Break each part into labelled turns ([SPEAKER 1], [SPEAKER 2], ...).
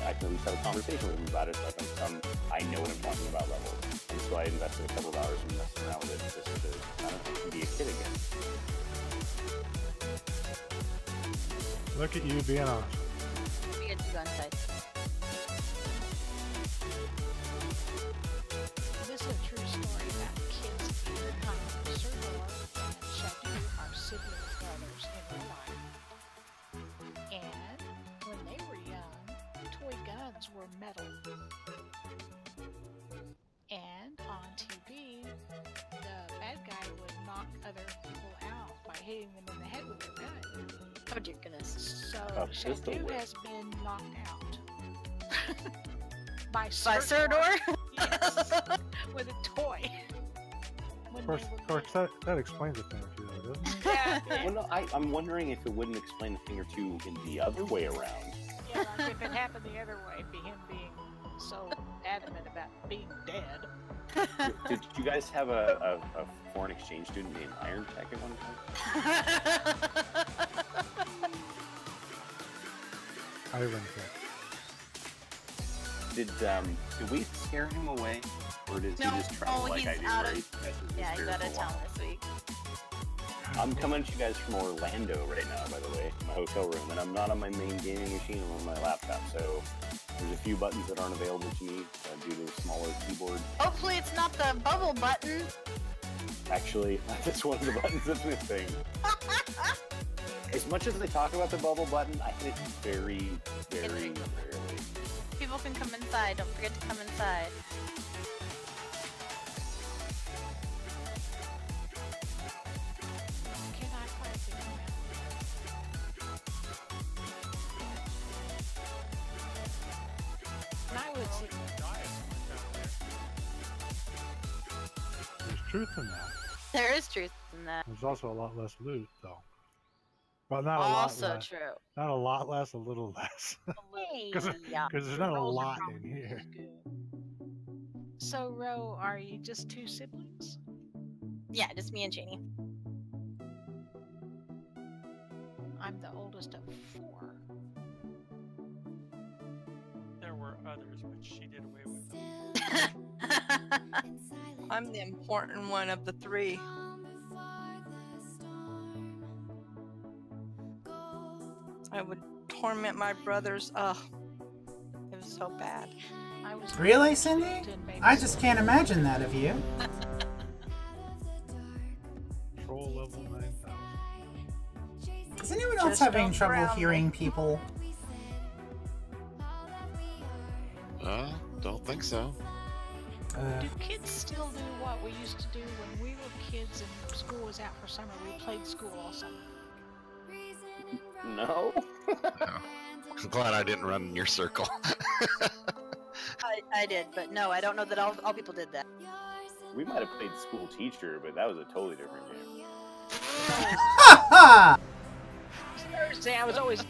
[SPEAKER 1] I can at least have a conversation with him about it, like on some I know what I'm talking about level. And so I invested a couple of hours in messing around with it just to kind of be a kid again.
[SPEAKER 2] Look at you being honest.
[SPEAKER 3] We get to go inside.
[SPEAKER 4] This is a true story about kids Sir Noah and Shadu are sibling brothers in real life. And when they were young, toy guns were metal. And on TV, the bad guy would knock other people out by hitting them in the head with their gun.
[SPEAKER 3] Oh dear goodness.
[SPEAKER 4] So
[SPEAKER 1] pistol
[SPEAKER 4] Shadu
[SPEAKER 1] whip.
[SPEAKER 4] has been knocked out. By
[SPEAKER 3] By Sir Noah?
[SPEAKER 4] Yes, with a toy.
[SPEAKER 2] Of course, that explains a thing or two, though, doesn't it?
[SPEAKER 4] Yeah.
[SPEAKER 1] Well, no, I'm wondering if it wouldn't explain a thing or two in the other way around.
[SPEAKER 4] Yeah, like if it happened the other way, be him being so adamant about being dead.
[SPEAKER 1] Did you guys have a foreign exchange student named Iron Tech at one time?
[SPEAKER 2] Iron Tech.
[SPEAKER 1] Did we scare him away, or did
[SPEAKER 3] No,
[SPEAKER 1] he just travel like
[SPEAKER 3] he's
[SPEAKER 1] I do?
[SPEAKER 3] out
[SPEAKER 1] where
[SPEAKER 3] of-
[SPEAKER 1] he messes with
[SPEAKER 3] Yeah, he's
[SPEAKER 1] spirits
[SPEAKER 3] out of
[SPEAKER 1] for a while?
[SPEAKER 3] town this week.
[SPEAKER 1] I'm coming to you guys from Orlando right now, by the way, my hotel room, and I'm not on my main gaming machine. I'm on my laptop, so there's a few buttons that aren't available to me due to the smaller keyboard.
[SPEAKER 3] Hopefully it's not the bubble button.
[SPEAKER 1] Actually, that's one of the buttons that's missing. As much as they talk about the bubble button, I hit it very, very rarely.
[SPEAKER 3] People can come inside. Don't forget to come inside.
[SPEAKER 4] Can I find the email? And I would say,
[SPEAKER 2] There's truth in that.
[SPEAKER 3] There is truth in that.
[SPEAKER 2] There's also a lot less loot, though. Well, not a lot
[SPEAKER 3] Also
[SPEAKER 2] less.
[SPEAKER 3] true.
[SPEAKER 2] Not a lot less, a little less. Because
[SPEAKER 3] Yeah.
[SPEAKER 2] there's not a lot in here.
[SPEAKER 4] so, Ro, are you just two siblings?
[SPEAKER 3] Yeah, just me and Janie.
[SPEAKER 4] I'm the oldest of 4.
[SPEAKER 5] There were others, but she did away with them.
[SPEAKER 6] I'm the important one of the 3. I would torment my brothers. Ugh. It was so bad.
[SPEAKER 4] I was
[SPEAKER 7] Really, Cindy?
[SPEAKER 4] in baby
[SPEAKER 7] I just can't imagine that of you.
[SPEAKER 2] Control level 9,000.
[SPEAKER 7] Is anyone else
[SPEAKER 6] Just
[SPEAKER 7] having
[SPEAKER 6] don't
[SPEAKER 7] trouble
[SPEAKER 6] drown me.
[SPEAKER 7] hearing people?
[SPEAKER 8] Don't think so.
[SPEAKER 4] Do kids still do what we used to do when we were kids and school was out for summer? We played school all summer.
[SPEAKER 1] No?
[SPEAKER 8] I'm glad I didn't run in your circle.
[SPEAKER 3] I did, but no, I don't know that all people did that.
[SPEAKER 1] We might have played school teacher, but that was a totally different game.
[SPEAKER 7] Ha
[SPEAKER 4] Thursday, I was always.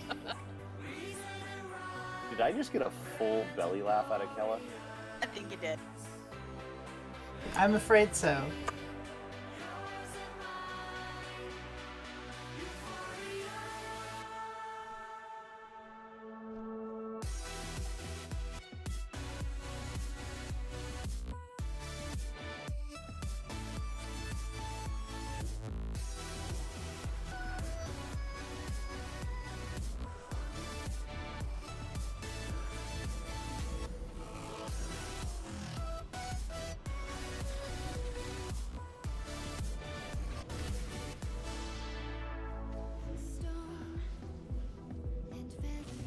[SPEAKER 1] Did I just get a full belly laugh out of Kela?
[SPEAKER 3] I think you did.
[SPEAKER 7] I'm afraid so.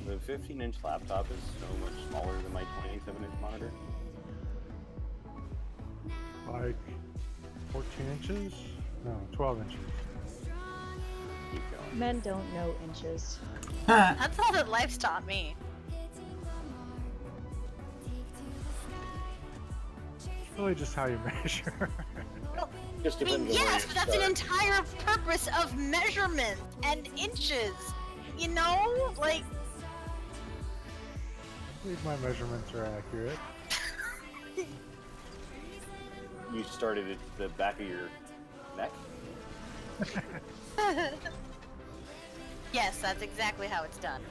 [SPEAKER 1] The 15-inch laptop is so much smaller than my 27-inch monitor.
[SPEAKER 2] Like 14 inches? No, 12 inches.
[SPEAKER 1] Keep going.
[SPEAKER 9] Men don't know inches.
[SPEAKER 3] That's all that life's taught me.
[SPEAKER 2] It's really just how you measure.
[SPEAKER 1] Just
[SPEAKER 3] I mean,
[SPEAKER 1] depends on where
[SPEAKER 3] yes,
[SPEAKER 1] you
[SPEAKER 3] but that's an
[SPEAKER 1] start.
[SPEAKER 3] entire purpose of measurement and inches. You know, like.
[SPEAKER 2] I believe my measurements are accurate.
[SPEAKER 1] You started at the back of your neck?
[SPEAKER 3] Yes, that's exactly how it's done.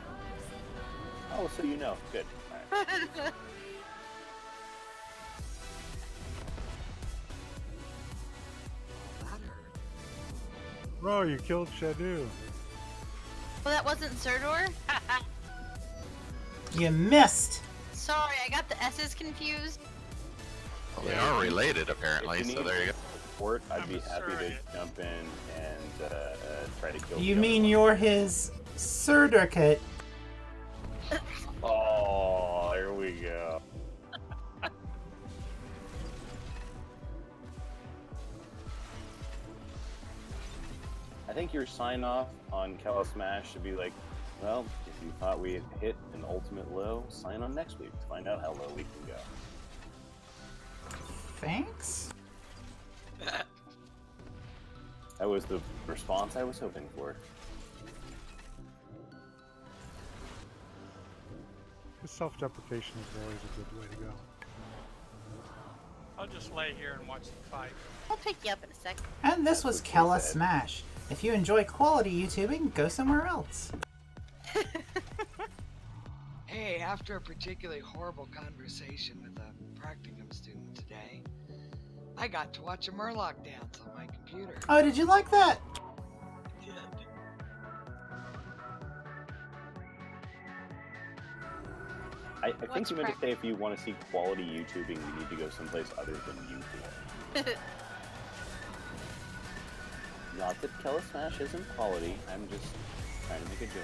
[SPEAKER 1] Oh, so you know. Good. All right.
[SPEAKER 2] Bro, you killed Shadow.
[SPEAKER 3] Well, that wasn't Serdor?
[SPEAKER 7] You missed.
[SPEAKER 3] Sorry, I got the S's confused.
[SPEAKER 8] Well, they are related,
[SPEAKER 1] If
[SPEAKER 8] apparently,
[SPEAKER 1] you
[SPEAKER 8] so
[SPEAKER 1] need
[SPEAKER 8] there you go.
[SPEAKER 1] support, I'd
[SPEAKER 5] I'm
[SPEAKER 1] be
[SPEAKER 5] a
[SPEAKER 1] happy to
[SPEAKER 5] surrogate.
[SPEAKER 1] jump in and try to kill
[SPEAKER 7] You
[SPEAKER 1] the
[SPEAKER 7] mean
[SPEAKER 1] other
[SPEAKER 7] you're his surrogate?
[SPEAKER 1] one. Oh, here we go. I think your sign off on Kela Smash should be like, well, if you thought we had hit an ultimate low, sign on next week to find out how low we can go.
[SPEAKER 7] Thanks.
[SPEAKER 1] That was the response I was hoping for.
[SPEAKER 2] Self-deprecation is always a good way to go.
[SPEAKER 5] I'll just lay here and watch the fight.
[SPEAKER 3] I'll pick you up in a sec.
[SPEAKER 7] And this was
[SPEAKER 1] what she
[SPEAKER 7] Kela
[SPEAKER 1] said.
[SPEAKER 7] Smash. If you enjoy quality YouTubing, go somewhere else.
[SPEAKER 9] Hey, after a particularly horrible conversation with a practicum student today, I got to watch a Murloc dance on my computer.
[SPEAKER 7] Oh, did you like that?
[SPEAKER 1] I think
[SPEAKER 3] What's
[SPEAKER 1] you meant to say if you want to see quality YouTubing, you need to go someplace other than YouTube. Not that Kela Smash isn't quality, I'm just trying to make a joke.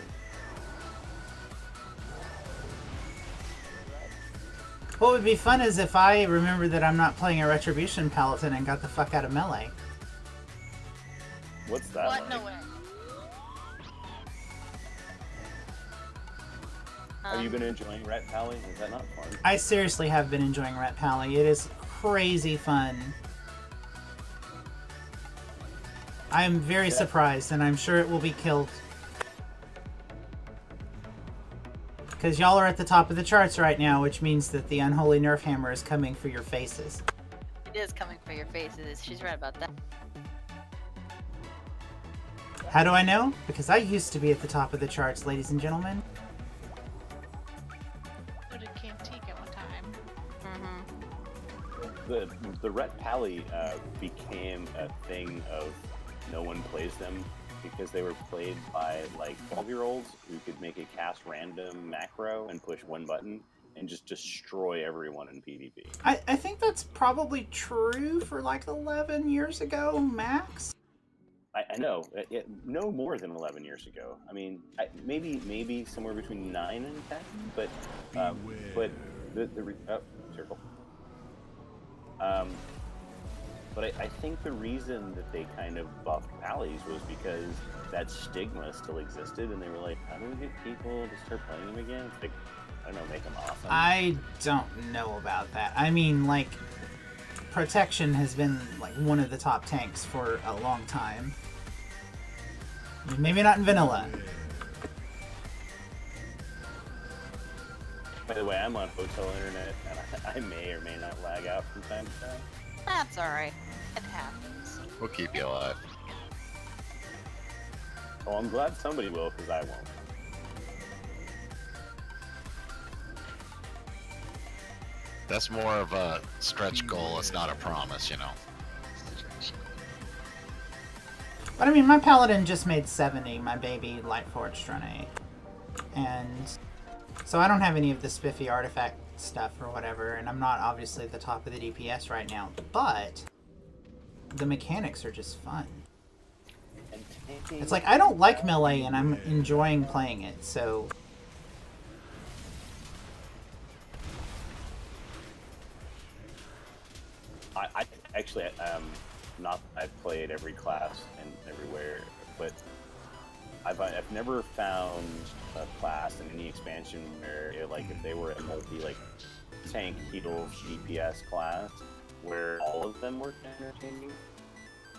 [SPEAKER 7] What would be fun is if I remember that I'm not playing a Retribution Paladin and got the fuck out of melee.
[SPEAKER 1] What's that
[SPEAKER 3] What?
[SPEAKER 1] like?
[SPEAKER 3] No way.
[SPEAKER 1] Have you been enjoying Rat Pally? Is that not fun?
[SPEAKER 7] I seriously have been enjoying Rat Pally. It is crazy fun. I'm very surprised, and I'm sure it will be killed. Because y'all are at the top of the charts right now, which means that the unholy nerf hammer is coming for your faces.
[SPEAKER 3] It is coming for your faces. She's right about that.
[SPEAKER 7] How do I know? Because I used to be at the top of the charts, ladies and gentlemen.
[SPEAKER 4] So did Cantique at one time.
[SPEAKER 3] Mm-hmm.
[SPEAKER 1] The Rat Pally became a thing of no one plays them because they were played by like 12-year-olds who could make a cast random macro and push one button and just destroy everyone in PvP.
[SPEAKER 7] I think that's probably true for like 11 years ago, max.
[SPEAKER 1] I know, no more than 11 years ago. I mean, maybe somewhere between 9 and 10, but circle. But I think the reason that they kind of buffed Pallies was because that stigma still existed, and they were like, how do we get people to start playing them again? It's like, I don't know, make them awesome.
[SPEAKER 7] I don't know about that. I mean, like, Protection has been like one of the top tanks for a long time. Maybe not in vanilla.
[SPEAKER 1] By the way, I'm on hotel internet, and I may or may not lag out from time to time.
[SPEAKER 3] That's alright. It happens.
[SPEAKER 8] We'll keep you alive.
[SPEAKER 1] Oh, I'm glad somebody will, because I won't.
[SPEAKER 8] That's more of a stretch goal. It's not a promise, you know.
[SPEAKER 7] But I mean, my Paladin just made 70, my baby Lightforged run 8. And so I don't have any of the spiffy artifact stuff or whatever, and I'm not obviously at the top of the DPS right now, but the mechanics are just fun. It's like, I don't like melee, and I'm enjoying playing it, so...
[SPEAKER 1] I actually, not I've played every class and everywhere, but I've never found a class in any expansion where if they were a multi tank heal DPS class where all of them were entertaining.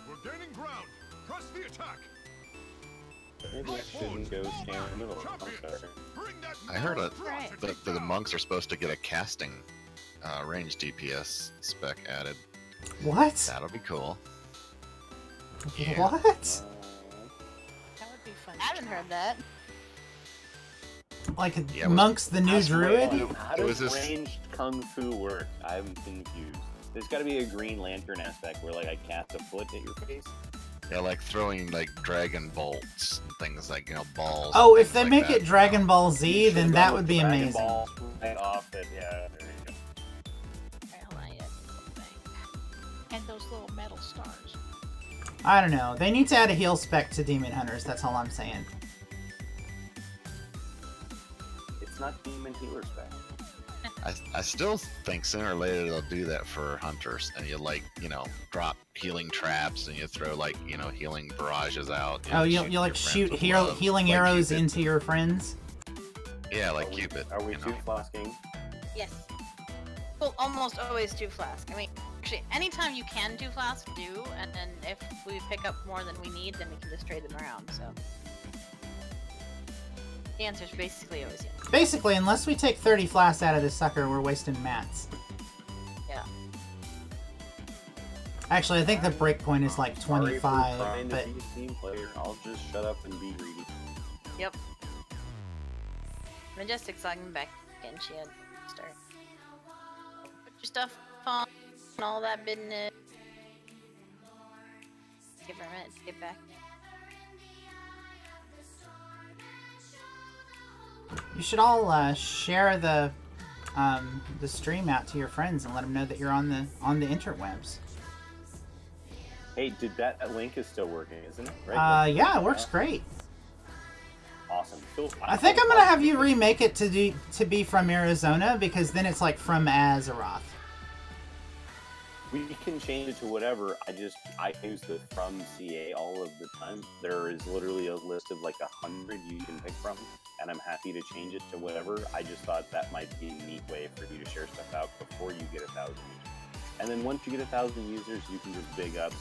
[SPEAKER 10] We're gaining ground. Press the attack.
[SPEAKER 1] Maybe I shouldn't go stand in the middle. I'm sorry.
[SPEAKER 8] I heard that the monks are supposed to get a casting range DPS spec added.
[SPEAKER 7] What?
[SPEAKER 8] That'll be cool. Yeah.
[SPEAKER 7] What?
[SPEAKER 4] That would be fun.
[SPEAKER 3] I haven't heard that.
[SPEAKER 7] like
[SPEAKER 8] Yeah,
[SPEAKER 7] Monk's the new druid?
[SPEAKER 1] How does ranged kung fu work? I'm confused. There's got to be a Green Lantern aspect where like I cast a foot at your face.
[SPEAKER 8] Yeah, like throwing like dragon bolts and things like, you know, balls.
[SPEAKER 7] Oh, if they
[SPEAKER 8] like
[SPEAKER 7] make
[SPEAKER 8] that.
[SPEAKER 7] it Dragon Ball Z, then that would be
[SPEAKER 1] Dragon
[SPEAKER 7] amazing.
[SPEAKER 1] Ball right off it. Yeah, there you go.
[SPEAKER 4] Alright, hold on, yeah. And those little metal stars.
[SPEAKER 7] I don't know. They need to add a heal spec to Demon Hunters, that's all I'm saying.
[SPEAKER 1] It's not Demon Healer spec.
[SPEAKER 8] I still think sooner or later they'll do that for hunters, and you like, you know, drop healing traps and you throw like, you know, healing barrages out.
[SPEAKER 7] Oh, you like shoot healing arrows into your friends?
[SPEAKER 8] Yeah, like Cupid.
[SPEAKER 1] Are we two flasking?
[SPEAKER 3] Yes. Well, almost always two flask. I mean, actually, anytime you can do flask, do, and then if we pick up more than we need, then we can just trade them around, so. The answer's basically always yes.
[SPEAKER 7] Basically, unless we take 30 flasks out of this sucker, we're wasting mats.
[SPEAKER 3] Yeah.
[SPEAKER 7] Actually, I think the breakpoint is like 25,
[SPEAKER 1] Trying
[SPEAKER 7] but...
[SPEAKER 1] to be a team player, I'll just shut up and be greedy.
[SPEAKER 3] Yep. Majestic's logging back in. She had to start. Put your stuff on and all that business. Give her a minute to get back.
[SPEAKER 7] You should all share the stream out to your friends and let them know that you're on the interwebs.
[SPEAKER 1] Hey, that link is still working, isn't it? Right?
[SPEAKER 7] Yeah, it works great.
[SPEAKER 1] Awesome.
[SPEAKER 7] I think I'm gonna have you remake it to be from Arizona, because then it's like from Azeroth.
[SPEAKER 1] We can change it to whatever. I use the from CA all of the time. There is literally a list of like 100 you can pick from, and I'm happy to change it to whatever. I just thought that might be a neat way for you to share stuff out before you get 1,000 users. And then once you get 1,000 users, you can just big ups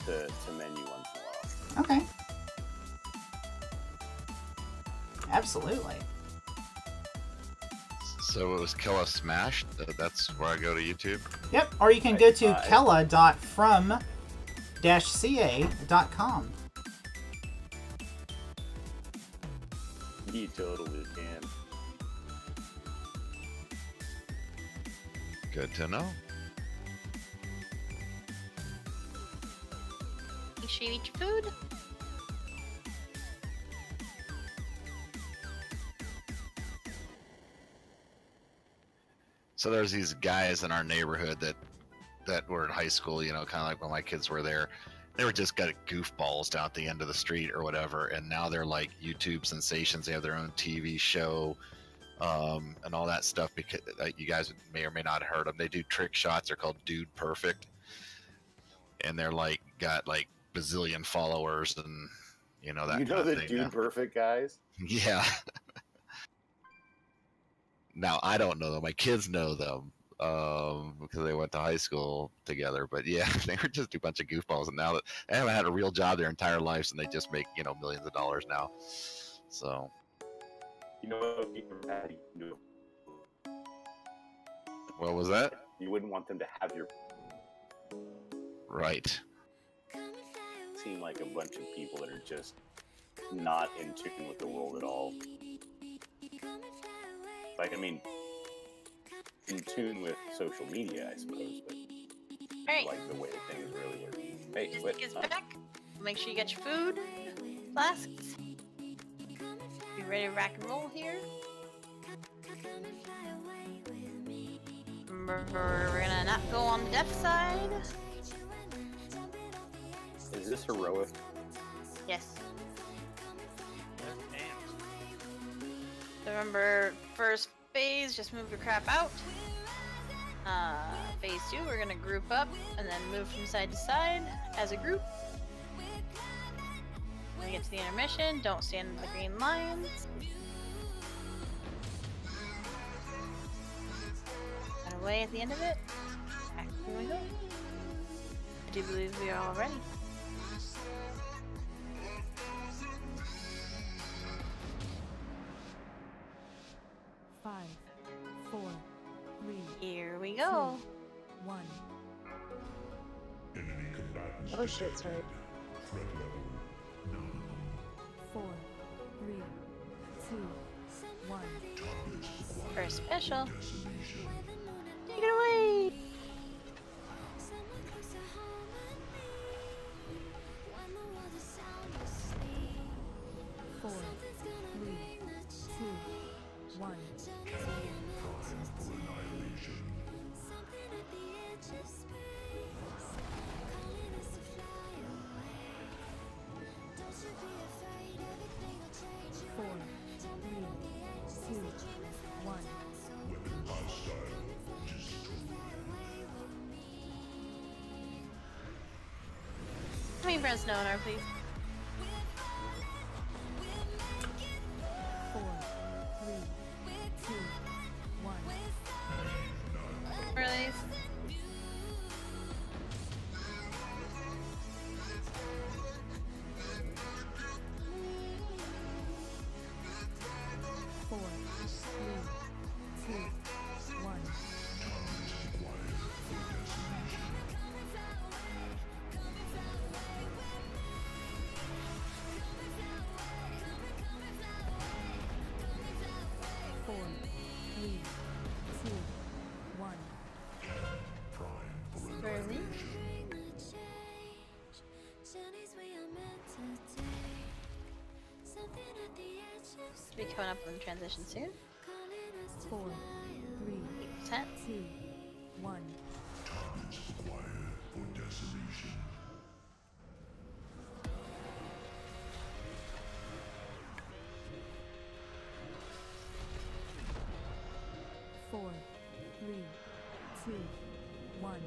[SPEAKER 1] to menu once in a while.
[SPEAKER 7] Okay. Absolutely.
[SPEAKER 8] So it was Kela Smash. That's where I go to YouTube.
[SPEAKER 7] Yep. Or you can go to kela.from-ca.com.
[SPEAKER 1] You totally can.
[SPEAKER 8] Good to know.
[SPEAKER 3] Make sure you eat your food.
[SPEAKER 8] So there's these guys in our neighborhood that were in high school, you know, kind of like when my kids were there. They were just got goofballs down at the end of the street or whatever, and now they're like YouTube sensations. They have their own TV show, and all that stuff. Because you guys may or may not have heard them. They do trick shots. They're called Dude Perfect, and they're like got like bazillion followers and you know that.
[SPEAKER 1] You know
[SPEAKER 8] kind of
[SPEAKER 1] the
[SPEAKER 8] thing.
[SPEAKER 1] Dude Perfect guys?
[SPEAKER 8] Yeah. Now, I don't know them. My kids know them because they went to high school together. But yeah, they were just a bunch of goofballs. And now that they haven't had a real job their entire lives, and they just make, you know, millions of dollars now. So.
[SPEAKER 1] You know
[SPEAKER 8] What was that?
[SPEAKER 1] You wouldn't want them to have your...
[SPEAKER 8] Right.
[SPEAKER 1] Seem like a bunch of people that are just not in tune with the world at all. Like, I mean, in tune with social media, I suppose, but like the way things really work. Hey, quit.
[SPEAKER 3] Is back. Make sure you get your food, flasks. Be ready to rock and roll here. Remember, we're gonna not go on the death side.
[SPEAKER 1] Is this heroic?
[SPEAKER 3] Yes. So remember, first phase, just move your crap out. Phase 2, we're gonna group up and then move from side to side as a group. When we get to the intermission, don't stand in the green lines. Run away at the end of it. Back here we go. I do believe we are all ready. Here we go.
[SPEAKER 11] 1.
[SPEAKER 12] Oh shit, sorry.
[SPEAKER 11] 4, 3, 2, 1.
[SPEAKER 3] For special. Take it away!
[SPEAKER 11] 4, 3, 2, 1.
[SPEAKER 3] How many friends Nonar, please?
[SPEAKER 11] 4, 3, 2, 1.
[SPEAKER 3] Release.
[SPEAKER 11] Four, three, two, one. Four, three, two, one.
[SPEAKER 3] Release. Be coming up on transition soon.
[SPEAKER 11] 4, 3,
[SPEAKER 3] 10.
[SPEAKER 11] 2, 1. Four, three, two, one.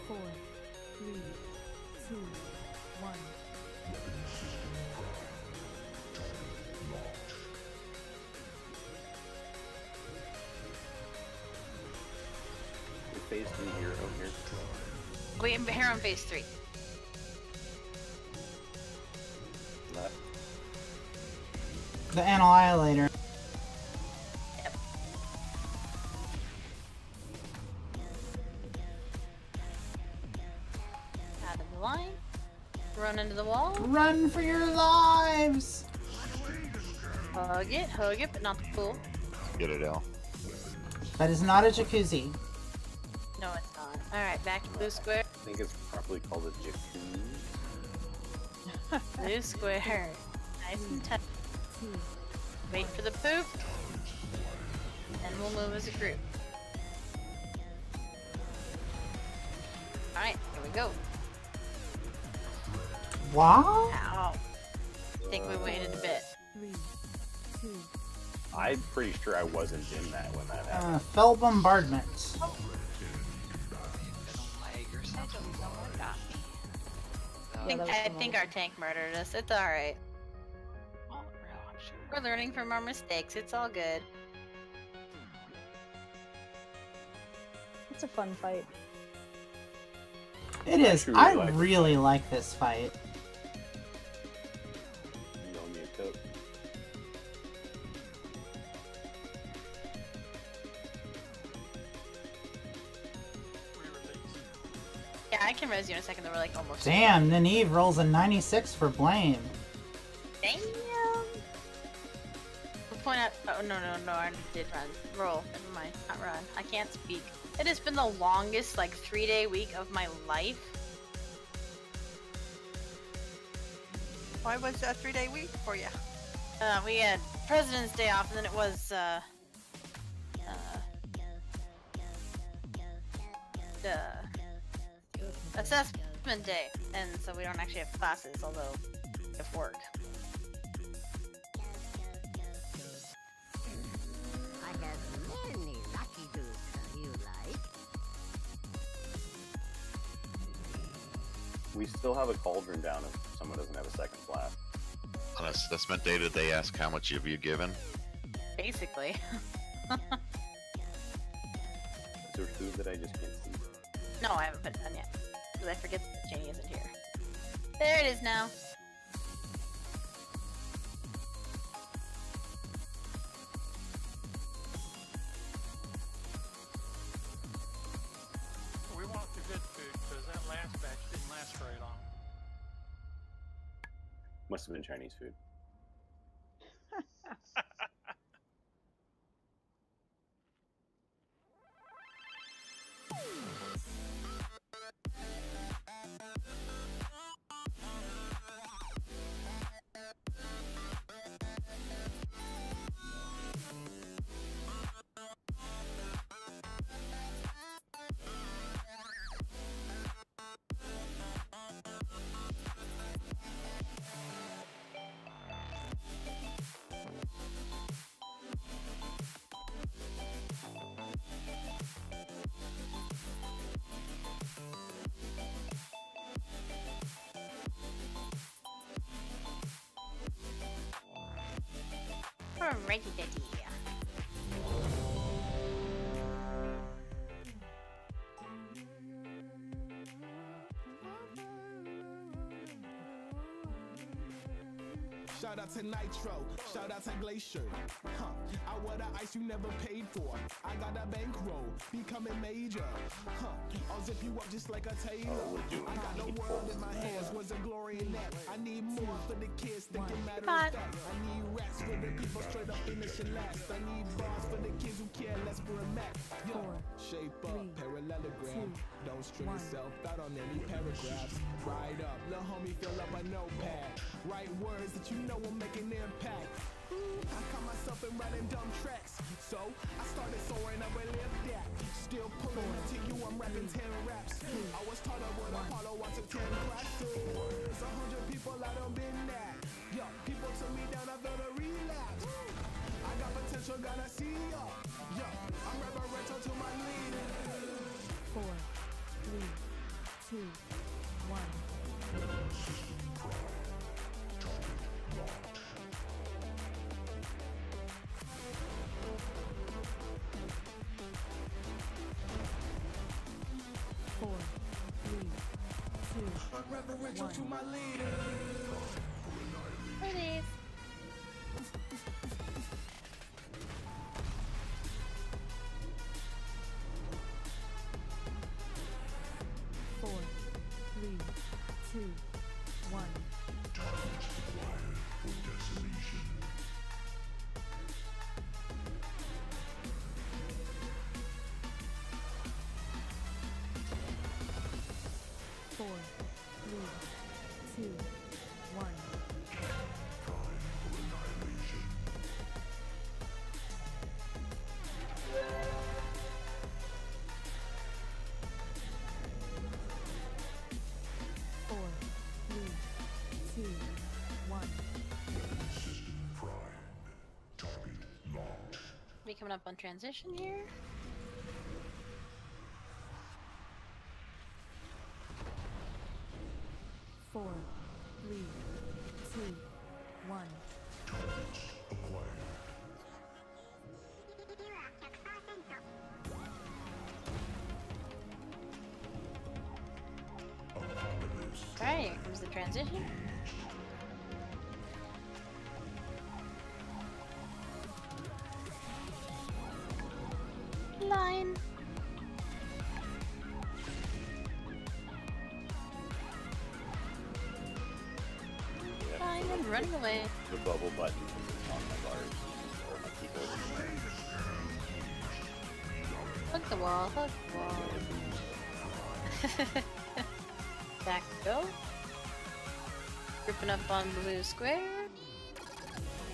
[SPEAKER 11] Four, three, two, one.
[SPEAKER 1] Phase 3 here. Oh, here.
[SPEAKER 3] Wait, here on phase 3.
[SPEAKER 1] Left.
[SPEAKER 7] The Annihilator.
[SPEAKER 3] Yep. Out of the line. Run into the wall.
[SPEAKER 7] Run for your lives!
[SPEAKER 3] Hug it, but not the pool.
[SPEAKER 8] Get it, Al.
[SPEAKER 7] That is not a jacuzzi.
[SPEAKER 3] No, it's not. Alright, back to blue square.
[SPEAKER 1] I think it's properly called a jacuzzi.
[SPEAKER 3] Blue square. Nice and tight. Wait for the poop. And we'll move as a group. Alright, here we go.
[SPEAKER 7] Wow.
[SPEAKER 3] Ow. I think we waited a bit.
[SPEAKER 11] 3, 2.
[SPEAKER 1] I'm pretty sure I wasn't in that when that happened.
[SPEAKER 7] Fell bombardment.
[SPEAKER 3] I think our tank murdered us. It's alright. We're learning from our mistakes. It's all good.
[SPEAKER 12] It's a fun fight.
[SPEAKER 7] It is. I really like this fight.
[SPEAKER 1] You owe me a coat.
[SPEAKER 3] Yeah, I can res you in a second. Though we're like almost.
[SPEAKER 7] Damn, Nynaeve rolls a 96 for blame.
[SPEAKER 3] Damn. We'll point out. Oh no, I did run. Roll. Never mind. Not run. I can't speak. It has been the longest like 3-day week of my life.
[SPEAKER 6] Why was that 3-day week for you?
[SPEAKER 3] We had President's Day off, and then it was the assessment day, and so we don't actually have classes, although we have work.
[SPEAKER 13] I have many lucky boosters you like.
[SPEAKER 1] We still have a cauldron down if someone doesn't have a second flask.
[SPEAKER 8] On assessment day, did they ask how much have you given?
[SPEAKER 3] Basically.
[SPEAKER 1] Is there food that I just can't see?
[SPEAKER 3] No, I haven't put it on yet. Because I forget that Janie isn't here. There it is now.
[SPEAKER 1] Must have been Chinese food.
[SPEAKER 3] Alrighty, daddy.
[SPEAKER 14] Shout out to Nitro, shout out to Glacier. I wear the ice you never paid for. I got a bankroll, becoming major. I'll zip you up just like a tailor. I got the world in my hands, was a glory in that. I need more for the kids, thinking matter of fact. I need rats for the people straight up finishing last. I need bars for the kids who care less for a Mac. Yo, shape up, parallelogram. Don't string yourself out on any paragraphs. Ride up, little homie fill up a notepad. Write words that you know will make an impact. I caught myself in writing dumb tracks, so I started soaring, I will live that. Still pulling up to you, I'm rapping 10 raps. I was taught up with Apollo, I took 10 classes. 100 people, I done been that. Yo, people took me down, I felt a relapse. I got potential, gotta see ya. Yo, I'm reverential to my leader.
[SPEAKER 11] 4, 3, 2, 1. 4, 3, 2,
[SPEAKER 14] I'm reverential to my leader.
[SPEAKER 3] Ready.
[SPEAKER 11] 4, 3, 2, 1. Four, 3, 2, 1. Four, 3, 2, 1.
[SPEAKER 3] We coming up on transition here.
[SPEAKER 11] Four, 3, 2, 1.
[SPEAKER 3] Alright, here comes the transition. Line. Line and running away.
[SPEAKER 1] The bubble button on my bars or my keyboard.
[SPEAKER 3] Hug the wall, hug the wall. Back we go. Gripping up on blue square.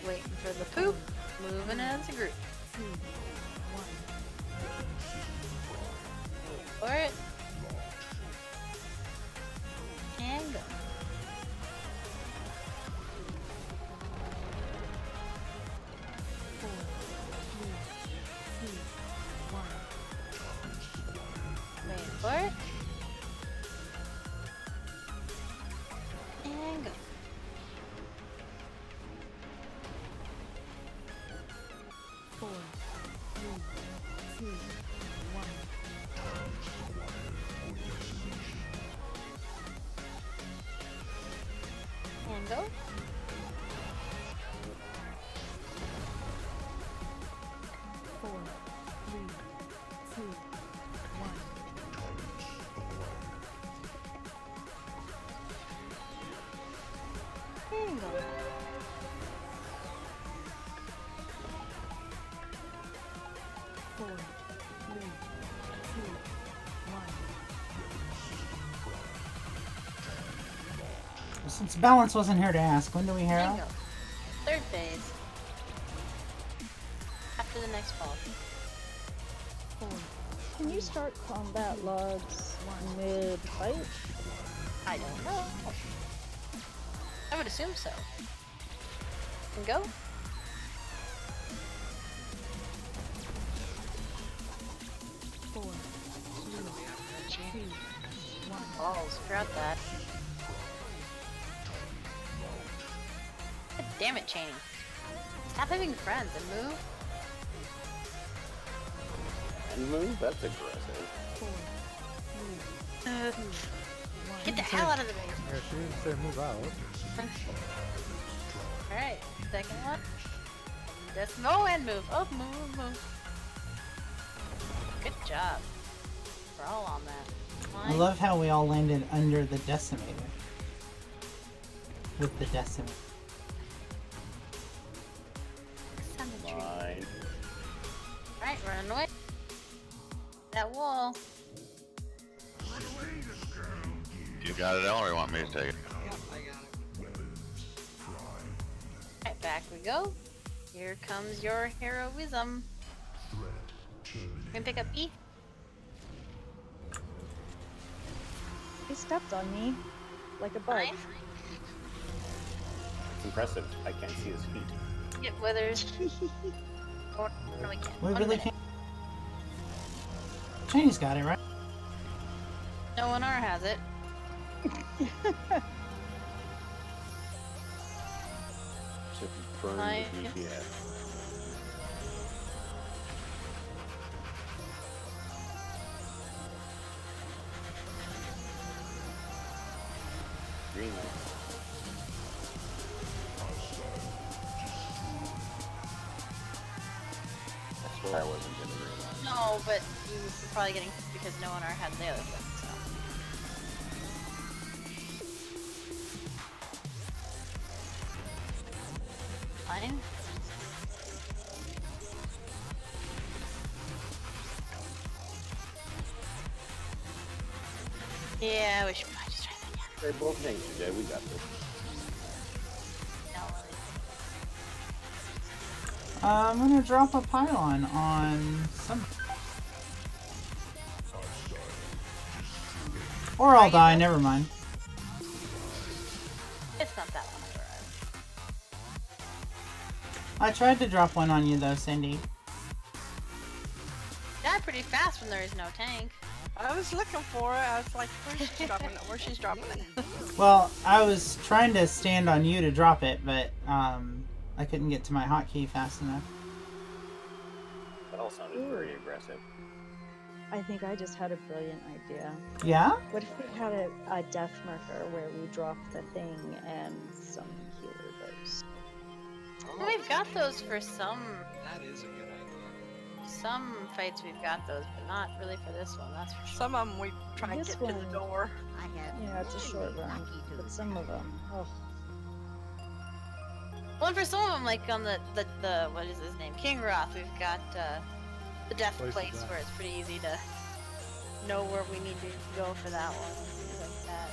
[SPEAKER 3] Waiting for the poop. Moving as a group.
[SPEAKER 11] 2, 1.
[SPEAKER 3] For it. And go.
[SPEAKER 11] Four, 3, 2, 1.
[SPEAKER 3] Wait for it. And go.
[SPEAKER 11] Four, 3, 2, 1. 4, 3, 2, 1.
[SPEAKER 7] Since Balance wasn't here to ask, when do we hero?
[SPEAKER 3] Bingo. Third phase. After the next fall.
[SPEAKER 11] 4.
[SPEAKER 12] Can you start combat logs mid-fight?
[SPEAKER 3] I don't know. I would assume so. And go?
[SPEAKER 11] 4, 3, 2, 1.
[SPEAKER 3] Oh, forgot that. God damn it, Cheney. Stop having friends and move.
[SPEAKER 1] And move? That's aggressive.
[SPEAKER 11] 4, 3, 2, 1.
[SPEAKER 3] Get the hell out of the base.
[SPEAKER 2] Yeah, she didn't say move out.
[SPEAKER 3] Alright, second one. Decimo and move. Oh, move. Good job. We're all on that.
[SPEAKER 7] I love how we all landed under the decimator. With the decimator.
[SPEAKER 1] Fine.
[SPEAKER 3] Alright, run away. That wall.
[SPEAKER 8] You got it, or you want me to take it?
[SPEAKER 9] Yep, I got it.
[SPEAKER 3] Alright, back we go. Here comes your heroism. You can pick up E.
[SPEAKER 12] He stepped on me like a bug.
[SPEAKER 3] Fine.
[SPEAKER 1] It's impressive. I can't see his feet.
[SPEAKER 3] Get withers. Or, no, we can't.
[SPEAKER 7] We
[SPEAKER 3] 1
[SPEAKER 7] really
[SPEAKER 3] minute.
[SPEAKER 7] can't. Cheney's got it, right?
[SPEAKER 3] No one has it.
[SPEAKER 1] Just burn
[SPEAKER 3] Nice.
[SPEAKER 1] the GPS. Green light. I swear I wasn't getting the green light.
[SPEAKER 3] No, but you were probably getting because no one had the other thing, so. Fine. Yeah, we should probably just try that again.
[SPEAKER 1] They both thank you, Jay. We got this.
[SPEAKER 3] No,
[SPEAKER 7] I'm gonna drop a pylon on some. Or I'll die, never mind.
[SPEAKER 3] it's not that one.
[SPEAKER 7] I tried to drop one on you though, Cindy.
[SPEAKER 3] Die pretty fast when there is no tank.
[SPEAKER 6] I was looking for it. I was like, where's she dropping it? Where's she's dropping it?
[SPEAKER 7] Well, I was trying to stand on you to drop it, but I couldn't get to my hotkey fast enough.
[SPEAKER 1] That all sounded very aggressive.
[SPEAKER 12] I think I just had a brilliant idea.
[SPEAKER 7] Yeah?
[SPEAKER 12] What if we had a death marker where we drop the thing and some healer goes?
[SPEAKER 3] Well, we've got those for some.
[SPEAKER 9] That is a good idea.
[SPEAKER 3] Some fights we've got those, but not really for this one. That's for sure.
[SPEAKER 6] Some of them we try and
[SPEAKER 12] This
[SPEAKER 6] get to the
[SPEAKER 12] one-
[SPEAKER 6] door.
[SPEAKER 12] Yeah, it's a short run, but some of them, oh.
[SPEAKER 3] Well, and for some of them, like on the what is his name, King Roth, we've got the death place where it's pretty easy to know where we need to go for that one. Things like that.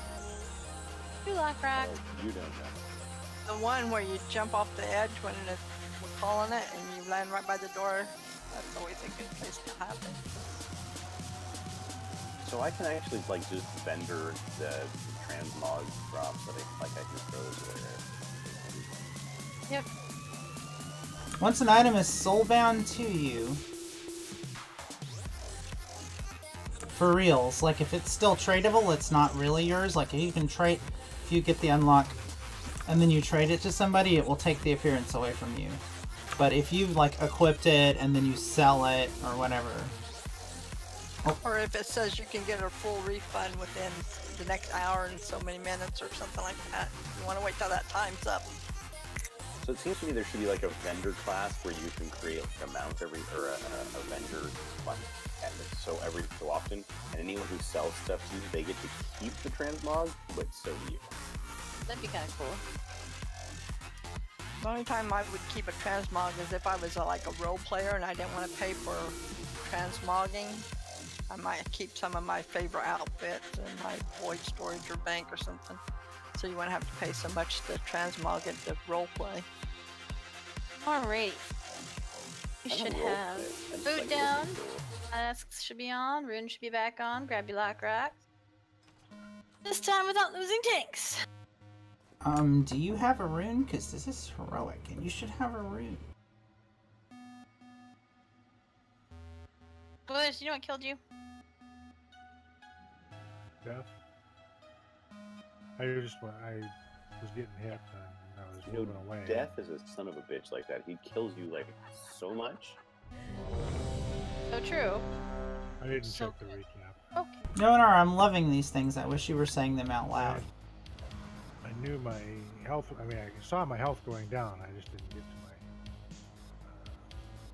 [SPEAKER 3] You lock rock.
[SPEAKER 1] Oh, you don't know.
[SPEAKER 6] The one where you jump off the edge when we're calling it and you land right by the door. That's always a good place to have it.
[SPEAKER 1] So I can actually like just vendor the transmog drops that I can throw there.
[SPEAKER 3] Yep.
[SPEAKER 7] Once an item is soulbound to you, for reals, like if it's still tradable, it's not really yours. Like if you can trade, if you get the unlock and then you trade it to somebody, it will take the appearance away from you. But if you've like equipped it and then you sell it or whatever. Oh.
[SPEAKER 6] Or if it says you can get a full refund within the next hour and so many minutes or something like that. You want to wait till that time's up.
[SPEAKER 1] So it seems to me there should be like a vendor class where you can create like a mount every or a vendor fund, and so every so often, and anyone who sells stuff to you, they get to keep the transmog, but so do you.
[SPEAKER 3] That'd be kind of cool.
[SPEAKER 6] The only time I would keep a transmog is if I was like a role player and I didn't want to pay for transmogging. I might keep some of my favorite outfits in my void storage or bank or something. So you wouldn't have to pay so much to transmog it to role play.
[SPEAKER 3] Alright. You
[SPEAKER 1] I don't
[SPEAKER 3] should
[SPEAKER 1] roll
[SPEAKER 3] have
[SPEAKER 1] play. I just
[SPEAKER 3] food
[SPEAKER 1] like
[SPEAKER 3] down.
[SPEAKER 1] listening to it.
[SPEAKER 3] Masks should be on. Rune should be back on. Grab your lock rocks. This time without losing tanks.
[SPEAKER 7] Do you have a rune? Because this is heroic, and you should have a rune.
[SPEAKER 3] Bush, you know what killed you?
[SPEAKER 2] Death. I was getting hit and I was moving away.
[SPEAKER 1] Death is a son of a bitch like that. He kills you like so much.
[SPEAKER 3] So true.
[SPEAKER 2] I didn't check the recap.
[SPEAKER 3] Okay.
[SPEAKER 7] No, I'm loving these things. I wish you were saying them out loud.
[SPEAKER 2] I knew my health. I mean, I saw my health going down. I just didn't get to my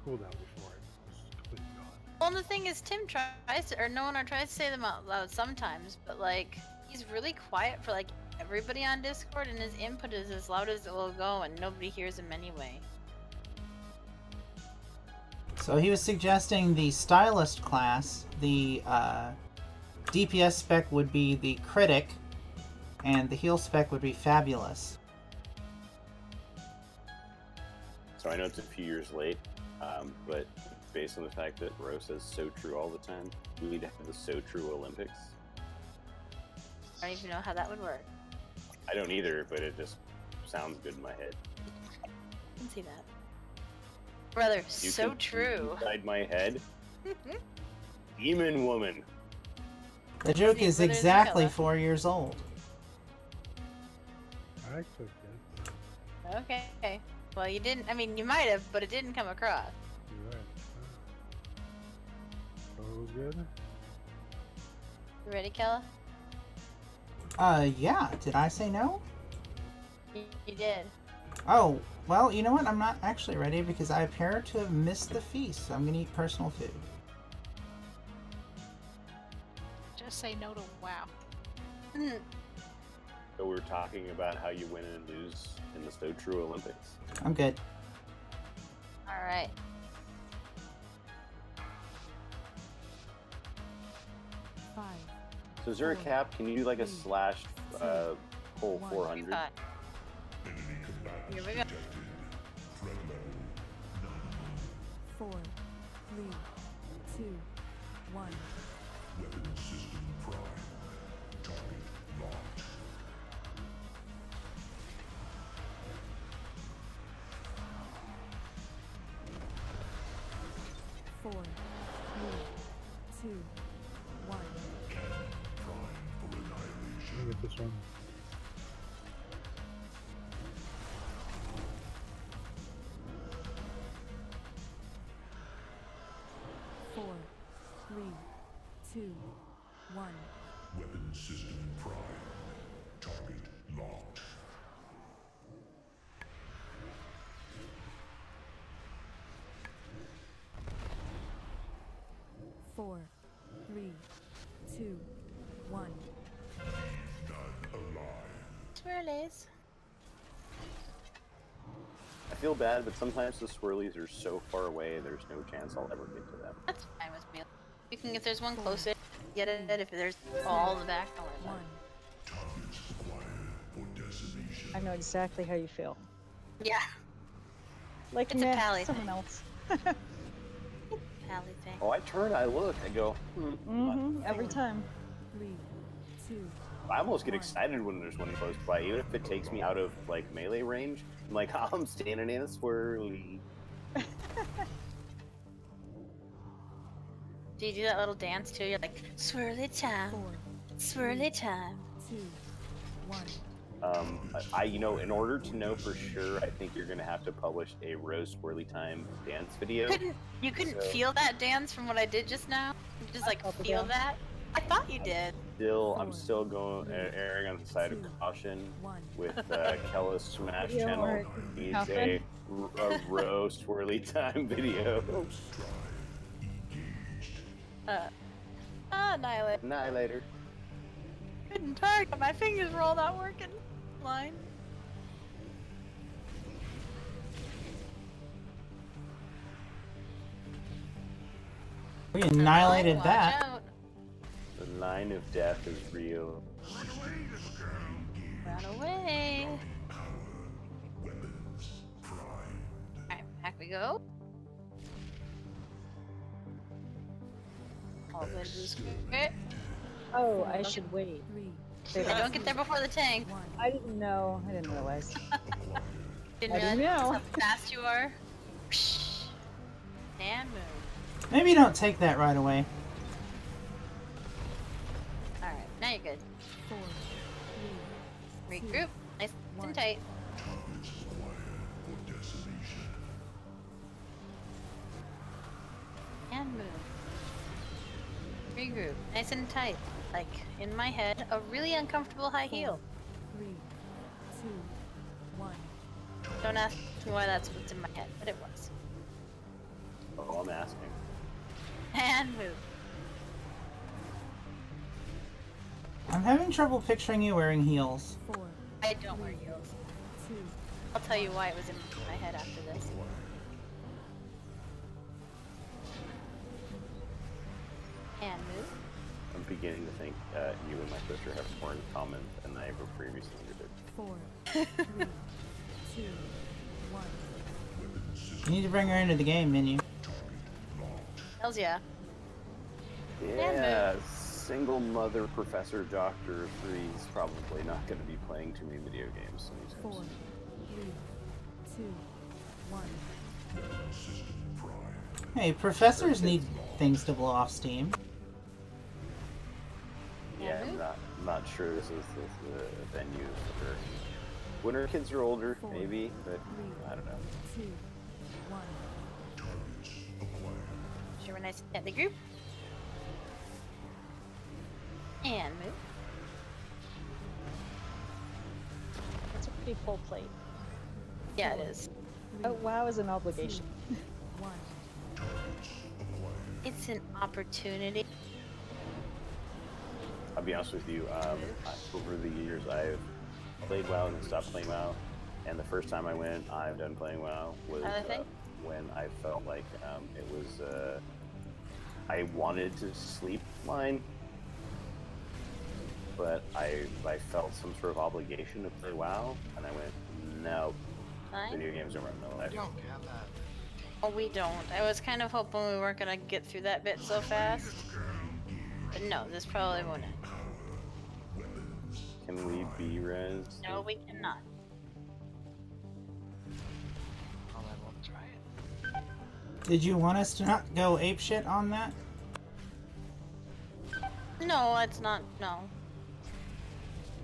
[SPEAKER 2] cooldown before it was completely gone.
[SPEAKER 3] Well, the thing is, Tim tries to, or no one tries to say them out loud sometimes, but like, he's really quiet for like everybody on Discord, and his input is as loud as it will go, and nobody hears him anyway.
[SPEAKER 7] So he was suggesting the Stylist class, the DPS spec would be the Critic, and the heal spec would be Fabulous.
[SPEAKER 1] So I know it's a few years late, but based on the fact that Rose says so true all the time, we need to have the so true Olympics.
[SPEAKER 3] I don't even know how that would work.
[SPEAKER 1] I don't either, but it just sounds good in my head.
[SPEAKER 3] I can see that. Brother,
[SPEAKER 1] You
[SPEAKER 3] so
[SPEAKER 1] can
[SPEAKER 3] true.
[SPEAKER 1] Inside my head, demon woman.
[SPEAKER 7] The joke is
[SPEAKER 3] Whether it's
[SPEAKER 7] exactly
[SPEAKER 3] Kela.
[SPEAKER 7] 4 years old.
[SPEAKER 2] I took it.
[SPEAKER 3] Okay. Well, you didn't. I mean, you might have, but it didn't come across.
[SPEAKER 2] You're right. So it was good.
[SPEAKER 3] You ready, Kela?
[SPEAKER 7] Yeah. Did I say no?
[SPEAKER 3] You did.
[SPEAKER 7] Oh, well, you know what? I'm not actually ready because I appear to have missed the feast, so I'm gonna eat personal food.
[SPEAKER 4] Just say no to wow.
[SPEAKER 1] So we were talking about how you win and lose in the so true Olympics.
[SPEAKER 7] I'm good.
[SPEAKER 3] Alright.
[SPEAKER 1] So is there a cap? Can you do like a slash pull 400?
[SPEAKER 3] Here we go.
[SPEAKER 11] 4, 3, 2, 1.
[SPEAKER 10] Weapon system prime. Target locked.
[SPEAKER 11] 4, 3, 2, 1.
[SPEAKER 10] For annihilation.
[SPEAKER 2] Let me get this one.
[SPEAKER 11] Four, 3, 2, 1.
[SPEAKER 10] Weapon system prime. Target locked.
[SPEAKER 11] 4, 3, 2, 1.
[SPEAKER 10] None alive.
[SPEAKER 3] Swirlies.
[SPEAKER 1] I feel bad, but sometimes the swirlies are so far away, there's no chance I'll ever get to them.
[SPEAKER 3] That's fine with me. You can, if there's one closer, get it. If there's all the back, I'll let it.
[SPEAKER 10] Targets acquired for decimation.
[SPEAKER 12] I know exactly how you feel.
[SPEAKER 3] Yeah.
[SPEAKER 12] Like,
[SPEAKER 3] It's a
[SPEAKER 12] meh,
[SPEAKER 3] pally
[SPEAKER 12] someone
[SPEAKER 3] thing.
[SPEAKER 12] else.
[SPEAKER 3] Pally thing.
[SPEAKER 1] Oh, I turn, I look, I go,
[SPEAKER 12] Every time.
[SPEAKER 11] 3, 2.
[SPEAKER 1] I almost get excited when there's one close by, even if it takes me out of like melee range. I'm like, I'm standing in a swirly.
[SPEAKER 3] Do you do that little dance too? You're like, swirly time,
[SPEAKER 11] 4,
[SPEAKER 3] swirly time.
[SPEAKER 11] 2, 1.
[SPEAKER 1] You know, in order to know for sure, I think you're gonna have to publish a Rose Swirly Time dance video.
[SPEAKER 3] You couldn't
[SPEAKER 1] So-
[SPEAKER 3] feel that dance from what I did just now? You just like
[SPEAKER 12] felt it,
[SPEAKER 3] feel
[SPEAKER 12] yeah.
[SPEAKER 3] that? I thought you did.
[SPEAKER 1] I'm still going erring on the side of caution
[SPEAKER 11] 1.
[SPEAKER 1] with Kela's Smash
[SPEAKER 12] Yeah,
[SPEAKER 1] channel.
[SPEAKER 12] alright.
[SPEAKER 1] Needs
[SPEAKER 12] Catherine?
[SPEAKER 1] a Rose Swirly Time video.
[SPEAKER 3] Annihilate.
[SPEAKER 1] Annihilator.
[SPEAKER 3] Couldn't target. My fingers were all not working. Line.
[SPEAKER 7] We annihilated
[SPEAKER 3] Watch
[SPEAKER 7] that.
[SPEAKER 3] out.
[SPEAKER 1] The line of death is real.
[SPEAKER 3] Run away. Alright, back we go. All good boost. Okay.
[SPEAKER 12] Oh, I should wait.
[SPEAKER 3] Yeah, don't get there before the tank.
[SPEAKER 12] I didn't know. I didn't realize.
[SPEAKER 3] Didn't
[SPEAKER 12] I didn't
[SPEAKER 3] realize
[SPEAKER 12] know.
[SPEAKER 3] how fast you are. And move.
[SPEAKER 7] Maybe don't take that right away.
[SPEAKER 3] Alright, now you're good. Regroup. Nice and tight. And move. Regroup. Nice and tight. Like, in my head, a really uncomfortable high heel.
[SPEAKER 11] 3, 2, 1.
[SPEAKER 3] Don't ask me why that's what's in my head, but it was.
[SPEAKER 1] Oh, I'm asking.
[SPEAKER 3] And move.
[SPEAKER 7] I'm having trouble picturing you wearing heels.
[SPEAKER 11] 4.
[SPEAKER 3] I don't wear heels.
[SPEAKER 11] 2.
[SPEAKER 3] I'll tell you why it was in my head after this. And move.
[SPEAKER 1] I'm beginning to think you and my sister have more in common than I ever previously did.
[SPEAKER 11] 4, 3, 2, 1.
[SPEAKER 7] You need to bring her into the game, Minu.
[SPEAKER 3] Hells yeah.
[SPEAKER 1] Yeah, single mother professor Doctor 3 is probably not going to be playing too many video games anytime
[SPEAKER 11] 4,
[SPEAKER 1] soon.
[SPEAKER 11] 3, 2, 1.
[SPEAKER 7] Hey, professors need things to blow off steam.
[SPEAKER 1] Yeah, I'm not sure this is the venue for when our kids are older, maybe, but I don't know.
[SPEAKER 11] 2, 1.
[SPEAKER 3] Sure, we're nice at the group. And move.
[SPEAKER 12] That's a pretty full plate.
[SPEAKER 3] Yeah, it is.
[SPEAKER 12] Oh, wow is an obligation.
[SPEAKER 11] 1.
[SPEAKER 3] It's an opportunity.
[SPEAKER 1] I'll be honest with you, over the years I've played WoW and then stopped playing WoW, and the first time I went, I'm done playing WoW, was when I felt like it was, I wanted to sleep line, but I felt some sort of obligation to play WoW, and I went, no, video games don't run my life.
[SPEAKER 9] We don't have that.
[SPEAKER 3] Oh, we don't. I was kind of hoping we weren't gonna get through that bit so fast. But no, this probably won't.
[SPEAKER 1] Can we be res?
[SPEAKER 3] No, we cannot.
[SPEAKER 9] Well, then we'll try it.
[SPEAKER 7] Did you want us to not go apeshit on that?
[SPEAKER 3] No, it's not. No.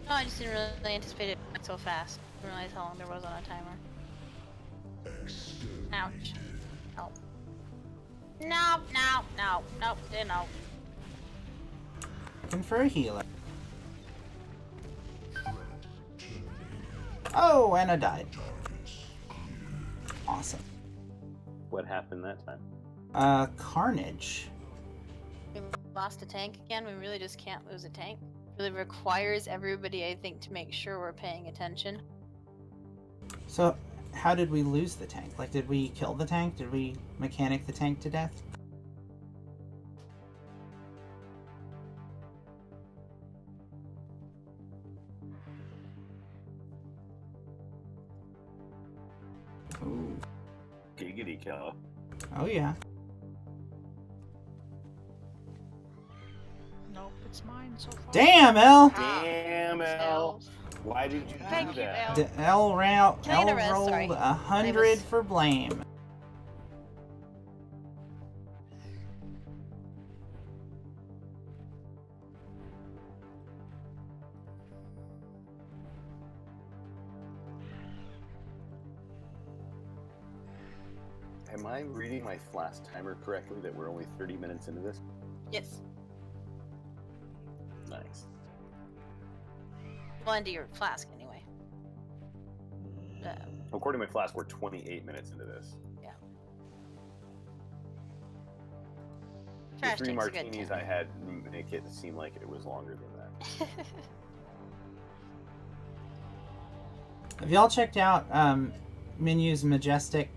[SPEAKER 3] No, I just didn't really anticipate it so fast. I didn't realize how long there was on a timer. Ouch. Oh. No, no, no, nope, no.
[SPEAKER 7] Looking for a healer. Oh, and I died. Awesome.
[SPEAKER 1] What happened that time?
[SPEAKER 7] Carnage.
[SPEAKER 3] We lost a tank again. We really just can't lose a tank. It really requires everybody, I think, to make sure we're paying attention.
[SPEAKER 7] So, how did we lose the tank? Like, did we kill the tank? Did we mechanic the tank to death? Ooh.
[SPEAKER 1] Giggity Kela.
[SPEAKER 7] Oh, yeah.
[SPEAKER 4] Nope, it's mine so far.
[SPEAKER 7] Damn, El!
[SPEAKER 1] Damn, El! Why did you do that?
[SPEAKER 7] El rolled
[SPEAKER 3] Can I get a res? Sorry.
[SPEAKER 7] 100 for blame.
[SPEAKER 1] Am I reading my flash timer correctly that we're only 30 minutes into this?
[SPEAKER 3] Yes.
[SPEAKER 1] Nice.
[SPEAKER 3] Well, into your flask, anyway.
[SPEAKER 1] According to my flash, we're 28 minutes into this.
[SPEAKER 3] Yeah.
[SPEAKER 1] The
[SPEAKER 3] Trash
[SPEAKER 1] 3
[SPEAKER 3] tank's a good
[SPEAKER 1] martinis
[SPEAKER 3] tank.
[SPEAKER 1] I had make it seem like it was longer than that.
[SPEAKER 7] Have y'all checked out Minu's Majestic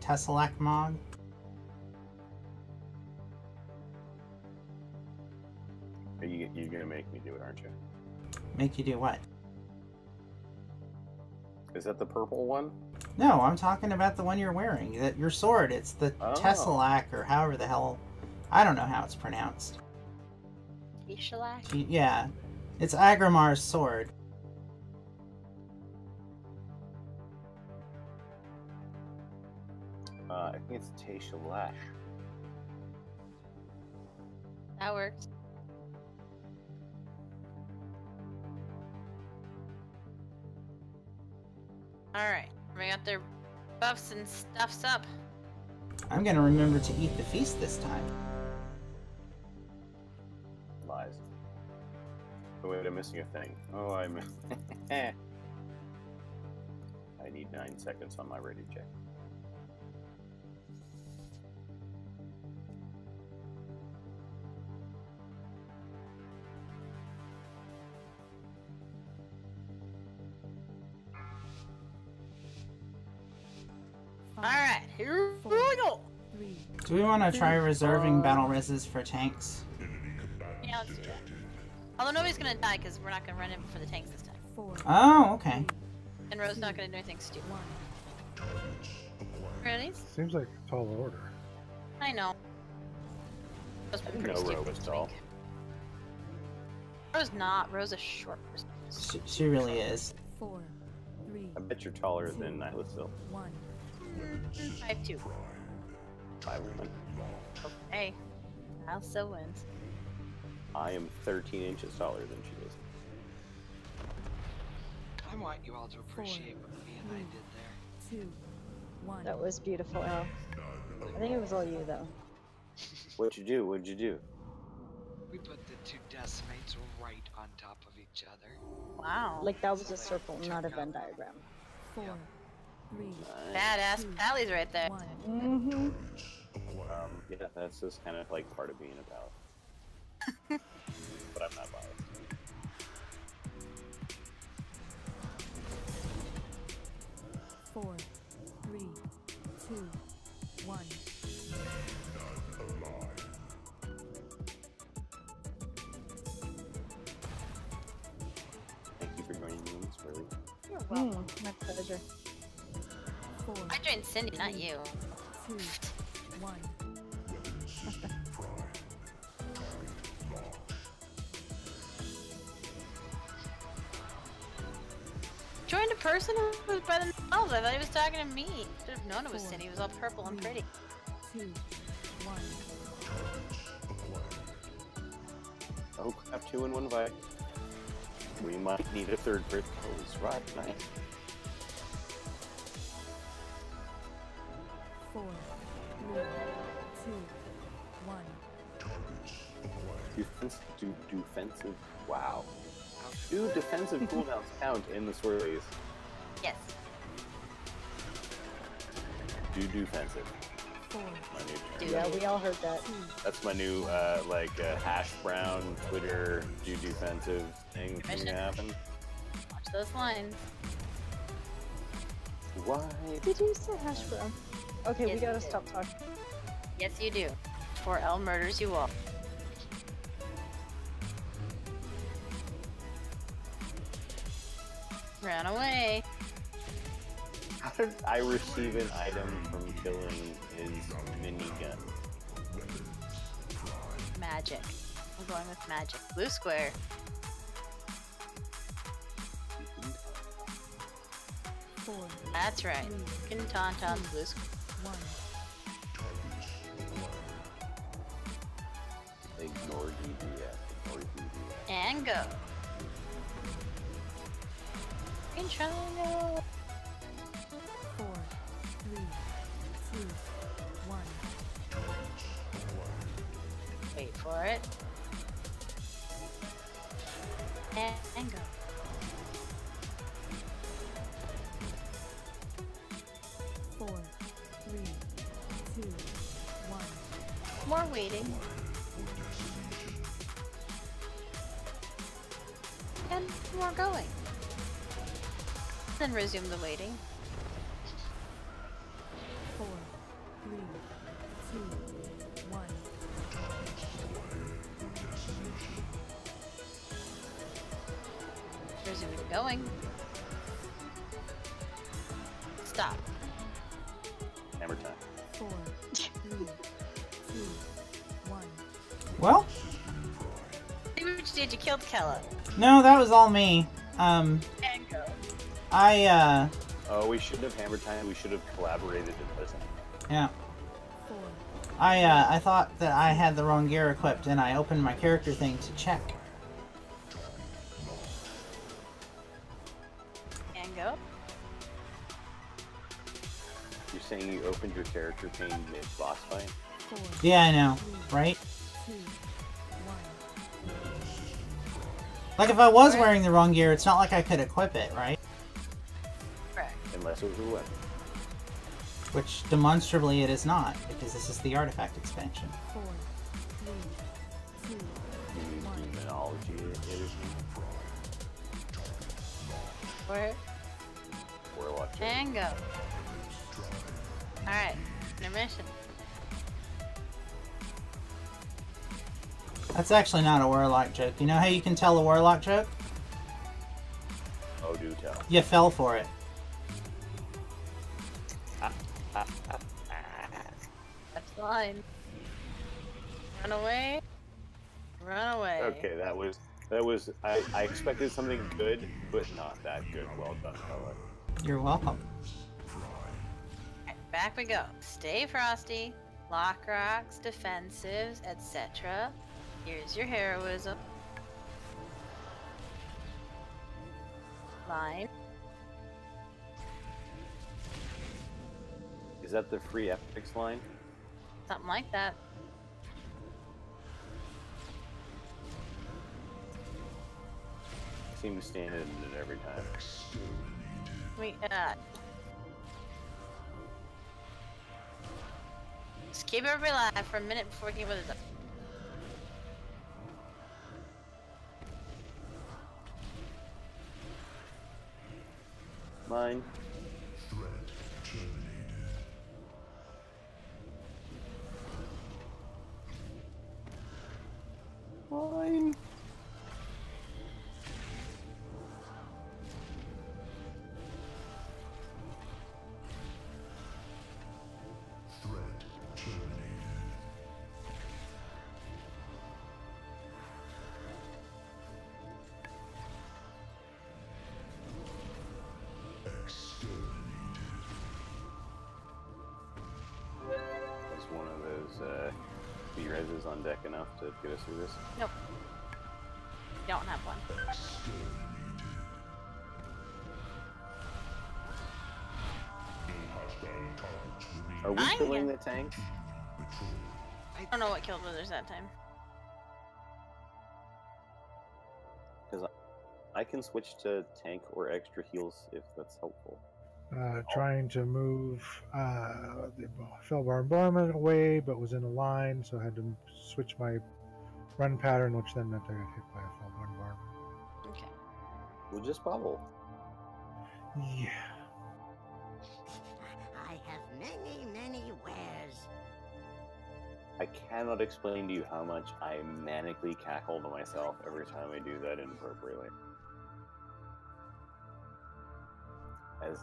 [SPEAKER 7] Tessellak mod?
[SPEAKER 1] gonna make me do it, aren't you?
[SPEAKER 7] Make you do what?
[SPEAKER 1] Is that the purple one?
[SPEAKER 7] No, I'm talking about the one you're wearing. That your sword. It's the
[SPEAKER 1] Oh.
[SPEAKER 7] Tessellak, or however the hell. I don't know how it's pronounced.
[SPEAKER 3] Ishalak?
[SPEAKER 7] Yeah, it's Agrimar's sword.
[SPEAKER 1] I think it's Teshalash.
[SPEAKER 3] That works. Alright, we got their buffs and stuffs up.
[SPEAKER 7] I'm gonna remember to eat the feast this time.
[SPEAKER 1] Lies. Oh wait, I'm missing a thing. Oh, I'm... I need 9 seconds on my ready check.
[SPEAKER 3] Alright, here we go!
[SPEAKER 7] Do we want to try reserving battle reses for tanks?
[SPEAKER 3] Yeah, let's do that. Although nobody's gonna die because we're not gonna run in for the tanks this time.
[SPEAKER 7] Oh, okay.
[SPEAKER 3] And Ro's not gonna do anything stupid. Really?
[SPEAKER 2] Seems like a tall order.
[SPEAKER 3] I know. Ro's been pretty
[SPEAKER 1] No,
[SPEAKER 3] stupid
[SPEAKER 1] Ro was
[SPEAKER 3] this
[SPEAKER 1] tall.
[SPEAKER 3] week. Ro's not. Ro's a short person.
[SPEAKER 7] She really is.
[SPEAKER 11] 4, 3,
[SPEAKER 1] I bet you're taller than Nihilus.
[SPEAKER 11] 1.
[SPEAKER 3] 5'2".
[SPEAKER 1] 5'1".
[SPEAKER 3] Hey, I'll still wins.
[SPEAKER 1] I am 13 inches taller than she is.
[SPEAKER 9] I want you all to appreciate what me and I did there.
[SPEAKER 11] 2, 1.
[SPEAKER 12] That was beautiful, Al. I think it was all you, though.
[SPEAKER 1] What'd you do? What'd you do?
[SPEAKER 9] We put the 2 decimates right on top of each other.
[SPEAKER 3] Wow.
[SPEAKER 12] Like, that was a circle, not a Venn diagram.
[SPEAKER 11] 4, 3,
[SPEAKER 3] Badass Pally's right there.
[SPEAKER 11] 1.
[SPEAKER 12] Mm-hmm.
[SPEAKER 1] Yeah, that's just kind of like part of being a pal. But I'm not biased.
[SPEAKER 11] Four, 3, 2, 1.
[SPEAKER 1] Thank you for joining me in this early.
[SPEAKER 3] You're welcome.
[SPEAKER 12] My pleasure.
[SPEAKER 11] 4,
[SPEAKER 3] I joined Cindy, not you.
[SPEAKER 11] 2, 1.
[SPEAKER 3] Joined a person who was by themselves. I thought he was talking to me. Should have known it was Cindy. He was all purple and pretty.
[SPEAKER 11] 2, 1.
[SPEAKER 1] Oh crap, 2 in 1 fight. We might need a 3rd critical. Right, nice.
[SPEAKER 11] 4, 3, 2, 1.
[SPEAKER 1] Defensive. Wow. Do defensive cooldowns count in the sword phase?
[SPEAKER 3] Yes.
[SPEAKER 1] Do defensive.
[SPEAKER 11] 4,
[SPEAKER 1] My new term.
[SPEAKER 12] Yeah, we all heard that.
[SPEAKER 1] That's my new hash brown Twitter do defensive thing to happen.
[SPEAKER 3] Watch those lines.
[SPEAKER 1] Why?
[SPEAKER 12] Did you say hash brown? Okay,
[SPEAKER 3] Yes,
[SPEAKER 12] we gotta
[SPEAKER 3] you did.
[SPEAKER 12] stop talking.
[SPEAKER 3] Yes, you do. Or L murders you all. Ran away.
[SPEAKER 1] How did I receive an item from killing his minigun?
[SPEAKER 3] Magic. I'm going with magic. Blue square.
[SPEAKER 11] 4,
[SPEAKER 3] That's right. Fucking Tauntaun's blue square.
[SPEAKER 11] 1.
[SPEAKER 1] Ignore DDF. Ignore DDF.
[SPEAKER 3] And go. Fucking triangle.
[SPEAKER 11] 4, 3, 2, 1.
[SPEAKER 3] Wait for it. And go.
[SPEAKER 11] 4, 3, 2, 1.
[SPEAKER 3] More waiting. And more going. Then resume the waiting.
[SPEAKER 11] 4, 3, 2, 1.
[SPEAKER 3] Where's it going? Stop.
[SPEAKER 1] Hammer time.
[SPEAKER 11] 4, 3, 2, 1.
[SPEAKER 7] Well,
[SPEAKER 3] See what you did. You killed Kela.
[SPEAKER 7] no, that was all me.
[SPEAKER 3] And go.
[SPEAKER 1] Oh, we shouldn't have hammer time. We should have collaborated in prison.
[SPEAKER 7] Yeah.
[SPEAKER 11] 4.
[SPEAKER 7] I thought that I had the wrong gear equipped, and I opened my character thing to check.
[SPEAKER 3] And go.
[SPEAKER 1] You're saying you opened your character pane mid-boss fight?
[SPEAKER 11] 4,
[SPEAKER 7] Yeah, I know, right?
[SPEAKER 11] 2, 1.
[SPEAKER 7] Like, if I was wearing the wrong gear, it's not like I could equip it, right?
[SPEAKER 3] Correct.
[SPEAKER 1] Unless it was a weapon.
[SPEAKER 7] Which, demonstrably, it is not, because this is the artifact expansion.
[SPEAKER 11] 4, 3, 2,
[SPEAKER 1] You mean
[SPEAKER 11] 1.
[SPEAKER 1] demonology edition?
[SPEAKER 3] Where?
[SPEAKER 1] Warlock.
[SPEAKER 3] And go. Alright. Intermission.
[SPEAKER 7] That's actually not a warlock joke. You know how you can tell a warlock joke?
[SPEAKER 1] Oh, do tell.
[SPEAKER 7] You fell for it.
[SPEAKER 3] That's fine. Run away. Run away.
[SPEAKER 1] Okay, that was. I expected something good, but not that good. Well done, fella.
[SPEAKER 7] You're welcome.
[SPEAKER 3] Alright, back we go. Stay frosty. Lock rocks, defensives, etc. Here's your heroism. Line.
[SPEAKER 1] Is that the free epics line?
[SPEAKER 3] Something like that.
[SPEAKER 1] I seem to stand in it every time.
[SPEAKER 3] We, just keep everybody alive for a minute before we get with it.
[SPEAKER 1] Mine. Mine. Is one of those B-reses on deck enough to get us through this?
[SPEAKER 3] Nope. Don't have one.
[SPEAKER 1] Are we killing the tank?
[SPEAKER 3] I don't know what killed Withers that time.
[SPEAKER 1] Because I can switch to tank or extra heals if that's helpful.
[SPEAKER 2] Trying to move the Felbar Bombardment away, but was in a line, so I had to switch my run pattern, which then meant I got hit by a Felbar Bombardment.
[SPEAKER 3] Okay.
[SPEAKER 1] We'll just bubble.
[SPEAKER 2] Yeah.
[SPEAKER 13] I have many, many wares.
[SPEAKER 1] I cannot explain to you how much I manically cackle to myself every time I do that inappropriately. As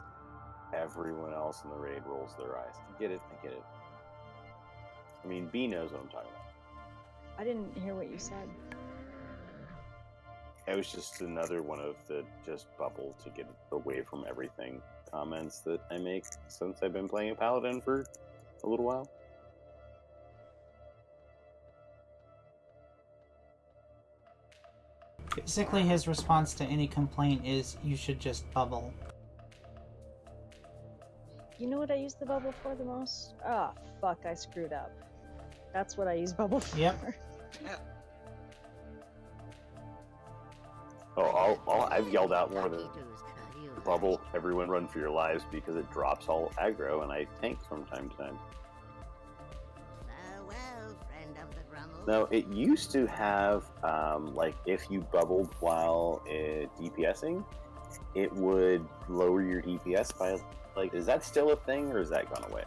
[SPEAKER 1] everyone else in the raid rolls their eyes. I get it, I get it. I mean, B knows what I'm talking about.
[SPEAKER 12] I didn't hear what you said.
[SPEAKER 1] It was just another one of the just bubble to get away from everything comments that I make since I've been playing a paladin for a little while.
[SPEAKER 7] Basically, his response to any complaint is, you should just bubble.
[SPEAKER 12] You know what I use the bubble for the most? Ah, fuck, I screwed up. That's what I use bubble for.
[SPEAKER 7] Yep.
[SPEAKER 1] Oh, I've yelled out more than bubble, everyone run for your lives, because it drops all aggro and I tank from time to time.
[SPEAKER 13] Farewell, friend of the Grummel.
[SPEAKER 1] No, it used to have, like, if you bubbled while DPSing, it would lower your DPS by, like, is that still a thing, or has that gone away?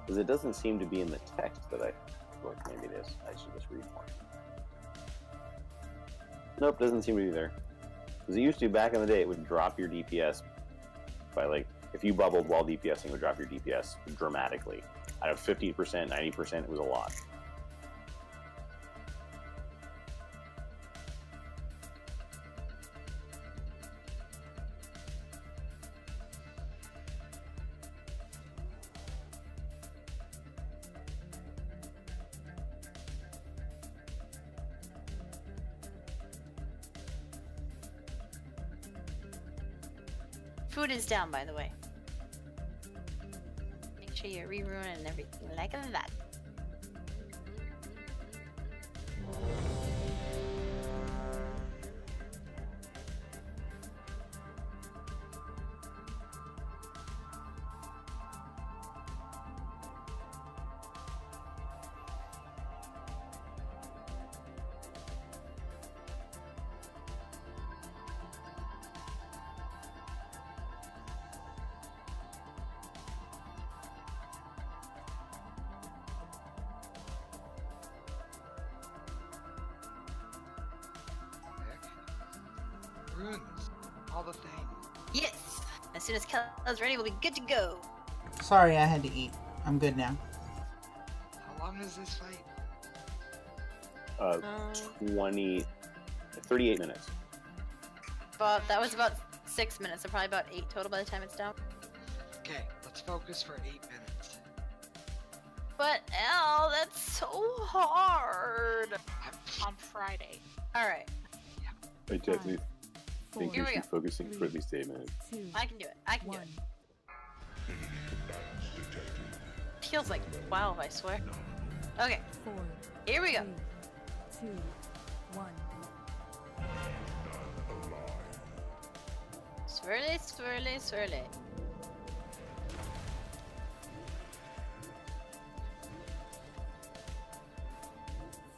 [SPEAKER 1] Because it doesn't seem to be in the text that I, like, maybe it is. I should just read more. Nope, doesn't seem to be there. Because it used to, back in the day, it would drop your DPS by like, if you bubbled while DPSing, it would drop your DPS dramatically. Out of 50%, 90%, it was a lot.
[SPEAKER 3] Food is down, by the way. Make sure you rerun and everything like that.
[SPEAKER 9] Runes. All the things.
[SPEAKER 3] Yes! As soon as Kela's ready, we'll be good to go.
[SPEAKER 7] Sorry, I had to eat. I'm good now.
[SPEAKER 9] How long is this fight?
[SPEAKER 1] 38 minutes.
[SPEAKER 3] But that was about 6 minutes, so probably about 8 total by the time it's down.
[SPEAKER 9] Okay, let's focus for 8 minutes.
[SPEAKER 3] But, Al, that's so hard.
[SPEAKER 4] On Friday.
[SPEAKER 3] Alright.
[SPEAKER 1] I definitely think
[SPEAKER 3] Here
[SPEAKER 1] you
[SPEAKER 3] we
[SPEAKER 1] should
[SPEAKER 3] go.
[SPEAKER 1] be focusing for at least 8 minutes.
[SPEAKER 3] I can do it. I can do it. Feels like 12, I swear. Okay.
[SPEAKER 11] 4,
[SPEAKER 3] Here we go.
[SPEAKER 11] 3, 2, 1.
[SPEAKER 3] Swirly, swirly, swirly.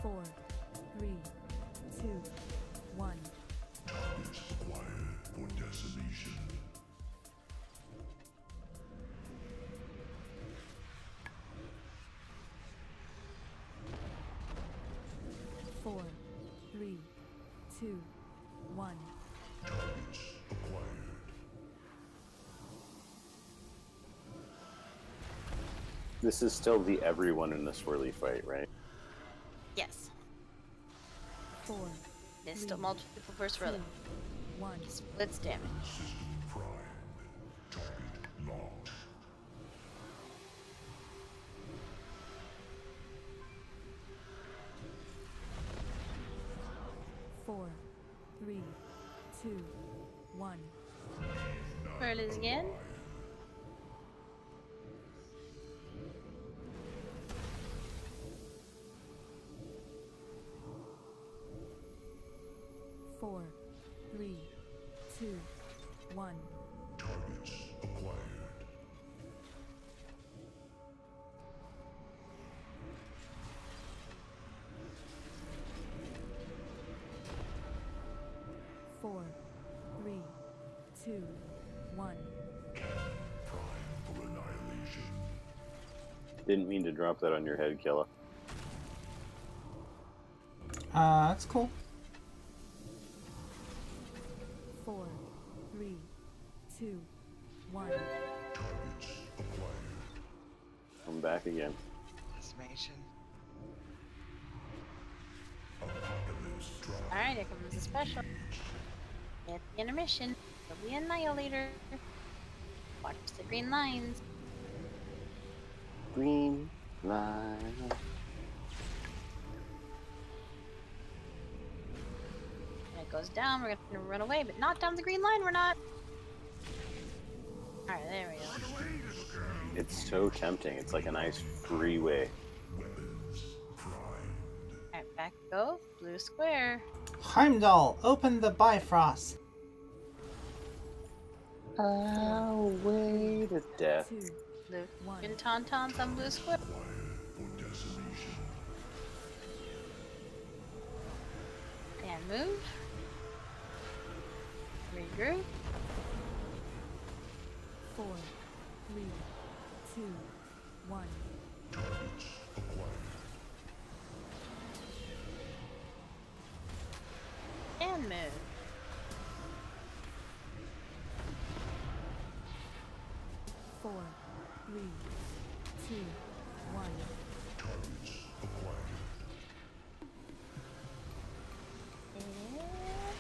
[SPEAKER 11] Four, 3, 2, 1.
[SPEAKER 10] Targets acquired for decimation.
[SPEAKER 11] 4, 3, 2, 1.
[SPEAKER 10] Targets acquired.
[SPEAKER 1] This is still the everyone in the swirly fight, right?
[SPEAKER 3] Yes.
[SPEAKER 11] 4,
[SPEAKER 3] There's still multiple people per swirly.
[SPEAKER 11] 1.
[SPEAKER 3] Splits damage.
[SPEAKER 10] System primed. Target locked.
[SPEAKER 11] 4, 3, 2, 1.
[SPEAKER 3] Swirlies again.
[SPEAKER 11] Four, 3, 2, 1.
[SPEAKER 10] Targets acquired. 4, 3, 2, 1. Prime for annihilation.
[SPEAKER 1] Didn't mean to drop that on your head, Kela.
[SPEAKER 7] That's cool.
[SPEAKER 11] 4, 3, 2, 1.
[SPEAKER 10] Targets acquired.
[SPEAKER 1] I'm back again.
[SPEAKER 9] Decimation.
[SPEAKER 10] Apocalypse drop.
[SPEAKER 3] Alright, here comes the special. At the intermission, the Annihilator. Watch the green lines.
[SPEAKER 1] Green line.
[SPEAKER 3] And it goes down, we're gonna run away, but not down the green line, we're not. Alright, there we go.
[SPEAKER 1] It's so tempting. It's like a nice freeway.
[SPEAKER 10] Weapons primed.
[SPEAKER 3] Alright, back go. Blue square.
[SPEAKER 7] Heimdall, open the Bifrost.
[SPEAKER 1] Way to death.
[SPEAKER 11] 2,
[SPEAKER 3] Blue
[SPEAKER 11] 1.
[SPEAKER 3] and tauntauns on blue square.
[SPEAKER 10] For decimation.
[SPEAKER 3] And move. Regroup.
[SPEAKER 11] 4, 3, 2, 1.
[SPEAKER 10] Targets acquired.
[SPEAKER 3] And And move.
[SPEAKER 11] Four, three, two, one.
[SPEAKER 10] Targets acquired.
[SPEAKER 3] And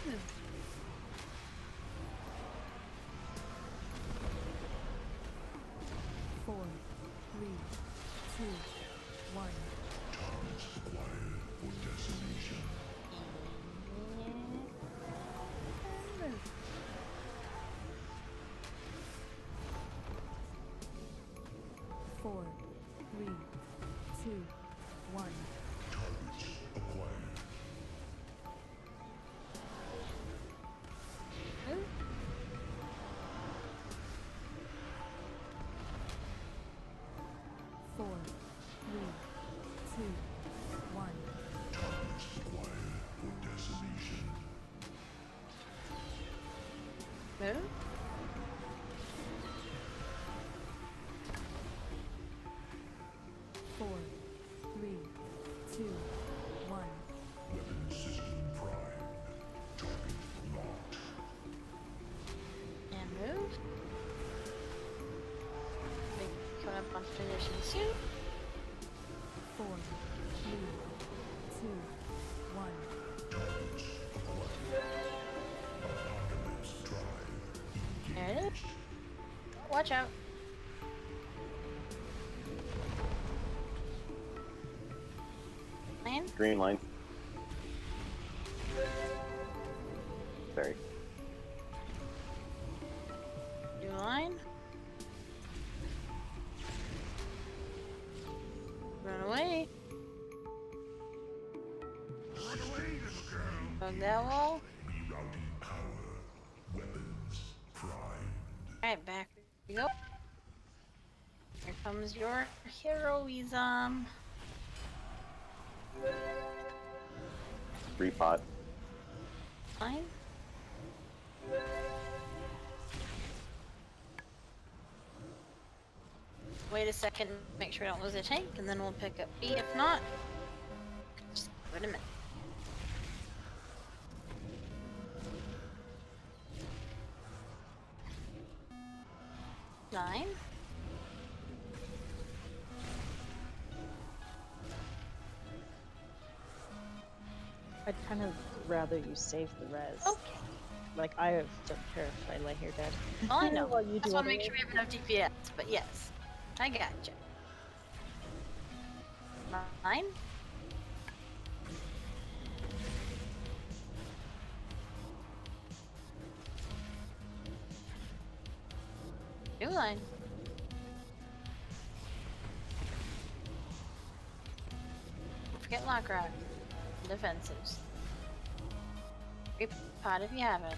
[SPEAKER 3] move.
[SPEAKER 11] Four, three, two, one.
[SPEAKER 10] Targets acquired for decimation.
[SPEAKER 3] And move.
[SPEAKER 11] Four, three, two, one.
[SPEAKER 10] Targets acquired.
[SPEAKER 3] Move.
[SPEAKER 11] Four, three, two, one.
[SPEAKER 10] Targets acquired for decimation.
[SPEAKER 3] Move.
[SPEAKER 11] Four, three, two, one.
[SPEAKER 10] Weapon system primed. Target locked.
[SPEAKER 3] And move. Big coming up on position soon.
[SPEAKER 11] Four, three, two, one.
[SPEAKER 10] Targets acquired. Apocalypse drive.
[SPEAKER 3] There it is. Watch out. Line.
[SPEAKER 1] Green line. Sorry.
[SPEAKER 3] Blue line. Run away. Hug that wall.
[SPEAKER 10] Rerouting power. Weapons primed.
[SPEAKER 3] Alright, back we go. Here comes your heroism.
[SPEAKER 1] Repot.
[SPEAKER 3] Fine. Wait a second, make sure I don't lose a tank, and then we'll pick up B. If not, just wait a minute. Nine.
[SPEAKER 12] I'd kind of rather you save the res.
[SPEAKER 3] Okay.
[SPEAKER 12] Like, I don't care if I lay here dead.
[SPEAKER 3] Oh, I know.
[SPEAKER 12] While you
[SPEAKER 3] Just
[SPEAKER 12] do
[SPEAKER 3] want to
[SPEAKER 12] other
[SPEAKER 3] make sure
[SPEAKER 12] work.
[SPEAKER 3] we have enough DPS, but yes. I gotcha. 9. New line. Don't forget lock rock. Defensives. Repot if you have it.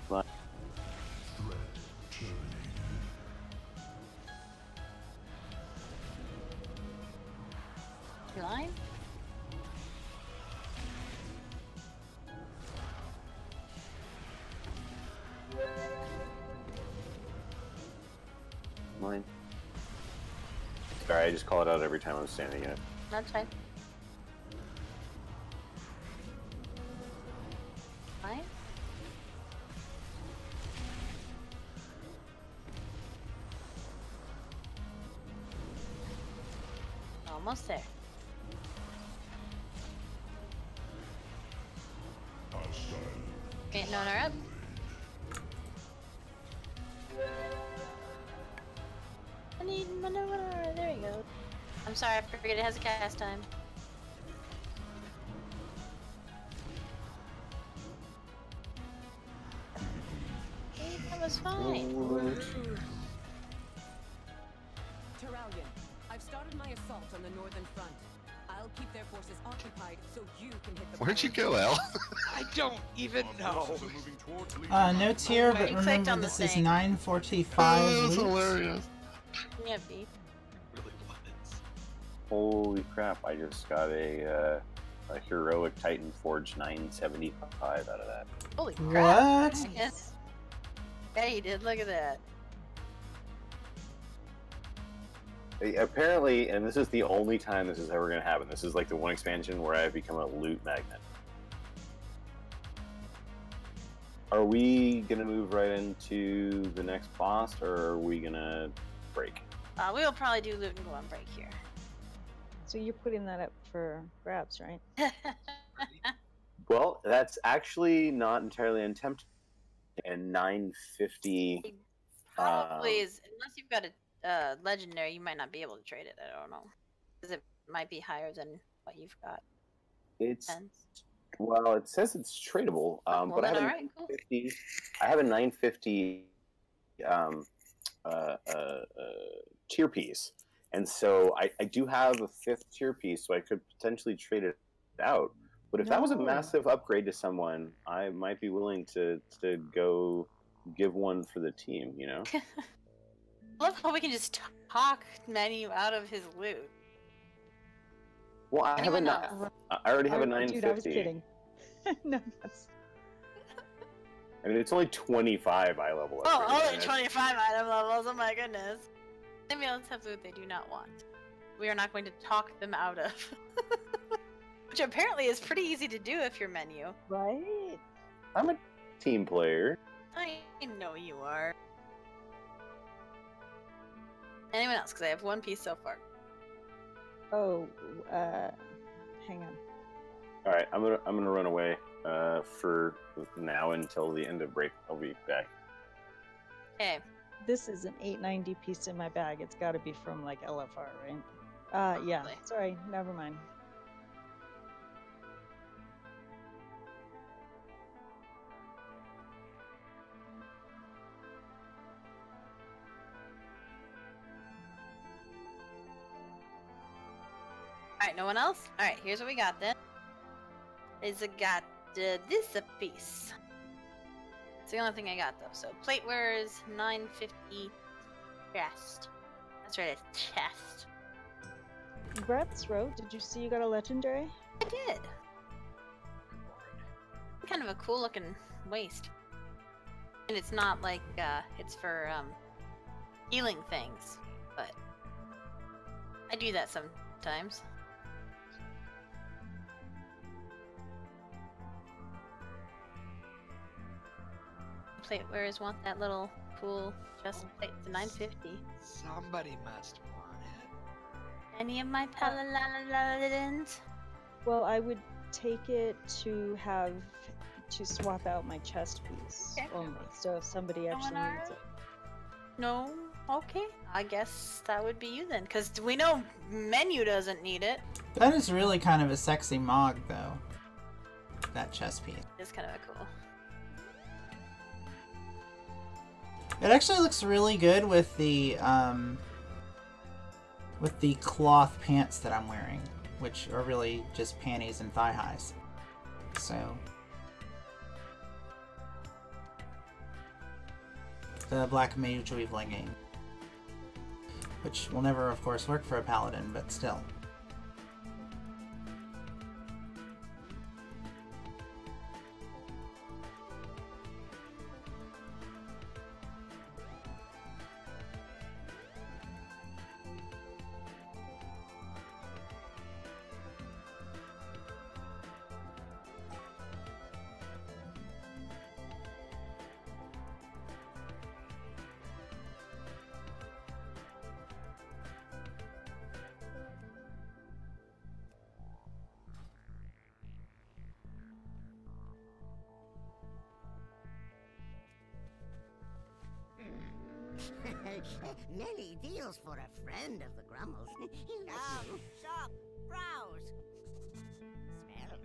[SPEAKER 1] Line.
[SPEAKER 10] Threat terminated.
[SPEAKER 3] Line.
[SPEAKER 1] Line. Sorry, I just call it out every time I'm standing in it.
[SPEAKER 3] That's fine. Line. Almost there.
[SPEAKER 10] Hostile.
[SPEAKER 3] Getting on her up. I need maneuver. There you go. I'm sorry, I forget it has a cast time. Hey, that was fine.
[SPEAKER 15] Terralion, I've started my assault on the northern front. I'll keep their forces occupied so you can hit the
[SPEAKER 8] Where'd you go, Al?
[SPEAKER 9] I don't even know.
[SPEAKER 7] Notes here, but remember this is 9:45.
[SPEAKER 8] Oh, that's
[SPEAKER 7] loot.
[SPEAKER 8] hilarious.
[SPEAKER 3] Yeah, B.
[SPEAKER 1] Holy crap, I just got a heroic Titan Forge 975 out of that.
[SPEAKER 3] Holy crap.
[SPEAKER 7] What?
[SPEAKER 3] Yes. Yeah, you did. Look at that.
[SPEAKER 1] apparently, and this is the only time this is ever going to happen. This is like the one expansion where I've become a loot magnet. Are we going to move right into the next boss, or are we going to break?
[SPEAKER 3] We will probably do loot and go on break here.
[SPEAKER 12] So you're putting that up for grabs, right?
[SPEAKER 1] Well, that's actually not entirely untempting. And 950.
[SPEAKER 3] Probably is, unless you've got a legendary, you might not be able to trade it. I don't know, because it might be higher than what you've got.
[SPEAKER 1] It's well, it says it's tradable, but I have a 950. I have a 950 tier piece, and so I do have a 5th tier piece, so I could potentially trade it out. But if that was a massive upgrade to someone, I might be willing to go give one for the team. You know.
[SPEAKER 3] I love how we can just talk Menu out of his loot.
[SPEAKER 1] Well, I
[SPEAKER 3] Anyone else?
[SPEAKER 1] I already have a 950.
[SPEAKER 12] Dude, I was kidding. No, that's...
[SPEAKER 1] I mean, it's only 25 eye level.
[SPEAKER 3] Oh, only 25 item levels. Oh my goodness. Stimulants have loot they do not want. We are not going to talk them out of. Which apparently is pretty easy to do if you're Menu.
[SPEAKER 12] Right?
[SPEAKER 1] I'm a team player.
[SPEAKER 3] I know you are. Anyone else? Because I have one piece so far.
[SPEAKER 12] Oh, hang on.
[SPEAKER 1] All right, I'm gonna run away for now until the end of break. I'll be back.
[SPEAKER 3] Okay.
[SPEAKER 12] This is an 890 piece in my bag. It's got to be from like LFR, right? Yeah. Sorry, never mind.
[SPEAKER 3] Alright, no one else? Alright, here's what we got then. Is it got this a piece. It's the only thing I got though. So plate wears 950 chest. That's right, it's chest.
[SPEAKER 12] Grab throat. Did you see you got a legendary?
[SPEAKER 3] I did. Kind of a cool looking waist. And it's not like it's for healing things, but I do that sometimes. Plate wearers want that little cool chest plate. It's 950.
[SPEAKER 9] Somebody must want it.
[SPEAKER 3] Any of my paladins?
[SPEAKER 12] Well, I would take it to have to swap out my chest piece only. So if somebody actually needs it.
[SPEAKER 3] No? Okay. I guess that would be you then. Because we know Menu doesn't need it.
[SPEAKER 7] That is really kind of a sexy mog, though. That chest piece.
[SPEAKER 3] It's kind of cool.
[SPEAKER 7] It actually looks really good with the cloth pants that I'm wearing, which are really just panties and thigh highs. So the black mage weave legging, which will never, of course, work for a paladin, but still.
[SPEAKER 13] Many deals for a friend of the Grummels. Come, shop, browse. Smell.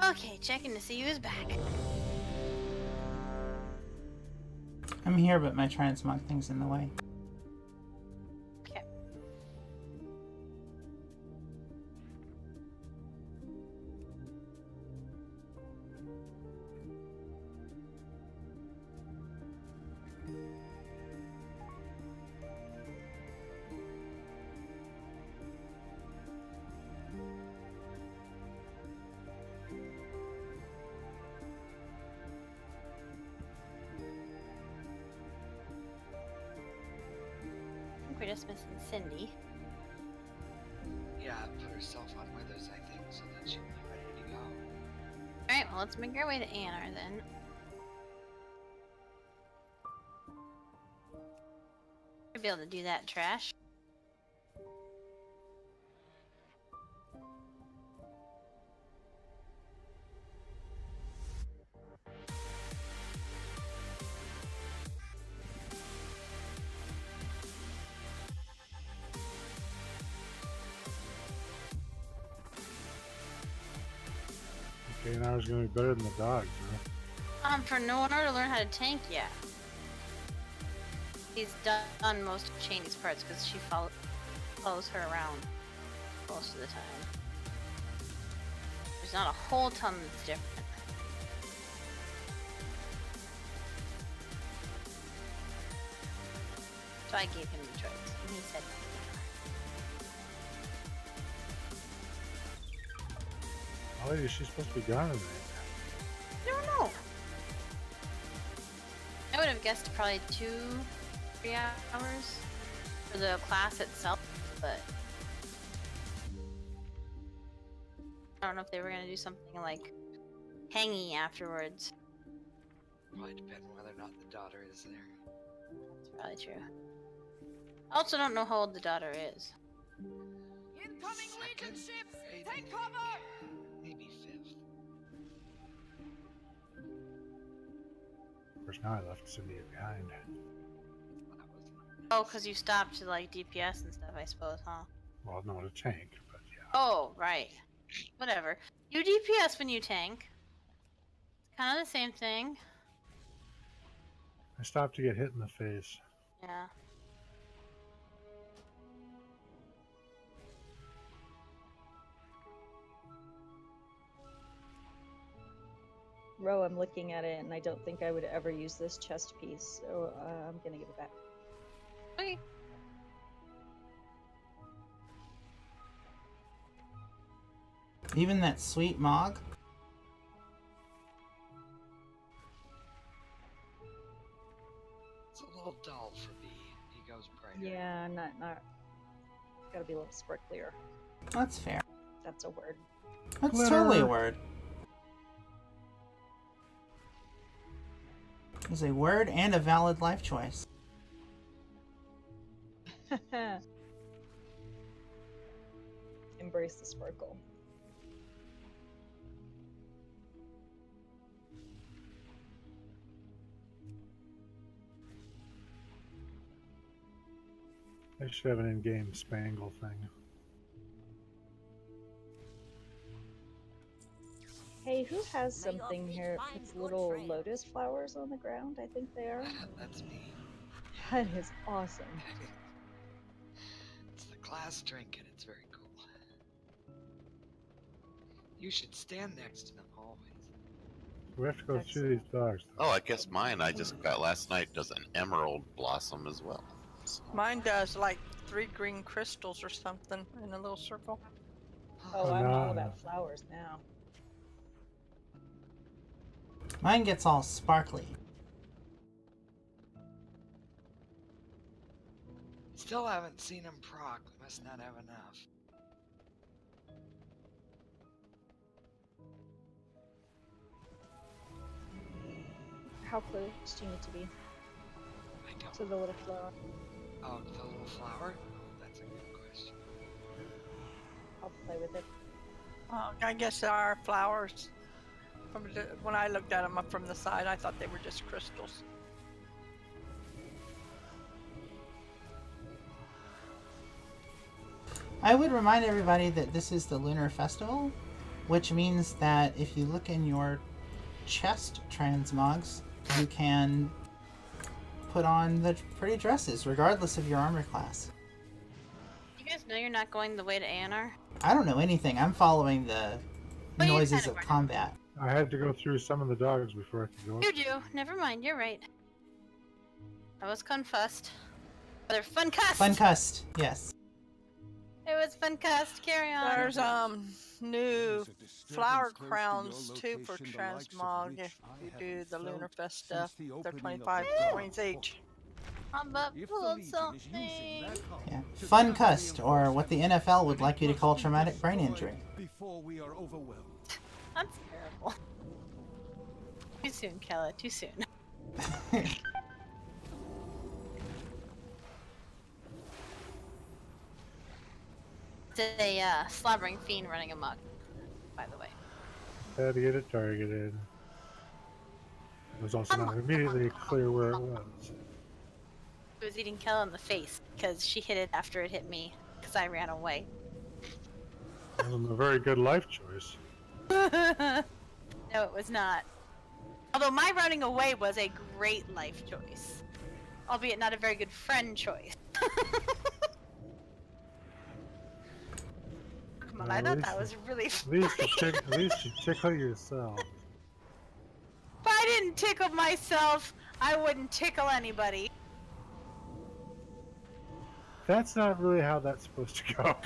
[SPEAKER 3] Okay, checking to see who's back.
[SPEAKER 7] I'm here, but my transmog thing's in the way.
[SPEAKER 3] Okay. We're just missing Cindy.
[SPEAKER 9] Yeah, put herself on withers, I think, so that she'll be ready to go.
[SPEAKER 3] Alright, well, let's make our way to Anar then. Should be able to do that, trash.
[SPEAKER 2] Okay, now it's gonna be better than the dogs, huh?
[SPEAKER 3] For no one to learn how to tank yet. He's done most of Cheney's parts because she follows her around most of the time. There's not a whole ton that's different. So I gave him the choice, and he said
[SPEAKER 2] Oh, is she supposed to be gone tonight?
[SPEAKER 3] I don't know. I would have guessed probably 2-3 hours for the class itself, but I don't know if they were gonna do something like hangy afterwards.
[SPEAKER 9] Probably depend whether or not the daughter is there.
[SPEAKER 3] That's probably true. I also don't know how old the daughter is.
[SPEAKER 15] Incoming Legion ships! Take cover!
[SPEAKER 9] Maybe 5th.
[SPEAKER 2] Of course, now I left Cindy behind.
[SPEAKER 3] Oh, because you stopped to like DPS and stuff, I suppose, huh?
[SPEAKER 2] Well, no, to tank, but yeah.
[SPEAKER 3] Oh, right. Whatever. You DPS when you tank. It's kind of the same thing.
[SPEAKER 2] I stopped to get hit in the face.
[SPEAKER 3] Yeah.
[SPEAKER 12] Ro, I'm looking at it and I don't think I would ever use this chest piece, so I'm gonna give it back.
[SPEAKER 3] Okay.
[SPEAKER 7] Even that sweet Mog?
[SPEAKER 9] It's a little dull for B. He goes brighter.
[SPEAKER 12] Yeah, not gotta be a little sparklier.
[SPEAKER 7] That's fair.
[SPEAKER 12] That's a word.
[SPEAKER 7] That's
[SPEAKER 2] Glitter.
[SPEAKER 7] totally a word. It's a word and a valid life choice.
[SPEAKER 12] Embrace the sparkle.
[SPEAKER 2] I should have an in-game spangle thing.
[SPEAKER 12] Hey, who has something here with little lotus flowers on the ground? I think they are.
[SPEAKER 9] That's me.
[SPEAKER 12] That is awesome.
[SPEAKER 9] It's the class trinket. It's very cool. You should stand next to them always.
[SPEAKER 2] We have to go through these dogs.
[SPEAKER 8] Oh, I guess mine I just got last night does an emerald blossom as well. So.
[SPEAKER 6] Mine does like 3 green crystals or something in a little circle.
[SPEAKER 12] Oh, I'm all about flowers now.
[SPEAKER 7] Mine gets all sparkly.
[SPEAKER 9] Still haven't seen him proc. Must not have enough.
[SPEAKER 12] How close do you need to be?
[SPEAKER 9] I don't.
[SPEAKER 12] To the little flower.
[SPEAKER 9] Oh, the little flower? That's a good question.
[SPEAKER 12] I'll play with it.
[SPEAKER 6] I guess there are flowers. When I looked at them up from the side, I thought they were just crystals.
[SPEAKER 7] I would remind everybody that this is the Lunar Festival, which means that if you look in your chest transmogs, you can put on the pretty dresses, regardless of your armor class.
[SPEAKER 3] You guys know you're not going the way to ANR?
[SPEAKER 7] I don't know anything. I'm following the noises of combat.
[SPEAKER 2] I had to go through some of the dogs before I could go.
[SPEAKER 3] You do. Never mind. You're right. I was confussed. They're fun-cussed.
[SPEAKER 7] Fun-cussed, yes.
[SPEAKER 3] It was fun-cussed. Carry on.
[SPEAKER 6] There's new flower crowns too for transmog if you do the Lunar Fest stuff. They're 25 coins each.
[SPEAKER 3] I'm about to pull something.
[SPEAKER 7] Yeah. Fun-cussed, or what the NFL would like you to call traumatic brain injury.
[SPEAKER 14] Before we are overwhelmed.
[SPEAKER 3] That's terrible. Too soon, Kela. Too soon. It's a slobbering fiend running amok, by the way.
[SPEAKER 2] Had to get it targeted. It was also not immediately clear where it was.
[SPEAKER 3] It was eating Kela in the face because she hit it after it hit me because I ran away.
[SPEAKER 2] Wasn't a very good life choice.
[SPEAKER 3] No, it was not. Although my running away was a great life choice. Albeit not a very good friend choice. Come on, I thought that was really funny.
[SPEAKER 2] At least you tickle yourself.
[SPEAKER 3] If I didn't tickle myself, I wouldn't tickle anybody.
[SPEAKER 2] That's not really how that's supposed to go.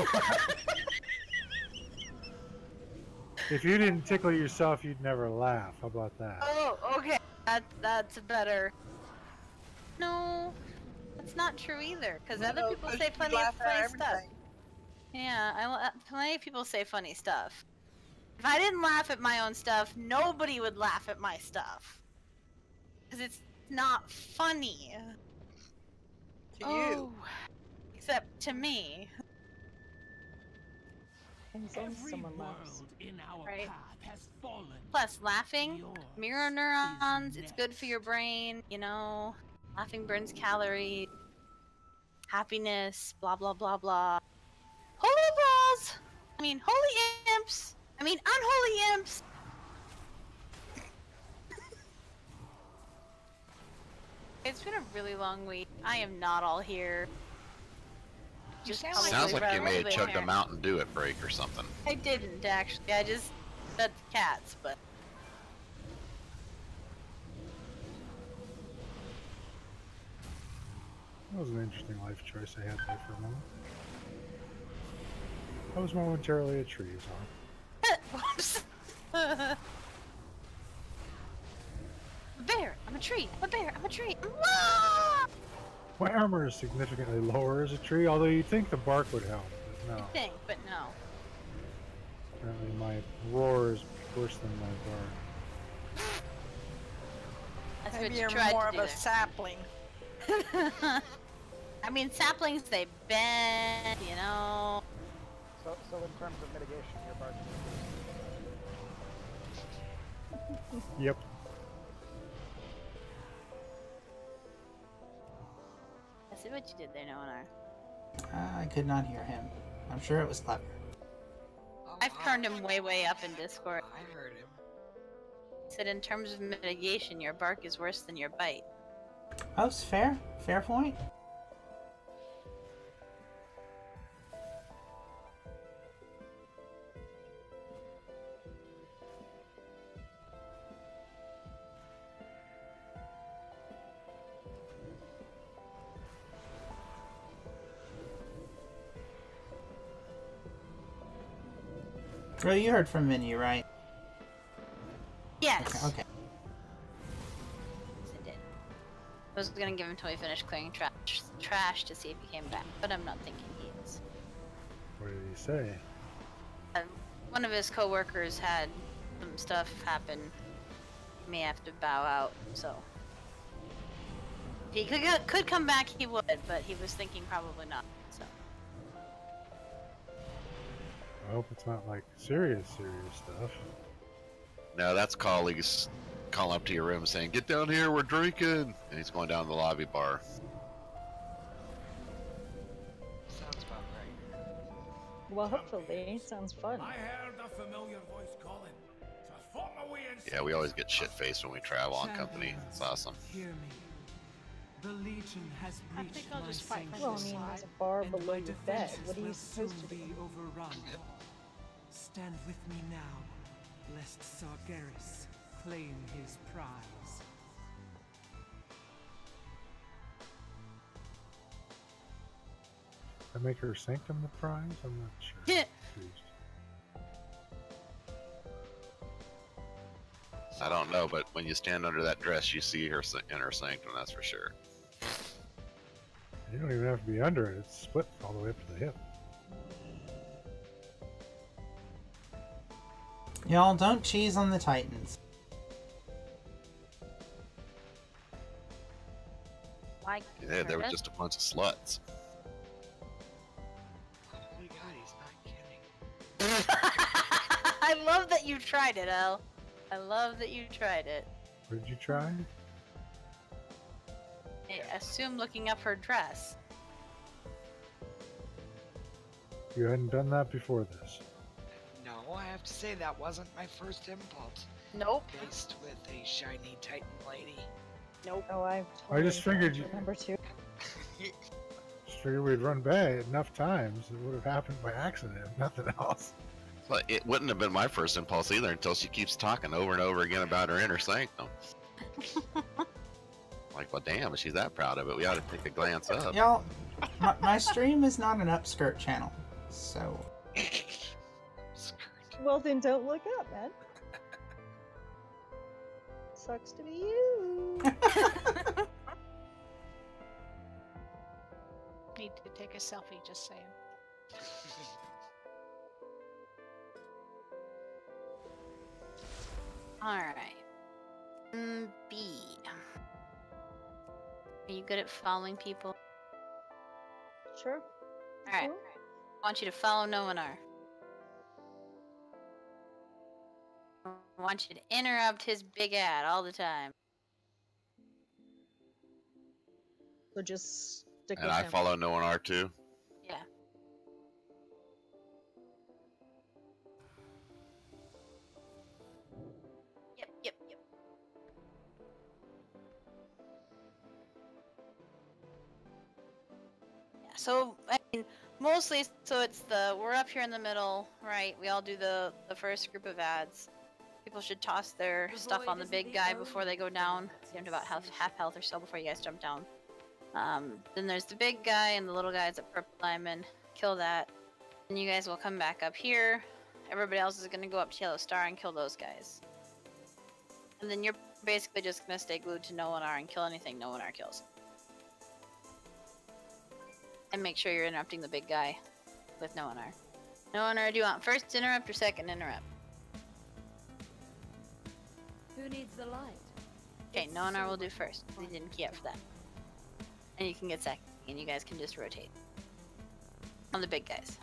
[SPEAKER 2] If you didn't tickle yourself, you'd never laugh. How about that?
[SPEAKER 3] Oh, okay. That's better. No, that's not true either. Because other people say plenty of funny stuff. Yeah, plenty of people say funny stuff. If I didn't laugh at my own stuff, nobody would laugh at my stuff. Because it's not funny.
[SPEAKER 6] To you.
[SPEAKER 3] Except to me.
[SPEAKER 12] Someone laughs.
[SPEAKER 3] Right? Plus, laughing, mirror neurons, it's good for your brain, you know. Laughing burns calories. Happiness, blah blah blah blah. Holy balls! I mean, holy imps! I mean, unholy imps! It's been a really long week. I am not all here.
[SPEAKER 6] Just
[SPEAKER 8] sounds like you may have chugged a Mountain Dew at break or something.
[SPEAKER 3] I didn't actually. I just fed the cats, but.
[SPEAKER 2] That was an interesting life choice I had there for a moment. I was momentarily a tree, huh?
[SPEAKER 3] Whoops. A bear! I'm a tree! I'm a bear! I'm a tree! Ah!
[SPEAKER 2] My armor is significantly lower as a tree, although you'd think the bark would help, but no.
[SPEAKER 3] I think, but no.
[SPEAKER 2] Apparently my roar is worse than my bark.
[SPEAKER 3] That's
[SPEAKER 6] Maybe
[SPEAKER 3] what you
[SPEAKER 6] you're
[SPEAKER 3] tried
[SPEAKER 6] more
[SPEAKER 3] to
[SPEAKER 6] of
[SPEAKER 3] do
[SPEAKER 6] a
[SPEAKER 3] there.
[SPEAKER 6] sapling.
[SPEAKER 3] I mean, saplings, they bend, you know.
[SPEAKER 16] So in terms of mitigation, your bark is
[SPEAKER 2] Yep.
[SPEAKER 3] I see what you did there, Noanar.
[SPEAKER 7] I could not hear him. I'm sure it was clever.
[SPEAKER 3] I've turned him way up in Discord.
[SPEAKER 9] I heard him.
[SPEAKER 3] He said in terms of mitigation, your bark is worse than your bite.
[SPEAKER 7] Oh, it's fair. Fair point. Bro, you heard from Menu, right?
[SPEAKER 3] Yes.
[SPEAKER 7] Okay.
[SPEAKER 3] Yes, I did. I was gonna give him until he finished clearing trash to see if he came back, but I'm not thinking he is.
[SPEAKER 2] What did he say?
[SPEAKER 3] One of his co-workers had some stuff happen. He may have to bow out, so. If he could come back, he would, but he was thinking probably not, so.
[SPEAKER 2] I hope it's not like serious stuff.
[SPEAKER 8] No, that's colleagues calling up to your room saying, "Get down here, we're drinking," and he's going down to the lobby bar.
[SPEAKER 9] Sounds about right.
[SPEAKER 12] Well, hopefully. Sounds fun.
[SPEAKER 17] I heard a familiar voice calling, so I fought my way in.
[SPEAKER 8] Yeah, we always get shit-faced when we travel on company. It's awesome.
[SPEAKER 18] Hear me. The Legion has
[SPEAKER 4] I
[SPEAKER 18] breached
[SPEAKER 4] think I'll
[SPEAKER 18] my
[SPEAKER 4] just fight from
[SPEAKER 12] Well, I
[SPEAKER 4] this
[SPEAKER 12] mean,
[SPEAKER 4] side.
[SPEAKER 12] there's a bar
[SPEAKER 18] and
[SPEAKER 12] below
[SPEAKER 18] my
[SPEAKER 12] your bed.
[SPEAKER 18] defenses
[SPEAKER 12] What are you
[SPEAKER 18] will
[SPEAKER 12] supposed to
[SPEAKER 18] soon
[SPEAKER 12] do?
[SPEAKER 18] be overrun. Stand with me now, lest Sargeras claim his prize.
[SPEAKER 2] I make her sanctum the prize? I'm not sure.
[SPEAKER 3] Yeah.
[SPEAKER 2] Confused.
[SPEAKER 8] I don't know, but when you stand under that dress, you see her in her sanctum. That's for sure.
[SPEAKER 2] You don't even have to be under it. It's split all the way up to the hip.
[SPEAKER 7] Y'all don't cheese on the Titans.
[SPEAKER 3] Like,
[SPEAKER 8] Yeah, they were just a bunch of sluts.
[SPEAKER 9] Oh my god, he's not kidding.
[SPEAKER 3] I love that you tried it, El. I love that you tried it.
[SPEAKER 2] What did you try?
[SPEAKER 3] I assume looking up her dress.
[SPEAKER 2] You hadn't done that before this.
[SPEAKER 9] No, I have to say that wasn't my first impulse.
[SPEAKER 3] Nope.
[SPEAKER 9] Faced with a shiny Titan lady.
[SPEAKER 3] Nope.
[SPEAKER 12] Oh, I
[SPEAKER 2] just figured you-
[SPEAKER 12] Number 2.
[SPEAKER 2] Just figured we'd run by it enough times. It would have happened by accident, if nothing else.
[SPEAKER 8] But it wouldn't have been my first impulse either until she keeps talking over and over again about her inner sanctum. Like, well, damn, if she's that proud of it, we ought to take a glance up.
[SPEAKER 7] Y'all, my stream is not an upskirt channel, so...
[SPEAKER 12] Well, then don't look up, man. Sucks to be you.
[SPEAKER 4] Need to take a selfie, just saying.
[SPEAKER 3] Alright. B. Are you good at following people?
[SPEAKER 12] Sure.
[SPEAKER 3] Alright. I want you to follow Noanar. I want you to interrupt his big ad all the time.
[SPEAKER 12] So just stick
[SPEAKER 8] And
[SPEAKER 12] with
[SPEAKER 8] I
[SPEAKER 12] him.
[SPEAKER 8] follow no one R too.
[SPEAKER 3] Yeah. Yep. Yeah, so, I mean, mostly, so it's we're up here in the middle, right? We all do the first group of ads. People should toss their stuff on the big guy before they go down. You have about half health or so before you guys jump down. Then there's the big guy and the little guys at Purple Diamond. Kill that. And you guys will come back up here. Everybody else is going to go up to Yellow Star and kill those guys. And then you're basically just going to stay glued to No One R and kill anything No One R kills. And make sure you're interrupting the big guy with No One R. No One R, do you want first interrupt or second interrupt?
[SPEAKER 15] Who needs the light?
[SPEAKER 3] Okay, No One R will do first. We didn't key up for that. And you can get second, and you guys can just rotate. On the big guys.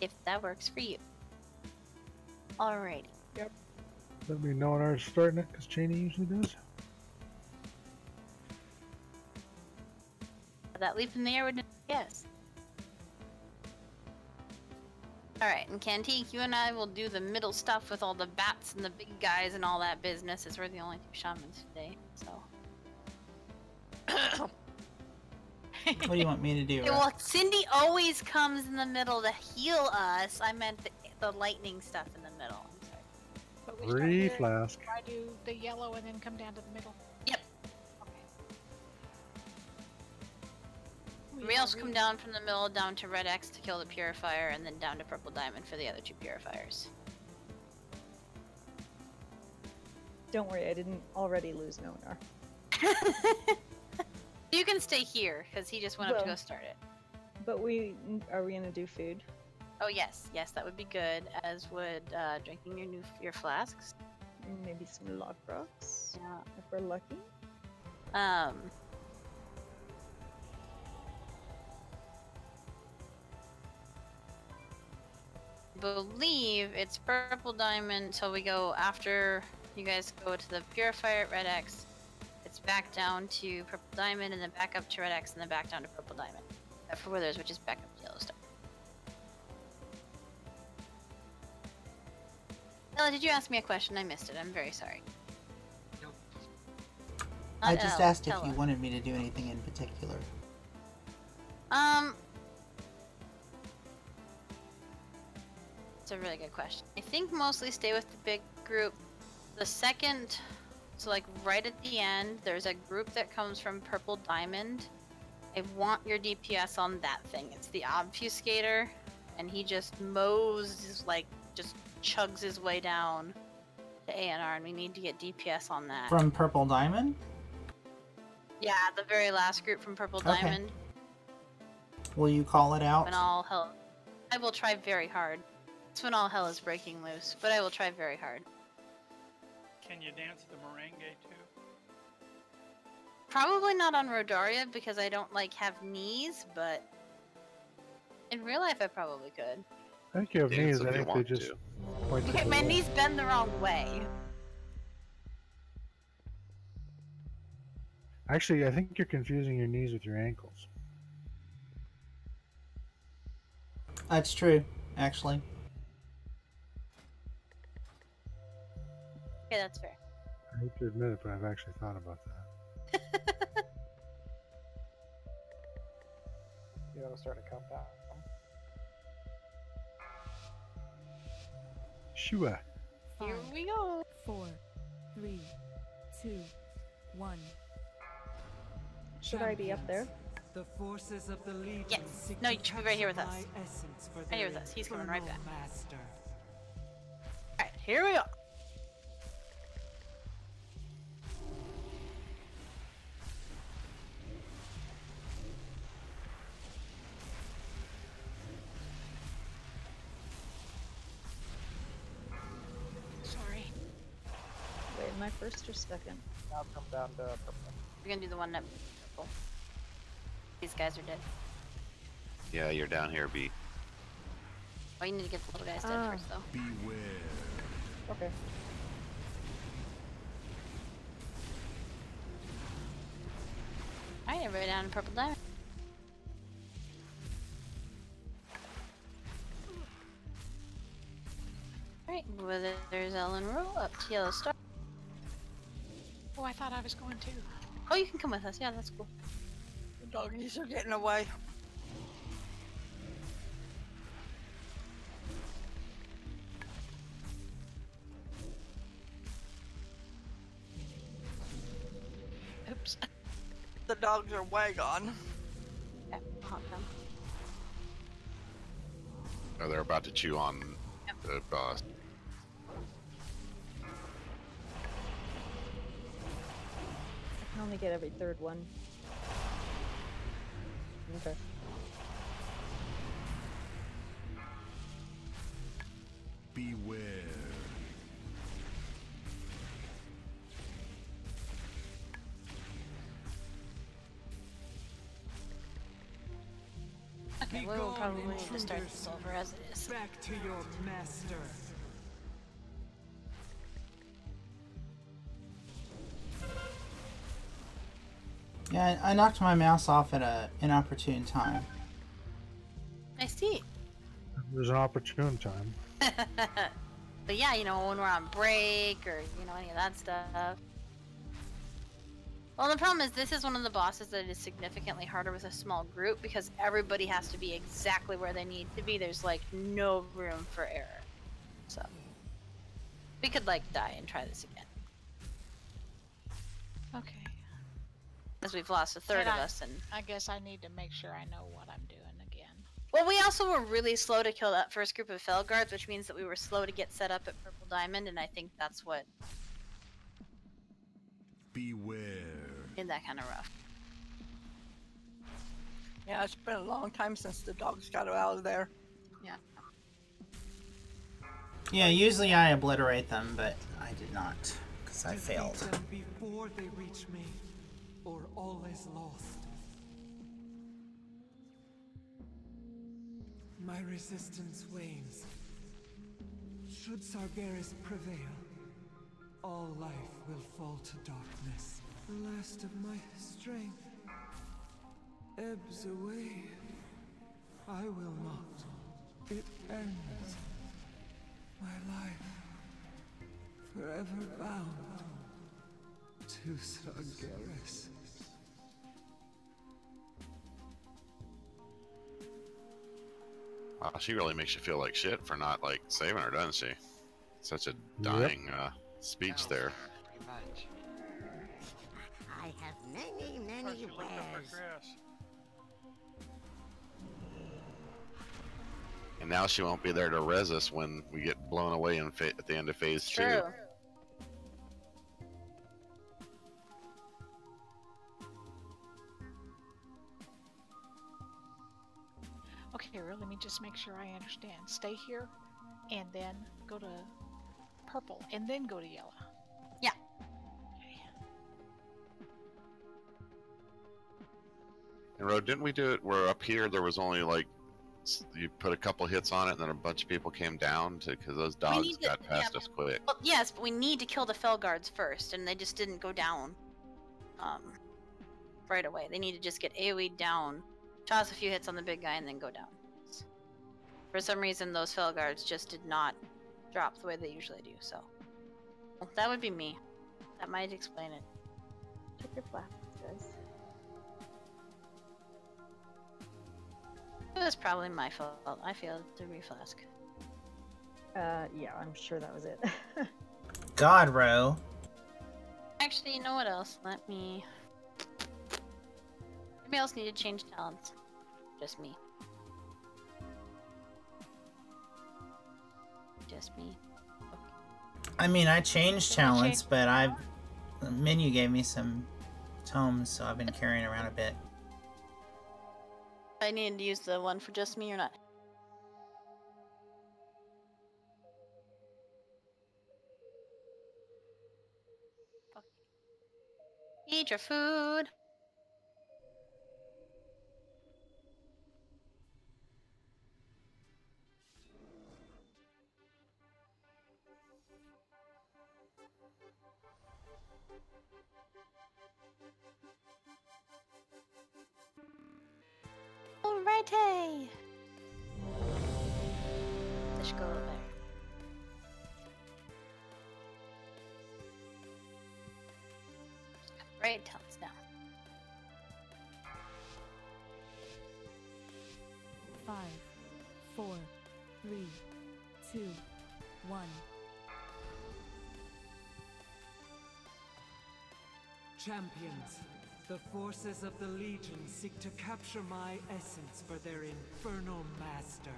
[SPEAKER 3] If that works for you. Alrighty.
[SPEAKER 12] Yep.
[SPEAKER 2] Let me know when I'm starting it, because Cheney usually does.
[SPEAKER 3] That leap in the air would yes. Alright, and Cantique, you and I will do the middle stuff with all the bats and the big guys and all that business, as we're the only 2 shamans today, so.
[SPEAKER 7] What do you want me to do?
[SPEAKER 3] Okay, well, Cindy always comes in the middle to heal us. I meant the lightning stuff in the middle. I'm sorry.
[SPEAKER 4] But we start
[SPEAKER 2] Free
[SPEAKER 4] here,
[SPEAKER 2] flask.
[SPEAKER 4] I do the yellow and then come down to the middle.
[SPEAKER 3] Yep.
[SPEAKER 4] Okay.
[SPEAKER 3] Everybody else come down from the middle down to Red X to kill the Purifier, and then down to Purple Diamond for the other 2 Purifiers.
[SPEAKER 12] Don't worry, I didn't already lose Nonar.
[SPEAKER 3] You can stay here, because he just went up to
[SPEAKER 12] Well-
[SPEAKER 3] go start it.
[SPEAKER 12] But are we gonna do food?
[SPEAKER 3] Oh yes, that would be good, as would drinking your flasks.
[SPEAKER 12] Maybe some lock rocks.
[SPEAKER 3] Yeah.
[SPEAKER 12] If we're lucky.
[SPEAKER 3] Believe it's Purple Diamond, so we go after you guys go to the Purifier at Red X. It's back down to Purple Diamond, and then back up to Red X, and then back down to Purple Diamond. For Withers, which is back up to Yellowstone. Ella, did you ask me a question? I missed it. I'm very sorry.
[SPEAKER 9] Nope.
[SPEAKER 7] I just asked if
[SPEAKER 3] Kela.
[SPEAKER 7] you wanted me to do anything in particular.
[SPEAKER 3] It's a really good question. I think mostly stay with the big group. The second, so like right at the end, there's a group that comes from Purple Diamond. I want your DPS on that thing. It's the Obfuscator, and he just mows, like, just chugs his way down to ANR, and we need to get DPS on that.
[SPEAKER 7] From Purple Diamond?
[SPEAKER 3] Yeah, the very last group from Purple
[SPEAKER 7] Okay.
[SPEAKER 3] Diamond.
[SPEAKER 7] Will you call it out?
[SPEAKER 3] When all hell... I will try very hard. It's when all hell is breaking loose, but I will try very hard.
[SPEAKER 5] Can you dance the merengue too?
[SPEAKER 3] Probably not on Rodaria because I don't like have knees, but in real life I probably could.
[SPEAKER 2] I think you have
[SPEAKER 8] Dance
[SPEAKER 2] knees.
[SPEAKER 8] if
[SPEAKER 2] I
[SPEAKER 8] you
[SPEAKER 2] think they
[SPEAKER 8] want
[SPEAKER 2] just
[SPEAKER 8] to.
[SPEAKER 2] point to
[SPEAKER 3] Okay,
[SPEAKER 2] the
[SPEAKER 3] my
[SPEAKER 2] wall.
[SPEAKER 3] knees bend the wrong way.
[SPEAKER 2] Actually, I think you're confusing your knees with your ankles.
[SPEAKER 7] That's true, actually.
[SPEAKER 3] Okay, that's fair.
[SPEAKER 2] I hate to admit it, but I've actually thought about that.
[SPEAKER 16] You know, start to count down.
[SPEAKER 2] Shua.
[SPEAKER 3] Here we go.
[SPEAKER 11] 4, 3, 2, 1.
[SPEAKER 12] Should I be up there?
[SPEAKER 18] The forces of the Legion
[SPEAKER 3] Yes.
[SPEAKER 18] seek
[SPEAKER 3] No,
[SPEAKER 18] to
[SPEAKER 3] you should be right here with
[SPEAKER 18] capture
[SPEAKER 3] us.
[SPEAKER 18] my essence for
[SPEAKER 3] Right
[SPEAKER 18] their
[SPEAKER 3] here with us. He's coming right
[SPEAKER 18] infernal
[SPEAKER 3] back.
[SPEAKER 18] Master.
[SPEAKER 3] Alright, here we go.
[SPEAKER 4] Sorry.
[SPEAKER 12] Wait, am I first or second?
[SPEAKER 16] Now come down to purple.
[SPEAKER 3] We're gonna do the one that purple. These guys are dead.
[SPEAKER 8] Yeah, you're down here, B.
[SPEAKER 3] Oh, you need to get the little guys dead first, though.
[SPEAKER 10] Beware.
[SPEAKER 16] Okay.
[SPEAKER 3] Alright, everybody down in Purple Diamond. Alright, whether there's Ellen Roll up to Yellow Star.
[SPEAKER 4] Oh, I thought I was going to.
[SPEAKER 3] Oh, you can come with us. Yeah, that's cool.
[SPEAKER 6] The doggies are getting away. Oops. The dogs are way gone.
[SPEAKER 3] Yeah, I'll hop them.
[SPEAKER 8] Oh, they're about to chew on the boss.
[SPEAKER 12] I can only get every third one. Okay.
[SPEAKER 10] Beware.
[SPEAKER 3] Okay, we will probably need to start this over as it is.
[SPEAKER 18] Back to your master.
[SPEAKER 7] Yeah, I knocked my mouse off at an inopportune time.
[SPEAKER 3] I see.
[SPEAKER 2] There's an opportune time.
[SPEAKER 3] But yeah, you know, when we're on break or, you know, any of that stuff. Well, the problem is this is one of the bosses that is significantly harder with a small group because everybody has to be exactly where they need to be. There's, like, no room for error. So, we could, like, die and try this again.
[SPEAKER 4] Okay.
[SPEAKER 3] Because we've lost a third
[SPEAKER 4] And
[SPEAKER 3] of
[SPEAKER 4] I-
[SPEAKER 3] us and...
[SPEAKER 4] I guess I need to make sure I know what I'm doing again.
[SPEAKER 3] Well, we also were really slow to kill that first group of Fel Guards, which means that we were slow to get set up at Purple Diamond, and I think that's what
[SPEAKER 10] Beware.
[SPEAKER 3] made that kind of rough.
[SPEAKER 6] Yeah, it's been a long time since the dogs got out of there.
[SPEAKER 3] Yeah.
[SPEAKER 7] Yeah, usually I obliterate them, but I did not, because I failed.
[SPEAKER 18] Defeat them before they reach me, or all is lost. My resistance wanes. Should Sargeras prevail, all life will fall to darkness. The last of my strength ebbs away. I will not. It ends. My life. Forever bound to Sargeras.
[SPEAKER 8] Wow, she really makes you feel like shit for not like saving her, doesn't she? Such a dying speech there.
[SPEAKER 9] Pretty much.
[SPEAKER 13] I have many, many wares.
[SPEAKER 8] And now she won't be there to res us when we get blown away in at the end of phase 2.
[SPEAKER 3] True.
[SPEAKER 4] Okay, let me just make sure I understand. Stay here, and then go to purple, and then go to yellow.
[SPEAKER 3] Yeah.
[SPEAKER 8] And Ro, didn't we do it where up here there was only like you put a couple hits on it and then a bunch of people came down because those dogs got past us quick?
[SPEAKER 3] Well, yes, but we need to kill the fell guards first, and they just didn't go down right away. They need to just get AoE'd down, toss a few hits on the big guy, and then go down. For some reason, those fell guards just did not drop the way they usually do, so. Well, that would be me. That might explain it.
[SPEAKER 12] Check your flaps, guys.
[SPEAKER 3] It was probably my fault. I failed to reflask.
[SPEAKER 12] Yeah, I'm sure that was it.
[SPEAKER 7] God, Ro.
[SPEAKER 3] Actually, you know what else? Let me... Anybody else need to change talents? Just me. Just me.
[SPEAKER 7] I mean, I changed talents, but the menu gave me some tomes, so I've been carrying around a bit.
[SPEAKER 3] I needed to use the one for just me or not? Okay. Eat your food. Alrighty. This should go over there. Right talents now.
[SPEAKER 11] 5, 4, 3, 2, 1.
[SPEAKER 18] Champions, the forces of the Legion seek to capture my essence for their infernal master.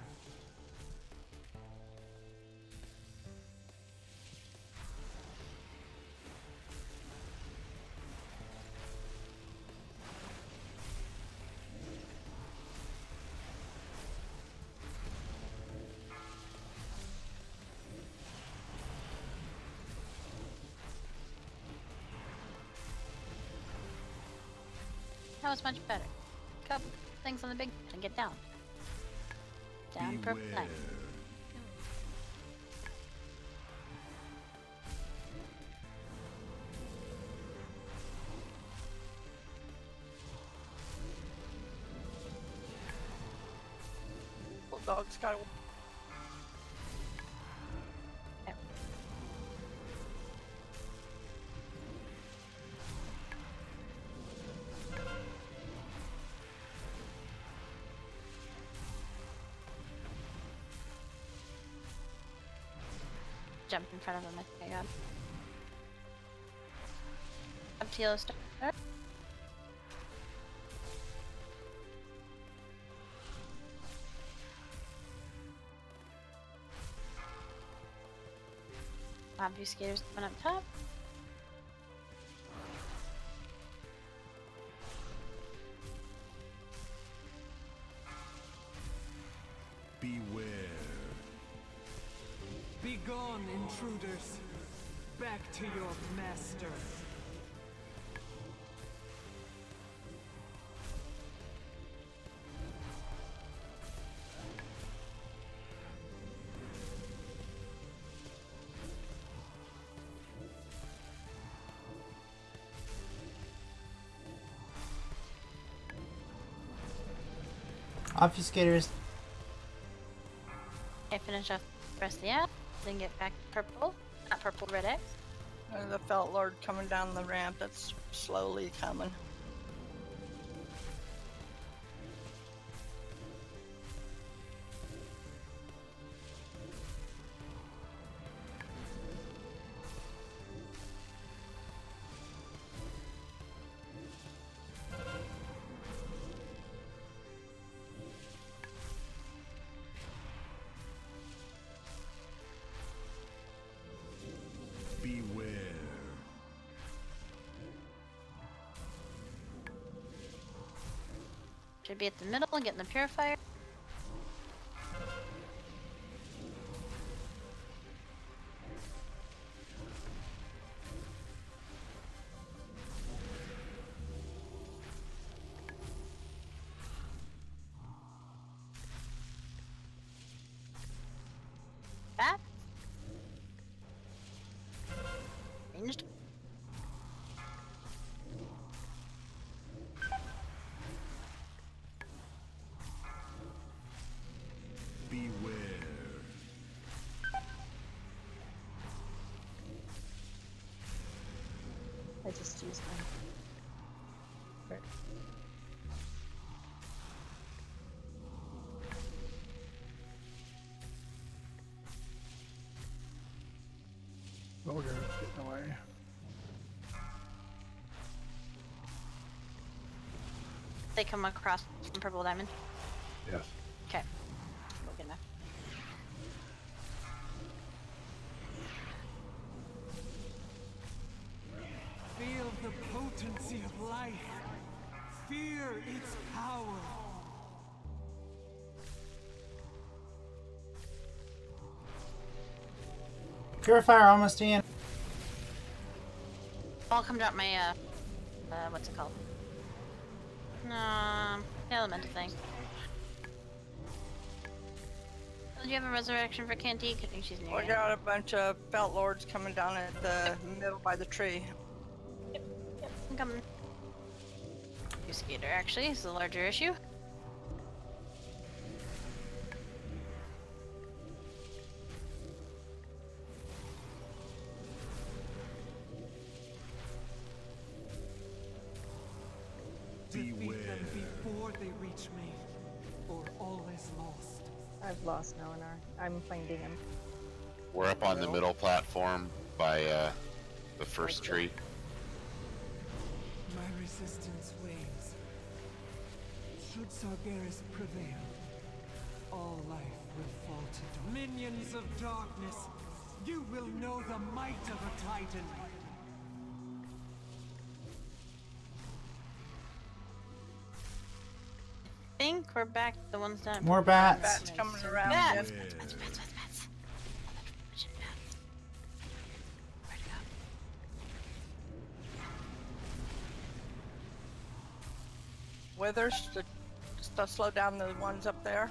[SPEAKER 3] That was much better. Couple things on the big and get down. Down purple line.
[SPEAKER 6] Bulldogs got
[SPEAKER 3] Jump in front of him, I think I got him. Up to yellow star. Obfuscator's coming up top.
[SPEAKER 10] Beware.
[SPEAKER 18] Begone, intruders! Back to your master!
[SPEAKER 7] Obfuscators.
[SPEAKER 3] I finish off the rest of the app, then get back to purple. Not purple, red X.
[SPEAKER 6] The Felt Lord coming down the ramp. That's slowly coming.
[SPEAKER 10] Beware.
[SPEAKER 3] Should be at the middle and getting the purifier. Back. Ranged.
[SPEAKER 10] Beware.
[SPEAKER 12] I just used my. Right.
[SPEAKER 2] Vulgar's getting away.
[SPEAKER 3] They come across from purple diamond.
[SPEAKER 2] Yes.
[SPEAKER 3] Okay. Good enough.
[SPEAKER 18] Feel the potency of life. Fear its power.
[SPEAKER 7] Purifier almost in.
[SPEAKER 3] I'll come drop my what's it called? Elemental thing. Do you have a resurrection for Cantique? I think she's near.
[SPEAKER 6] We got a bunch of Felt Lords coming down at the middle by the tree.
[SPEAKER 3] Yep, I'm coming. Skater actually is the larger issue.
[SPEAKER 18] Defeat them before they reach me, or all is lost.
[SPEAKER 12] I've lost Eleanor. I'm finding him.
[SPEAKER 8] We're up on the middle platform by the first tree.
[SPEAKER 18] My resistance wanes. Should Sargeras prevail, all life will fall to minions of darkness. You will know the might of a Titan.
[SPEAKER 3] I think we're back to the ones that
[SPEAKER 7] More bats.
[SPEAKER 6] Bats coming around.
[SPEAKER 3] Bats.
[SPEAKER 6] Yep.
[SPEAKER 3] Bats.
[SPEAKER 6] Withers to slow down the ones up there.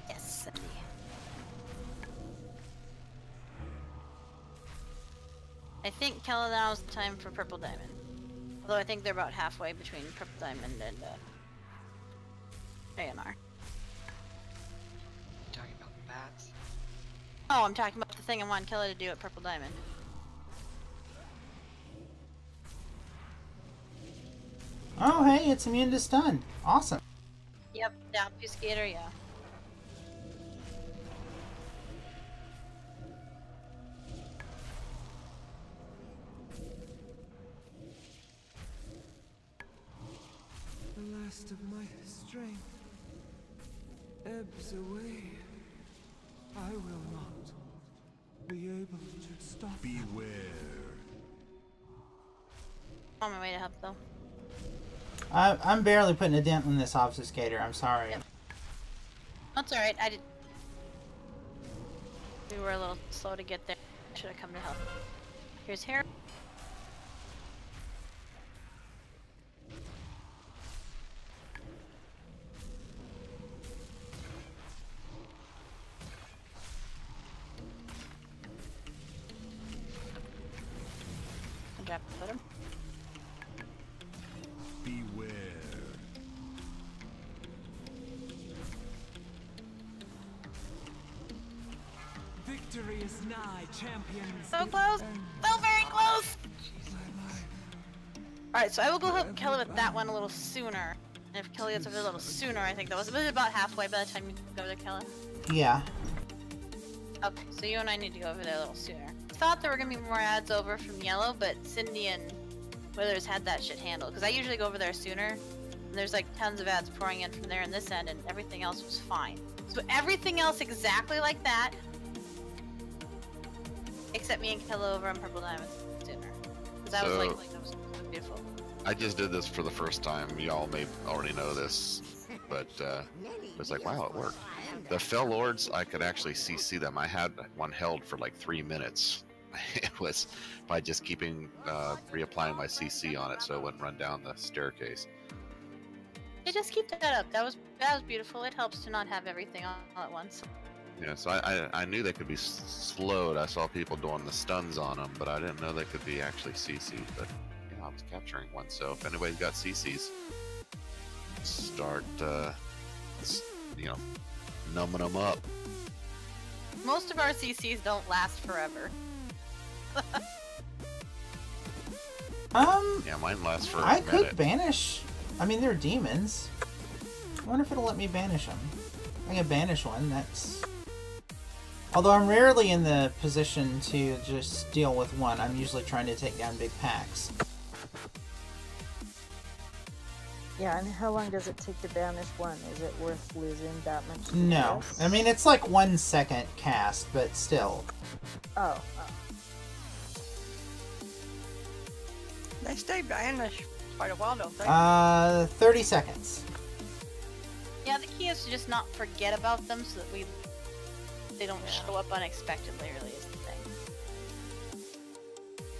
[SPEAKER 3] Yes, Cindy. I think Kela now is the time for Purple Diamond. Although I think they're about halfway between Purple Diamond and ANR.
[SPEAKER 9] Talking about bats.
[SPEAKER 3] Oh, I'm talking about the thing I want Kela to do at Purple Diamond.
[SPEAKER 7] Oh, hey, it's immune to stun. Awesome.
[SPEAKER 3] Yep, the Obfuscator, yeah.
[SPEAKER 18] The last of my strength ebbs away. I will not be able to stop.
[SPEAKER 10] Beware.
[SPEAKER 3] On my way to help though.
[SPEAKER 7] I'm barely putting a dent in this obfuscator. I'm sorry.
[SPEAKER 3] Yep. That's alright, I did. We were a little slow to get there. Should have come to help. Here's Harry. Drop the bottom.
[SPEAKER 10] Beware.
[SPEAKER 18] Victory is nigh, champions.
[SPEAKER 3] So close! So very close! Alright, so I will go help Kelly with that one a little sooner. And if Kelly gets over there a little sooner, I think that was about halfway by the time you go there, Kelly.
[SPEAKER 7] Yeah.
[SPEAKER 3] Okay, so you and I need to go over there a little sooner. I thought there were gonna be more ads over from Yellow, but Cindy and Withers had that shit handled. Because I usually go over there sooner, and there's like tons of ads pouring in from there and this end, and everything else was fine. So everything else exactly like that, except me and Kela over on Purple Diamonds sooner. Because I was like, that was so beautiful.
[SPEAKER 8] I just did this for the first time. Y'all may already know this, but it was like, wow, it worked. The Fell Lords, I could actually CC them. I had one held for like 3 minutes. It was by just keeping reapplying my CC on it, so it wouldn't run down the staircase.
[SPEAKER 3] Yeah, just keep that up. That was beautiful. It helps to not have everything all at once.
[SPEAKER 8] Yeah, so I knew they could be slowed. I saw people doing the stuns on them, but I didn't know they could be actually CC'd. But you know, I was capturing one. So if anybody's got CCs, start you know, numbing them up.
[SPEAKER 3] Most of our CCs don't last forever.
[SPEAKER 8] Yeah, mine lasts for a
[SPEAKER 7] I
[SPEAKER 8] minute.
[SPEAKER 7] could banish. I mean, they're demons. I wonder if it'll let me banish them. I can banish one. That's. Although I'm rarely in the position to just deal with one. I'm usually trying to take down big packs.
[SPEAKER 12] Yeah, and how long does it take to banish one? Is it worth losing that much?
[SPEAKER 7] No.
[SPEAKER 12] DPS?
[SPEAKER 7] I mean, it's like 1 second cast, but still.
[SPEAKER 12] Oh.
[SPEAKER 6] They stay banished quite a while, don't they?
[SPEAKER 7] 30 seconds.
[SPEAKER 3] Yeah, the key is to just not forget about them so that they don't show up unexpectedly, really, is the thing.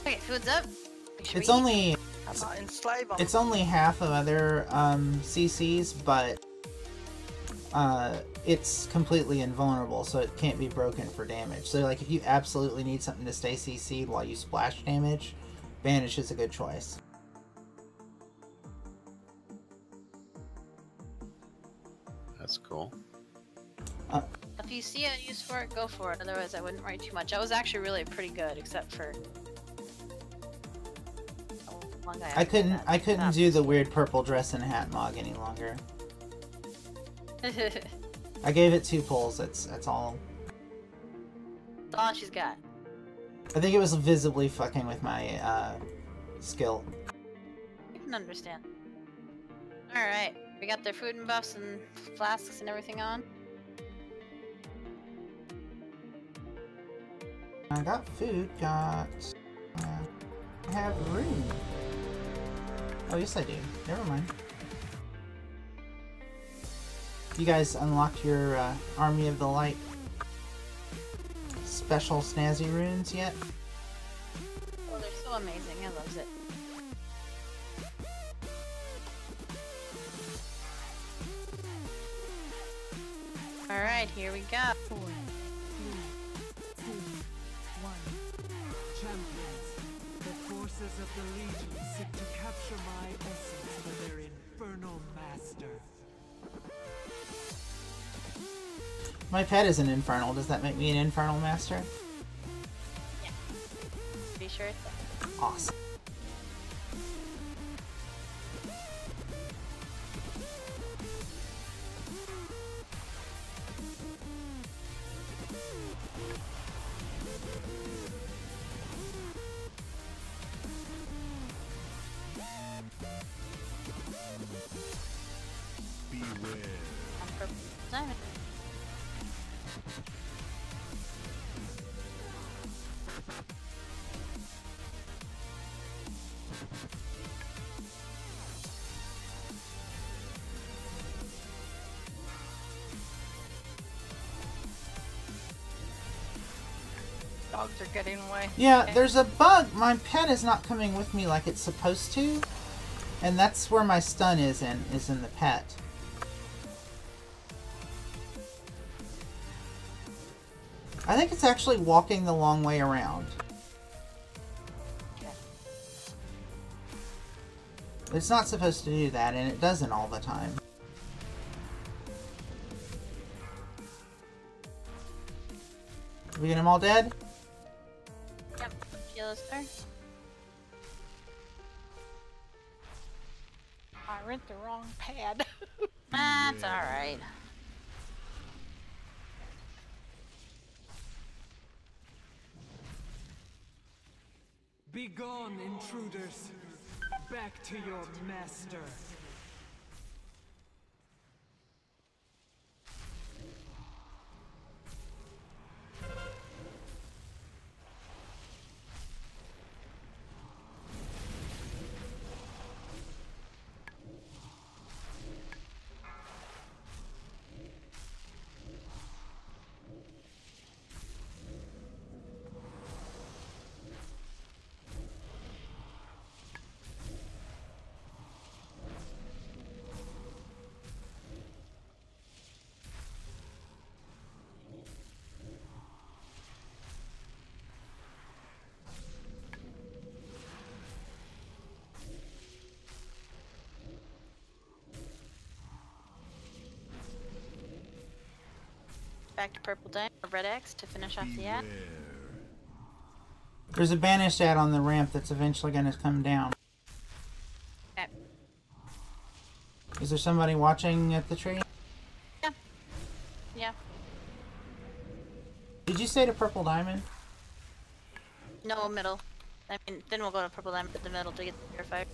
[SPEAKER 3] Okay, food's up.
[SPEAKER 7] It's only...
[SPEAKER 6] How about enslave them?
[SPEAKER 7] It's only half of other CCs, but it's completely invulnerable, so it can't be broken for damage. So, like, if you absolutely need something to stay CC'd while you splash damage, Banish is a good choice.
[SPEAKER 8] That's cool.
[SPEAKER 3] If you see a use for it, go for it. Otherwise, I wouldn't worry too much. I was actually really pretty good, except for one guy.
[SPEAKER 7] I couldn't do the weird purple dress and hat mog any longer. I gave it 2 pulls. That's all.
[SPEAKER 3] That's all she's got.
[SPEAKER 7] I think it was visibly fucking with my skill.
[SPEAKER 3] I can understand. Alright, we got their food and buffs and flasks and everything on.
[SPEAKER 7] I got food, I have room. Oh, yes I do. Never mind. You guys unlocked your Army of the Light special snazzy runes yet?
[SPEAKER 3] Oh, they're so amazing. I love it. Alright, here we go.
[SPEAKER 11] 4, 3, 2, 1.
[SPEAKER 18] Champions, the forces of the Legion seek to capture my essence for their infernal master.
[SPEAKER 7] My pet is an infernal. Does that make me an infernal master?
[SPEAKER 3] Yeah. Be sure it's there.
[SPEAKER 7] Awesome.
[SPEAKER 3] Diamond.
[SPEAKER 6] Dogs are getting away.
[SPEAKER 7] Yeah, there's a bug. My pet is not coming with me like it's supposed to. And that's where my stun is in the pet. I think it's actually walking the long way around. It's not supposed to do that, and it doesn't all the time. Did we get them all dead?
[SPEAKER 3] Yep, Kela's there.
[SPEAKER 4] I rent the wrong pad.
[SPEAKER 3] That's alright.
[SPEAKER 18] Begone, intruders. Back to your master.
[SPEAKER 3] Back to purple diamond or red X to finish off the ad.
[SPEAKER 7] There's a banished ad on the ramp that's eventually going to come down.
[SPEAKER 3] Okay.
[SPEAKER 7] Is there somebody watching at the tree?
[SPEAKER 3] Yeah. Yeah.
[SPEAKER 7] Did you say to purple diamond?
[SPEAKER 3] No, middle. I mean, then we'll go to purple diamond to the middle to get the purifier.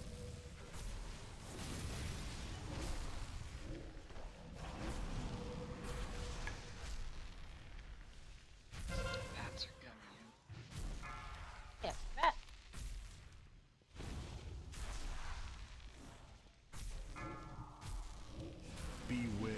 [SPEAKER 9] Bats are coming in.
[SPEAKER 3] Yeah, bat.
[SPEAKER 10] Beware.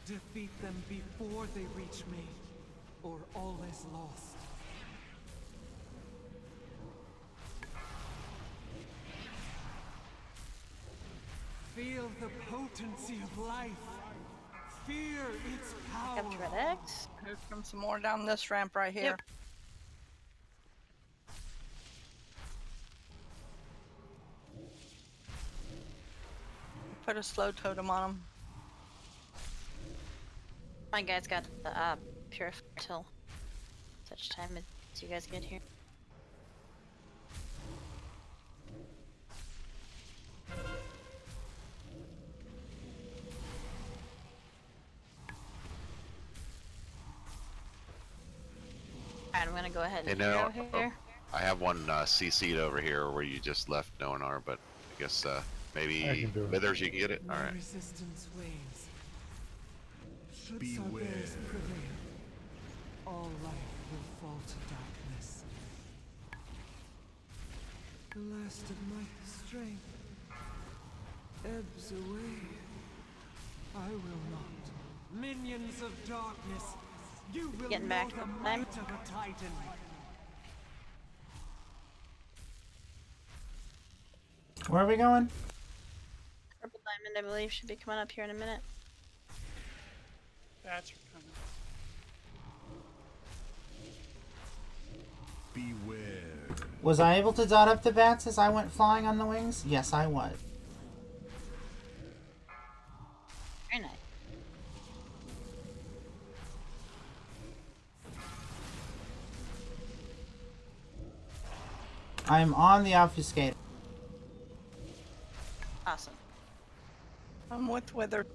[SPEAKER 18] Defeat them before they reach me, or all is lost. Feel the potency of life. Fear its power.
[SPEAKER 3] Up to red X.
[SPEAKER 6] Here comes some more down this ramp right here.
[SPEAKER 3] Yep.
[SPEAKER 6] Put a slow totem on them.
[SPEAKER 3] My guy's got the purifier till such time as you guys get here. Alright, I'm gonna go ahead and go here.
[SPEAKER 8] I have one CC'd over here where you just left Nonar, but I guess maybe Withers you can get it? Alright.
[SPEAKER 18] Resistance wanes. Should
[SPEAKER 10] Beware.
[SPEAKER 18] Sargeras prevail, all life will fall to darkness. The last of my strength ebbs away. I will not. Minions of darkness, you will
[SPEAKER 3] Getting
[SPEAKER 18] know
[SPEAKER 3] back
[SPEAKER 18] the
[SPEAKER 3] to
[SPEAKER 18] might
[SPEAKER 3] them.
[SPEAKER 18] of a titan.
[SPEAKER 7] Where are we going?
[SPEAKER 3] Purple diamond, I believe, should be coming up here in a minute.
[SPEAKER 5] Bats are coming.
[SPEAKER 10] Beware.
[SPEAKER 7] Was I able to dot up the bats as I went flying on the wings? Yes, I was.
[SPEAKER 3] Very nice.
[SPEAKER 7] I am on the obfuscator.
[SPEAKER 3] Awesome.
[SPEAKER 6] I'm with Wither.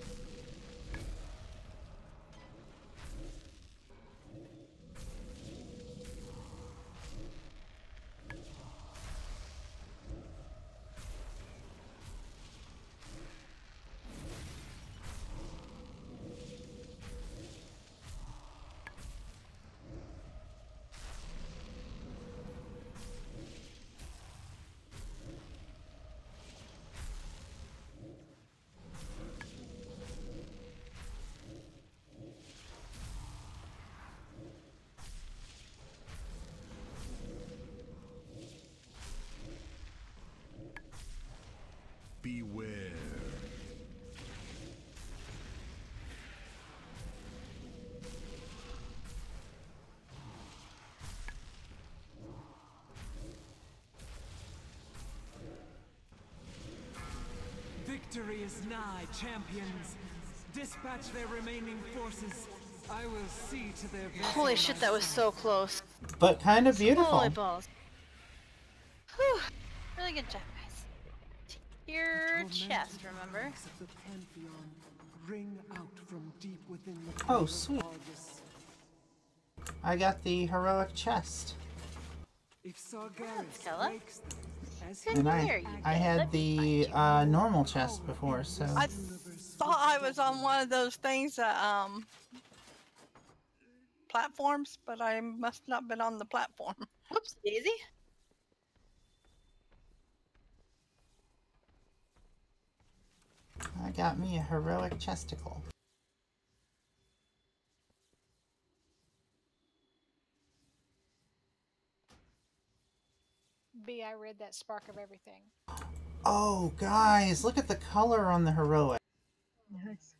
[SPEAKER 18] Victory is nigh, champions. Dispatch their remaining forces. I will see to their vessel
[SPEAKER 3] Holy shit, that was so close.
[SPEAKER 7] But kind of beautiful.
[SPEAKER 3] Holy balls. Whew. Really good job, guys. Your chest, remember?
[SPEAKER 18] Of the Pantheon ring out from deep within the
[SPEAKER 7] Oh, sweet. I got the heroic chest.
[SPEAKER 18] If Sargeras
[SPEAKER 3] Kela.
[SPEAKER 18] breaks them, as
[SPEAKER 7] And I had the normal chest before, so...
[SPEAKER 6] I thought I was on one of those things that, platforms, but I must not have been on the platform.
[SPEAKER 3] Whoops, Daisy.
[SPEAKER 7] I got me a heroic chesticle.
[SPEAKER 4] B, I read that Spark of Everything.
[SPEAKER 7] Oh, guys, look at the color on the heroic.
[SPEAKER 12] Nice.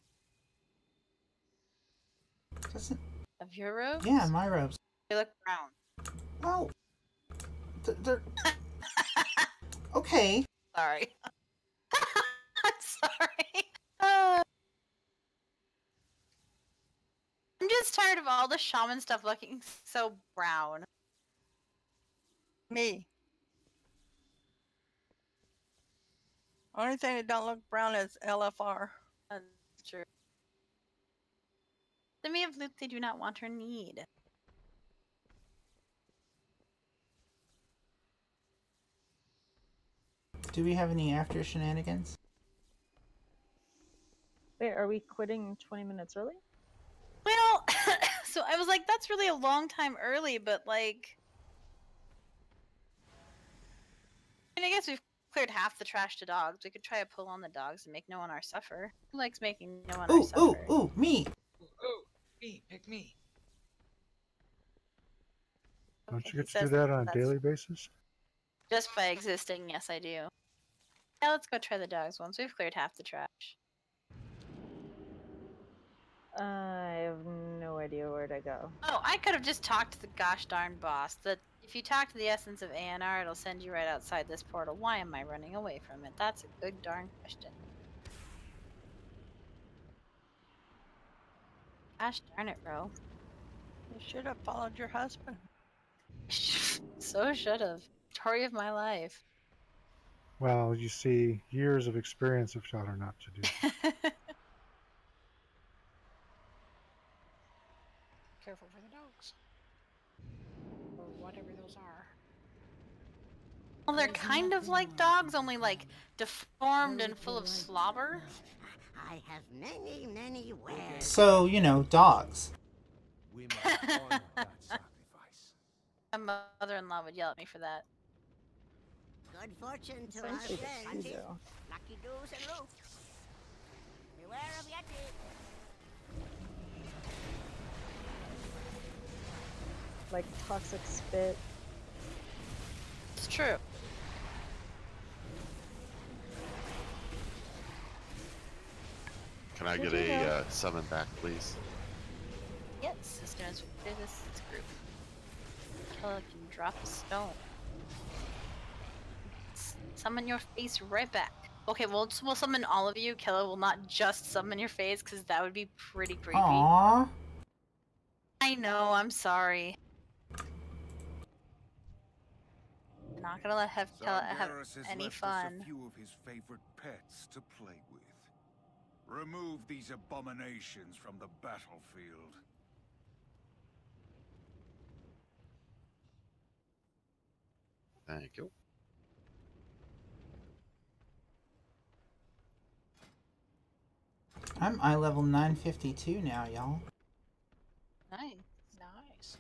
[SPEAKER 7] Doesn't...
[SPEAKER 3] Of your robes?
[SPEAKER 7] Yeah, my robes.
[SPEAKER 3] They look brown.
[SPEAKER 7] Oh. They're... Okay.
[SPEAKER 3] Sorry. I'm sorry. I'm just tired of all the shaman stuff looking so brown.
[SPEAKER 6] Me. Only thing that don't look brown is LFR.
[SPEAKER 3] That's true. The me of loot they do not want or need.
[SPEAKER 7] Do we have any after shenanigans?
[SPEAKER 12] Wait, are we quitting 20 minutes early?
[SPEAKER 3] Well, so I was like, that's really a long time early, but like... I guess we've cleared half the trash to dogs. We could try a pull on the dogs and make no one our suffer. Who likes making no one our suffer?
[SPEAKER 7] Ooh, me!
[SPEAKER 9] Ooh, me, pick me.
[SPEAKER 2] Don't you get to do that on a daily basis?
[SPEAKER 3] Just by existing, yes I do. Yeah, let's go try the dogs once we've cleared half the trash.
[SPEAKER 12] I have no idea where to go.
[SPEAKER 3] Oh, I could have just talked to the gosh darn boss. That if you talk to the essence of ANR, it'll send you right outside this portal. Why am I running away from it? That's a good darn question. Gosh darn it, bro.
[SPEAKER 6] You should have followed your husband.
[SPEAKER 3] So should have. Story of my life.
[SPEAKER 2] Well, you see, years of experience have taught her not to do.
[SPEAKER 4] Careful for the dogs. Or whatever those are.
[SPEAKER 3] Well, they're kind of like dogs, only like deformed and full of slobber.
[SPEAKER 13] I have many, many wares.
[SPEAKER 7] So, you know, dogs.
[SPEAKER 17] We must honor that sacrifice.
[SPEAKER 3] My mother-in-law would yell at me for that.
[SPEAKER 13] Good fortune to our
[SPEAKER 12] Essentially,
[SPEAKER 13] friends.
[SPEAKER 12] you do.
[SPEAKER 13] Lucky doos and loops. Beware of Yeti.
[SPEAKER 12] Like toxic spit.
[SPEAKER 3] It's true.
[SPEAKER 8] Can I get a summon back, please?
[SPEAKER 3] Yes, as soon as we clear this group. Kela can drop a stone. Summon your face right back. Okay, we'll summon all of you. Kela will not just summon your face, because that would be pretty creepy.
[SPEAKER 7] Aww.
[SPEAKER 3] I know, I'm sorry. I'm not gonna have Kela have any fun.
[SPEAKER 10] A few of his favorite pets to play with. Remove these abominations from the battlefield.
[SPEAKER 8] Thank you.
[SPEAKER 7] I'm eye level 952 now, y'all.
[SPEAKER 3] Nice.
[SPEAKER 4] Nice.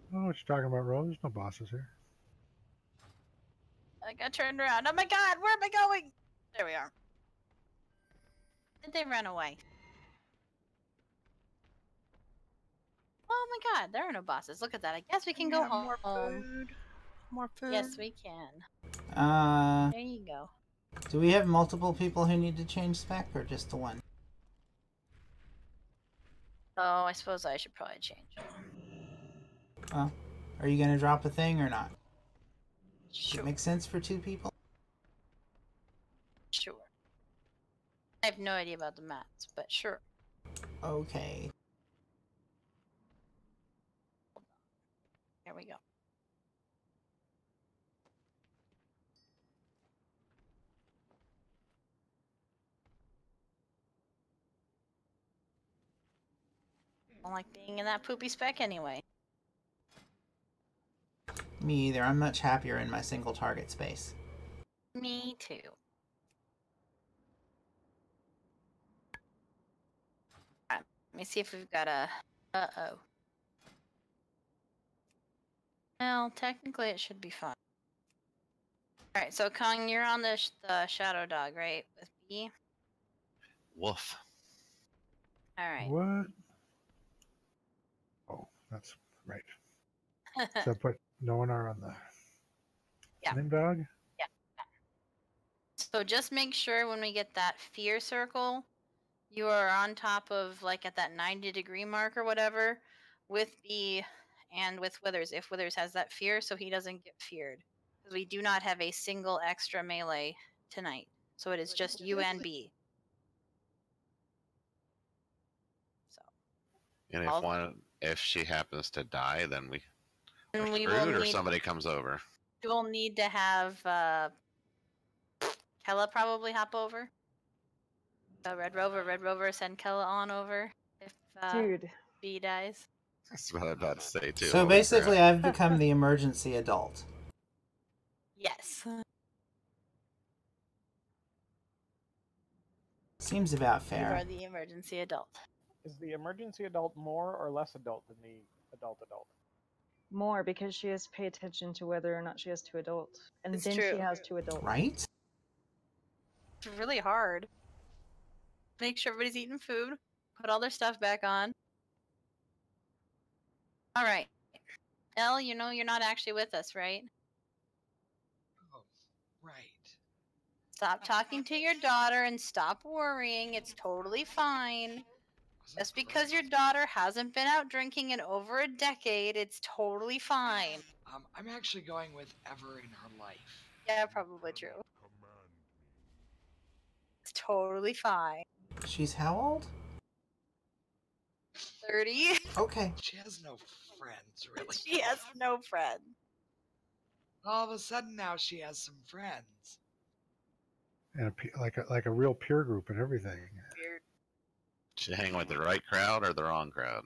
[SPEAKER 2] I don't know what you're talking about, Rose. There's no bosses here.
[SPEAKER 3] I got turned around. Oh my god, where am I going? There we are. Did they run away? Oh my god, there are no bosses. Look at that. I guess we can go home.
[SPEAKER 6] More food. More food.
[SPEAKER 3] Yes, we can. There you go.
[SPEAKER 7] Do we have multiple people who need to change spec, or just the one?
[SPEAKER 3] Oh, I suppose I should probably change.
[SPEAKER 7] Well, are you gonna drop a thing or not? Does
[SPEAKER 3] Sure.
[SPEAKER 7] it make sense for 2 people?
[SPEAKER 3] Sure. I have no idea about the mats, but sure.
[SPEAKER 7] Okay.
[SPEAKER 3] Here we go. I don't like being in that poopy speck anyway.
[SPEAKER 7] Me either. I'm much happier in my single target space.
[SPEAKER 3] Me too. Alright, let me see if we've got a... Uh-oh. Well, technically it should be fine. Alright, so Kong, you're on the Shadow Dog, right? With B?
[SPEAKER 8] Woof.
[SPEAKER 3] Alright.
[SPEAKER 2] What? Oh, that's right. So put Nonar on the slim dog?
[SPEAKER 3] Yeah. So just make sure when we get that fear circle, you are on top of, like, at that 90-degree mark or whatever, with B and with Withers, if Withers has that fear, so he doesn't get feared. Because we do not have a single extra melee tonight. So it is just you and B.
[SPEAKER 8] And if she happens to die, then we
[SPEAKER 3] And we
[SPEAKER 8] screwed,
[SPEAKER 3] will
[SPEAKER 8] or
[SPEAKER 3] need,
[SPEAKER 8] somebody comes over.
[SPEAKER 3] we'll need to have Kela probably hop over. Red Rover, send Kela on over if
[SPEAKER 12] Dude.
[SPEAKER 3] B dies.
[SPEAKER 8] That's what I'm about to say too.
[SPEAKER 7] So
[SPEAKER 8] Holy
[SPEAKER 7] basically,
[SPEAKER 8] crap.
[SPEAKER 7] I've become the emergency adult.
[SPEAKER 3] Yes.
[SPEAKER 7] Seems about
[SPEAKER 3] You
[SPEAKER 7] fair.
[SPEAKER 3] are the emergency adult.
[SPEAKER 16] Is the emergency adult more or less adult than the adult?
[SPEAKER 12] More, because she has to pay attention to whether or not she has 2 adults. And
[SPEAKER 3] It's
[SPEAKER 12] then
[SPEAKER 3] true.
[SPEAKER 12] she has 2 adults.
[SPEAKER 7] Right?
[SPEAKER 3] It's really hard. Make sure everybody's eating food. Put all their stuff back on. Alright. Elle, you know you're not actually with us, right?
[SPEAKER 9] Oh, right.
[SPEAKER 3] Stop talking to your daughter and stop worrying. It's totally fine. Just because your daughter hasn't been out drinking in over a decade, it's totally fine.
[SPEAKER 9] I'm actually going with ever in her life.
[SPEAKER 3] Yeah, probably true. It's totally fine.
[SPEAKER 7] She's how old?
[SPEAKER 3] 30.
[SPEAKER 7] Okay.
[SPEAKER 9] She has no friends, really.
[SPEAKER 3] She has no friends.
[SPEAKER 9] All of a sudden now she has some friends.
[SPEAKER 2] And like a real peer group and everything.
[SPEAKER 3] Weird.
[SPEAKER 8] Should hang with the right crowd or the wrong crowd?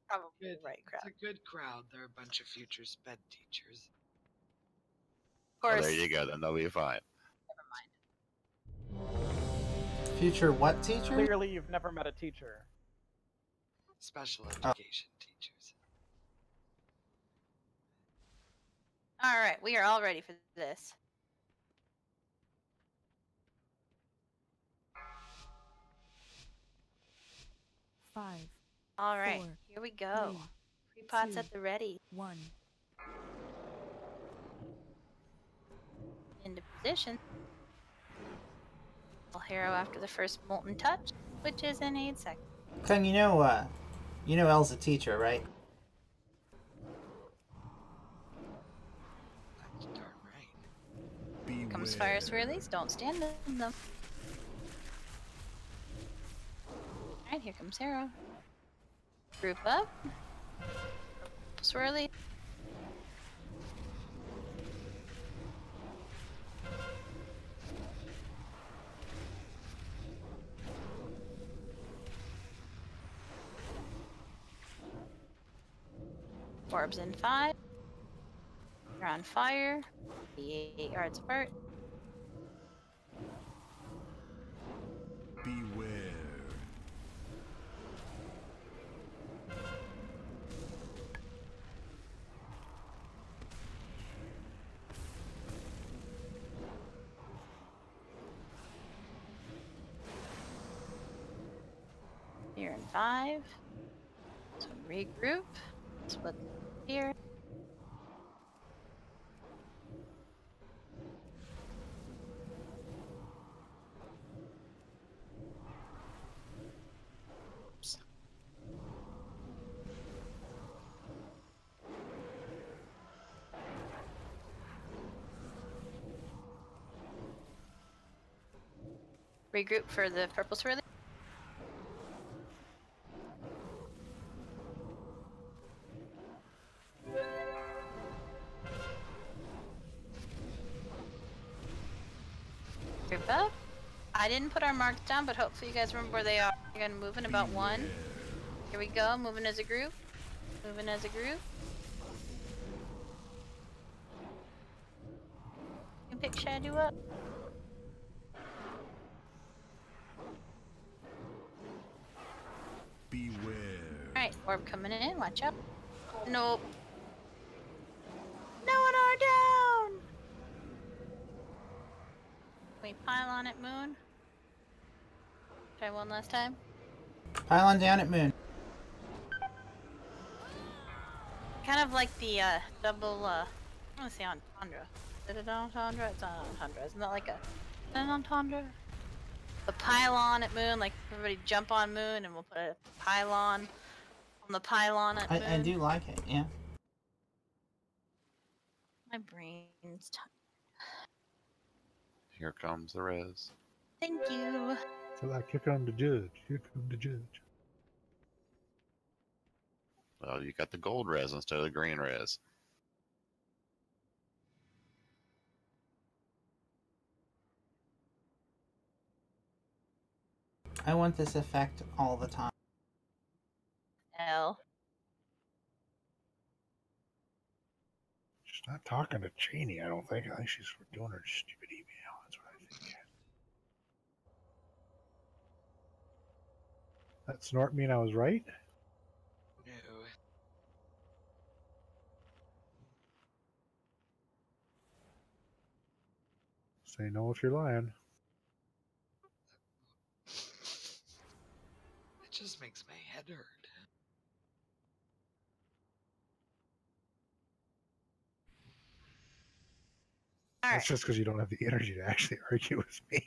[SPEAKER 3] Probably the right crowd.
[SPEAKER 9] It's a good crowd. They're a bunch of future sped teachers.
[SPEAKER 3] Of course.
[SPEAKER 8] Well, there you go. Then they'll be fine.
[SPEAKER 7] Future what teacher?
[SPEAKER 16] Clearly, you've never met a teacher.
[SPEAKER 9] Special education teachers.
[SPEAKER 3] Alright, we are all ready for this.
[SPEAKER 11] Five.
[SPEAKER 3] Alright,
[SPEAKER 11] 4,
[SPEAKER 3] here we go.
[SPEAKER 11] 3,
[SPEAKER 3] Pre-pots
[SPEAKER 11] 2,
[SPEAKER 3] at the ready.
[SPEAKER 11] 1.
[SPEAKER 3] Into position. Hero after the first molten touch, which is in 8 seconds.
[SPEAKER 7] Kung, you know Elle's a teacher, right?
[SPEAKER 9] That's darn right.
[SPEAKER 3] Here comes fire swirlies, don't stand in them. Alright, here comes Hero. Group up. Swirly. Orbs in 5. You're on fire. Be 8 yards apart.
[SPEAKER 10] Beware.
[SPEAKER 3] You're in 5. So regroup. Split here. Regroup for the purple swirly. Group up. I didn't put our marks down, but hopefully you guys remember where they are. You're gonna move in about 1. Here we go, moving as a group. Moving as a group. You can pick Shadow up.
[SPEAKER 10] Beware.
[SPEAKER 3] Alright, orb coming in, watch out. Nope. No one are down! Can we pile on at Moon? Try one last time.
[SPEAKER 7] Pile on down at Moon.
[SPEAKER 3] Kind of like the double I want to say entendre. Is it an entendre? It's not an entendre. Isn't that like an entendre? The pylon at Moon, like everybody jump on Moon and we'll put a pylon on the pylon at Moon.
[SPEAKER 7] I do like it, yeah.
[SPEAKER 3] My brain's tired.
[SPEAKER 8] Here comes the res.
[SPEAKER 3] Thank you.
[SPEAKER 2] So like, here come the judge. Here come the judge.
[SPEAKER 8] Well, you got the gold res instead of the green res.
[SPEAKER 7] I want this effect all the time.
[SPEAKER 3] L.
[SPEAKER 2] She's not talking to Cheney, I don't think. I think she's doing her stupid email. That's what I think. That snort mean I was right?
[SPEAKER 9] No.
[SPEAKER 2] Say no if you're lying.
[SPEAKER 9] It just makes my head hurt.
[SPEAKER 2] That's just because you don't have the energy to actually argue with me.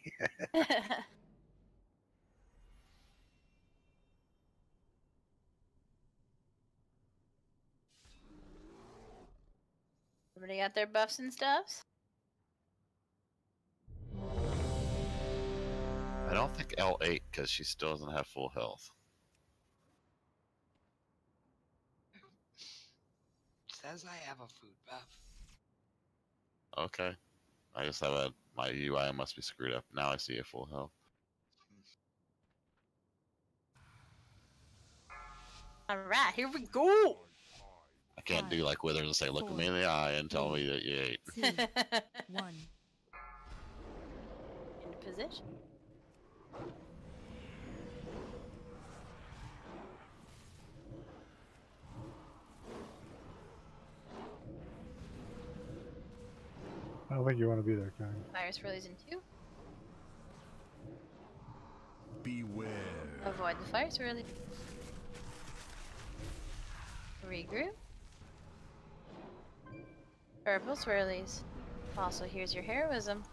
[SPEAKER 3] Everybody got their buffs and stuffs?
[SPEAKER 8] I don't think L8 because she still doesn't have full health.
[SPEAKER 9] Says I have a food buff.
[SPEAKER 8] Okay. I just have my UI must be screwed up. Now I see a full health.
[SPEAKER 3] Alright, here we go!
[SPEAKER 8] I can't do like Withers and say, look me in the eye and tell me that you ate.
[SPEAKER 11] 2, 1.
[SPEAKER 3] Into position.
[SPEAKER 2] I don't think you want to be there, Karen.
[SPEAKER 3] Virus release in 2.
[SPEAKER 10] Beware.
[SPEAKER 3] Avoid the fire swirly. Regroup. Purple swirlies. Also, here's your heroism.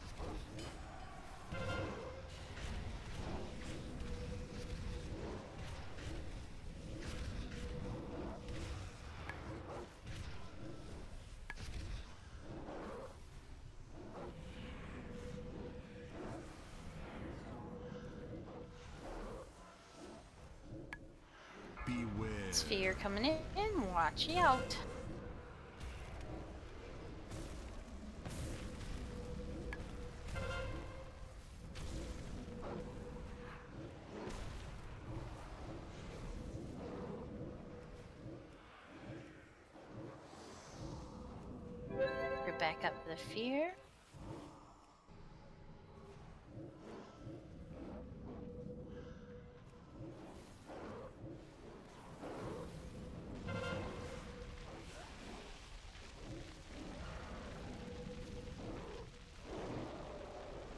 [SPEAKER 10] Beware.
[SPEAKER 3] Sphere coming in. Watch out. We're back up to the fear.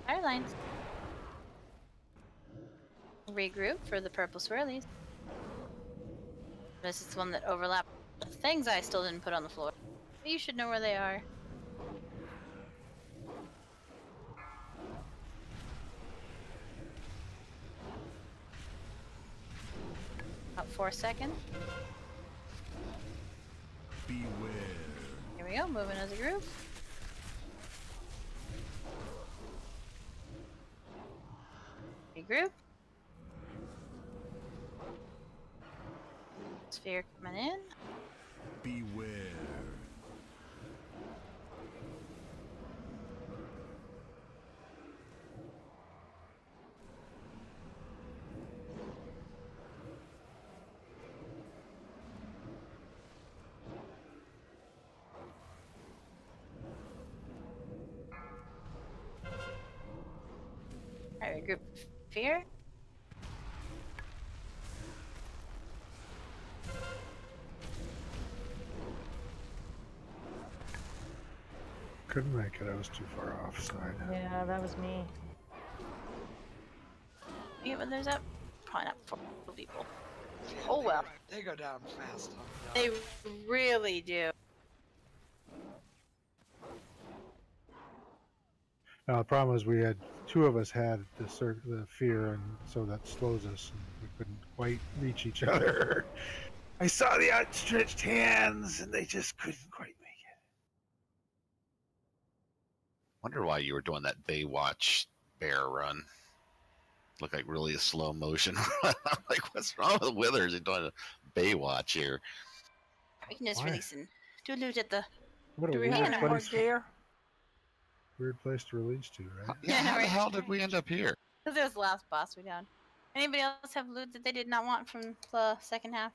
[SPEAKER 3] Fire lines. Regroup for the purple swirlies. This is the one that overlapped the things I still didn't put on the floor. But you should know where they are. About 4 seconds.
[SPEAKER 10] Beware.
[SPEAKER 3] Here we go, moving as a group. regroup. Sphere coming in.
[SPEAKER 10] Beware.
[SPEAKER 3] Alright, regroup. Sphere.
[SPEAKER 2] Couldn't make it. I was too far offside.
[SPEAKER 12] Yeah, that was me.
[SPEAKER 3] Yeah, but there's that. Probably not for people. Oh well.
[SPEAKER 9] They go down fast.
[SPEAKER 3] They really do.
[SPEAKER 2] Now the problem is we had two of us had the fear, and so that slows us, and we couldn't quite reach each other. I saw the outstretched hands, and they just couldn't quite make it.
[SPEAKER 8] Wonder why you were doing that Baywatch bear run. Looked like really a slow motion. Like, what's wrong with Withers? He's doing a Baywatch here.
[SPEAKER 3] We can just
[SPEAKER 2] Why?
[SPEAKER 3] release and do a loot at the.
[SPEAKER 2] What a
[SPEAKER 6] Do we
[SPEAKER 2] weird
[SPEAKER 6] have more
[SPEAKER 2] place.
[SPEAKER 6] gear?
[SPEAKER 2] Weird place to release to, right?
[SPEAKER 8] Yeah, how the hell did we end up here?
[SPEAKER 3] Because it was the last boss we done. Anybody else have loot that they did not want from the second half?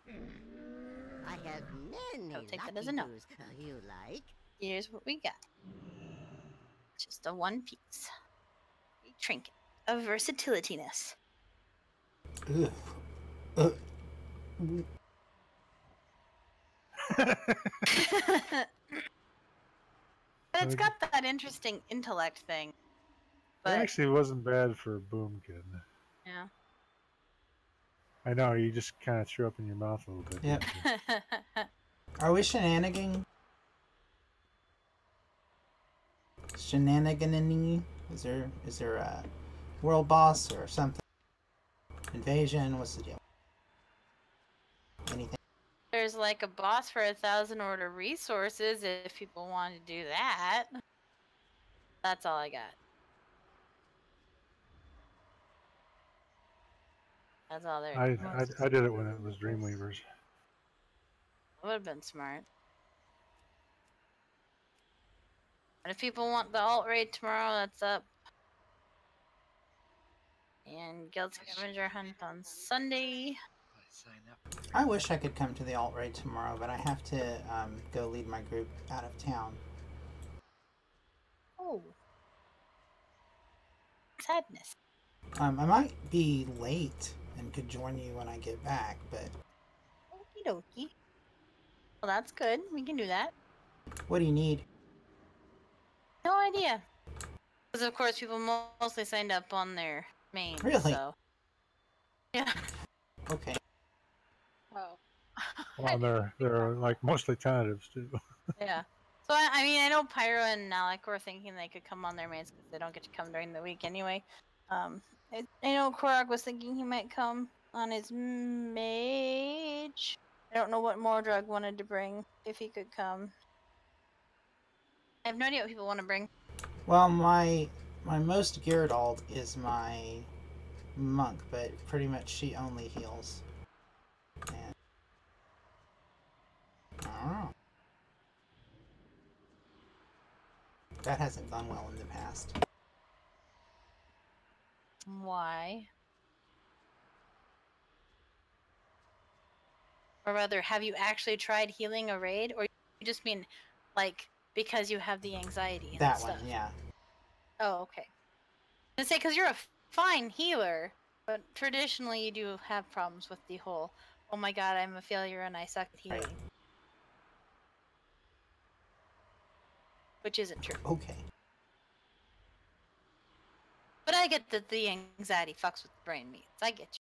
[SPEAKER 13] I have many
[SPEAKER 3] I'll take that
[SPEAKER 13] lucky
[SPEAKER 3] as a no.
[SPEAKER 13] boos you like.
[SPEAKER 3] Here's what we got. Just a one piece. A trinket of versatilitiness.
[SPEAKER 7] Ugh.
[SPEAKER 3] But it's got that interesting intellect thing.
[SPEAKER 2] It
[SPEAKER 3] But
[SPEAKER 2] actually wasn't bad for a Boomkin.
[SPEAKER 3] yeah.
[SPEAKER 7] Mm.
[SPEAKER 2] I know, you just kind of threw up in your mouth a little bit.
[SPEAKER 7] Yep. Are we shenaniganing? Shenaniganing? Is there a world boss or something? Invasion? What's the deal? Anything?
[SPEAKER 3] There's like a boss for 1,000 order resources if people want to do that. That's all I got. That's all there.
[SPEAKER 2] I did it when it was Dreamweavers.
[SPEAKER 3] Would have been smart. And if people want the alt raid tomorrow, that's up. And Guild Scavenger Hunt on Sunday.
[SPEAKER 7] I wish I could come to the alt raid tomorrow, but I have to go lead my group out of town.
[SPEAKER 3] Oh. Sadness.
[SPEAKER 7] I might be late and could join you when I get back, but
[SPEAKER 3] Okie dokie. Well, that's good. We can do that.
[SPEAKER 7] what do you need?
[SPEAKER 3] No idea. Because, of course, people mostly signed up on their main.
[SPEAKER 7] Really?
[SPEAKER 3] So. Yeah.
[SPEAKER 7] Okay.
[SPEAKER 3] Oh.
[SPEAKER 2] Well, they're like mostly tentatives too.
[SPEAKER 3] Yeah. So, I mean, I know Pyro and Alec were thinking they could come on their mains because they don't get to come during the week anyway. I know Korok was thinking he might come on his mage. I don't know what Mordrug wanted to bring, if he could come. I have no idea what people want to bring.
[SPEAKER 7] Well, my most geared alt is my monk, but pretty much she only heals. And I don't know. That hasn't gone well in the past.
[SPEAKER 3] Why? Or rather, have you actually tried healing a raid? Or you just mean, like, because you have the anxiety and
[SPEAKER 7] That
[SPEAKER 3] stuff?
[SPEAKER 7] one, yeah.
[SPEAKER 3] Oh, okay. I say, because you're a fine healer, but traditionally you do have problems with the whole, oh my god, I'm a failure and I suck at healing.
[SPEAKER 7] Right.
[SPEAKER 3] Which isn't true.
[SPEAKER 7] Okay.
[SPEAKER 3] But I get that the anxiety fucks with the brain meats. I get you.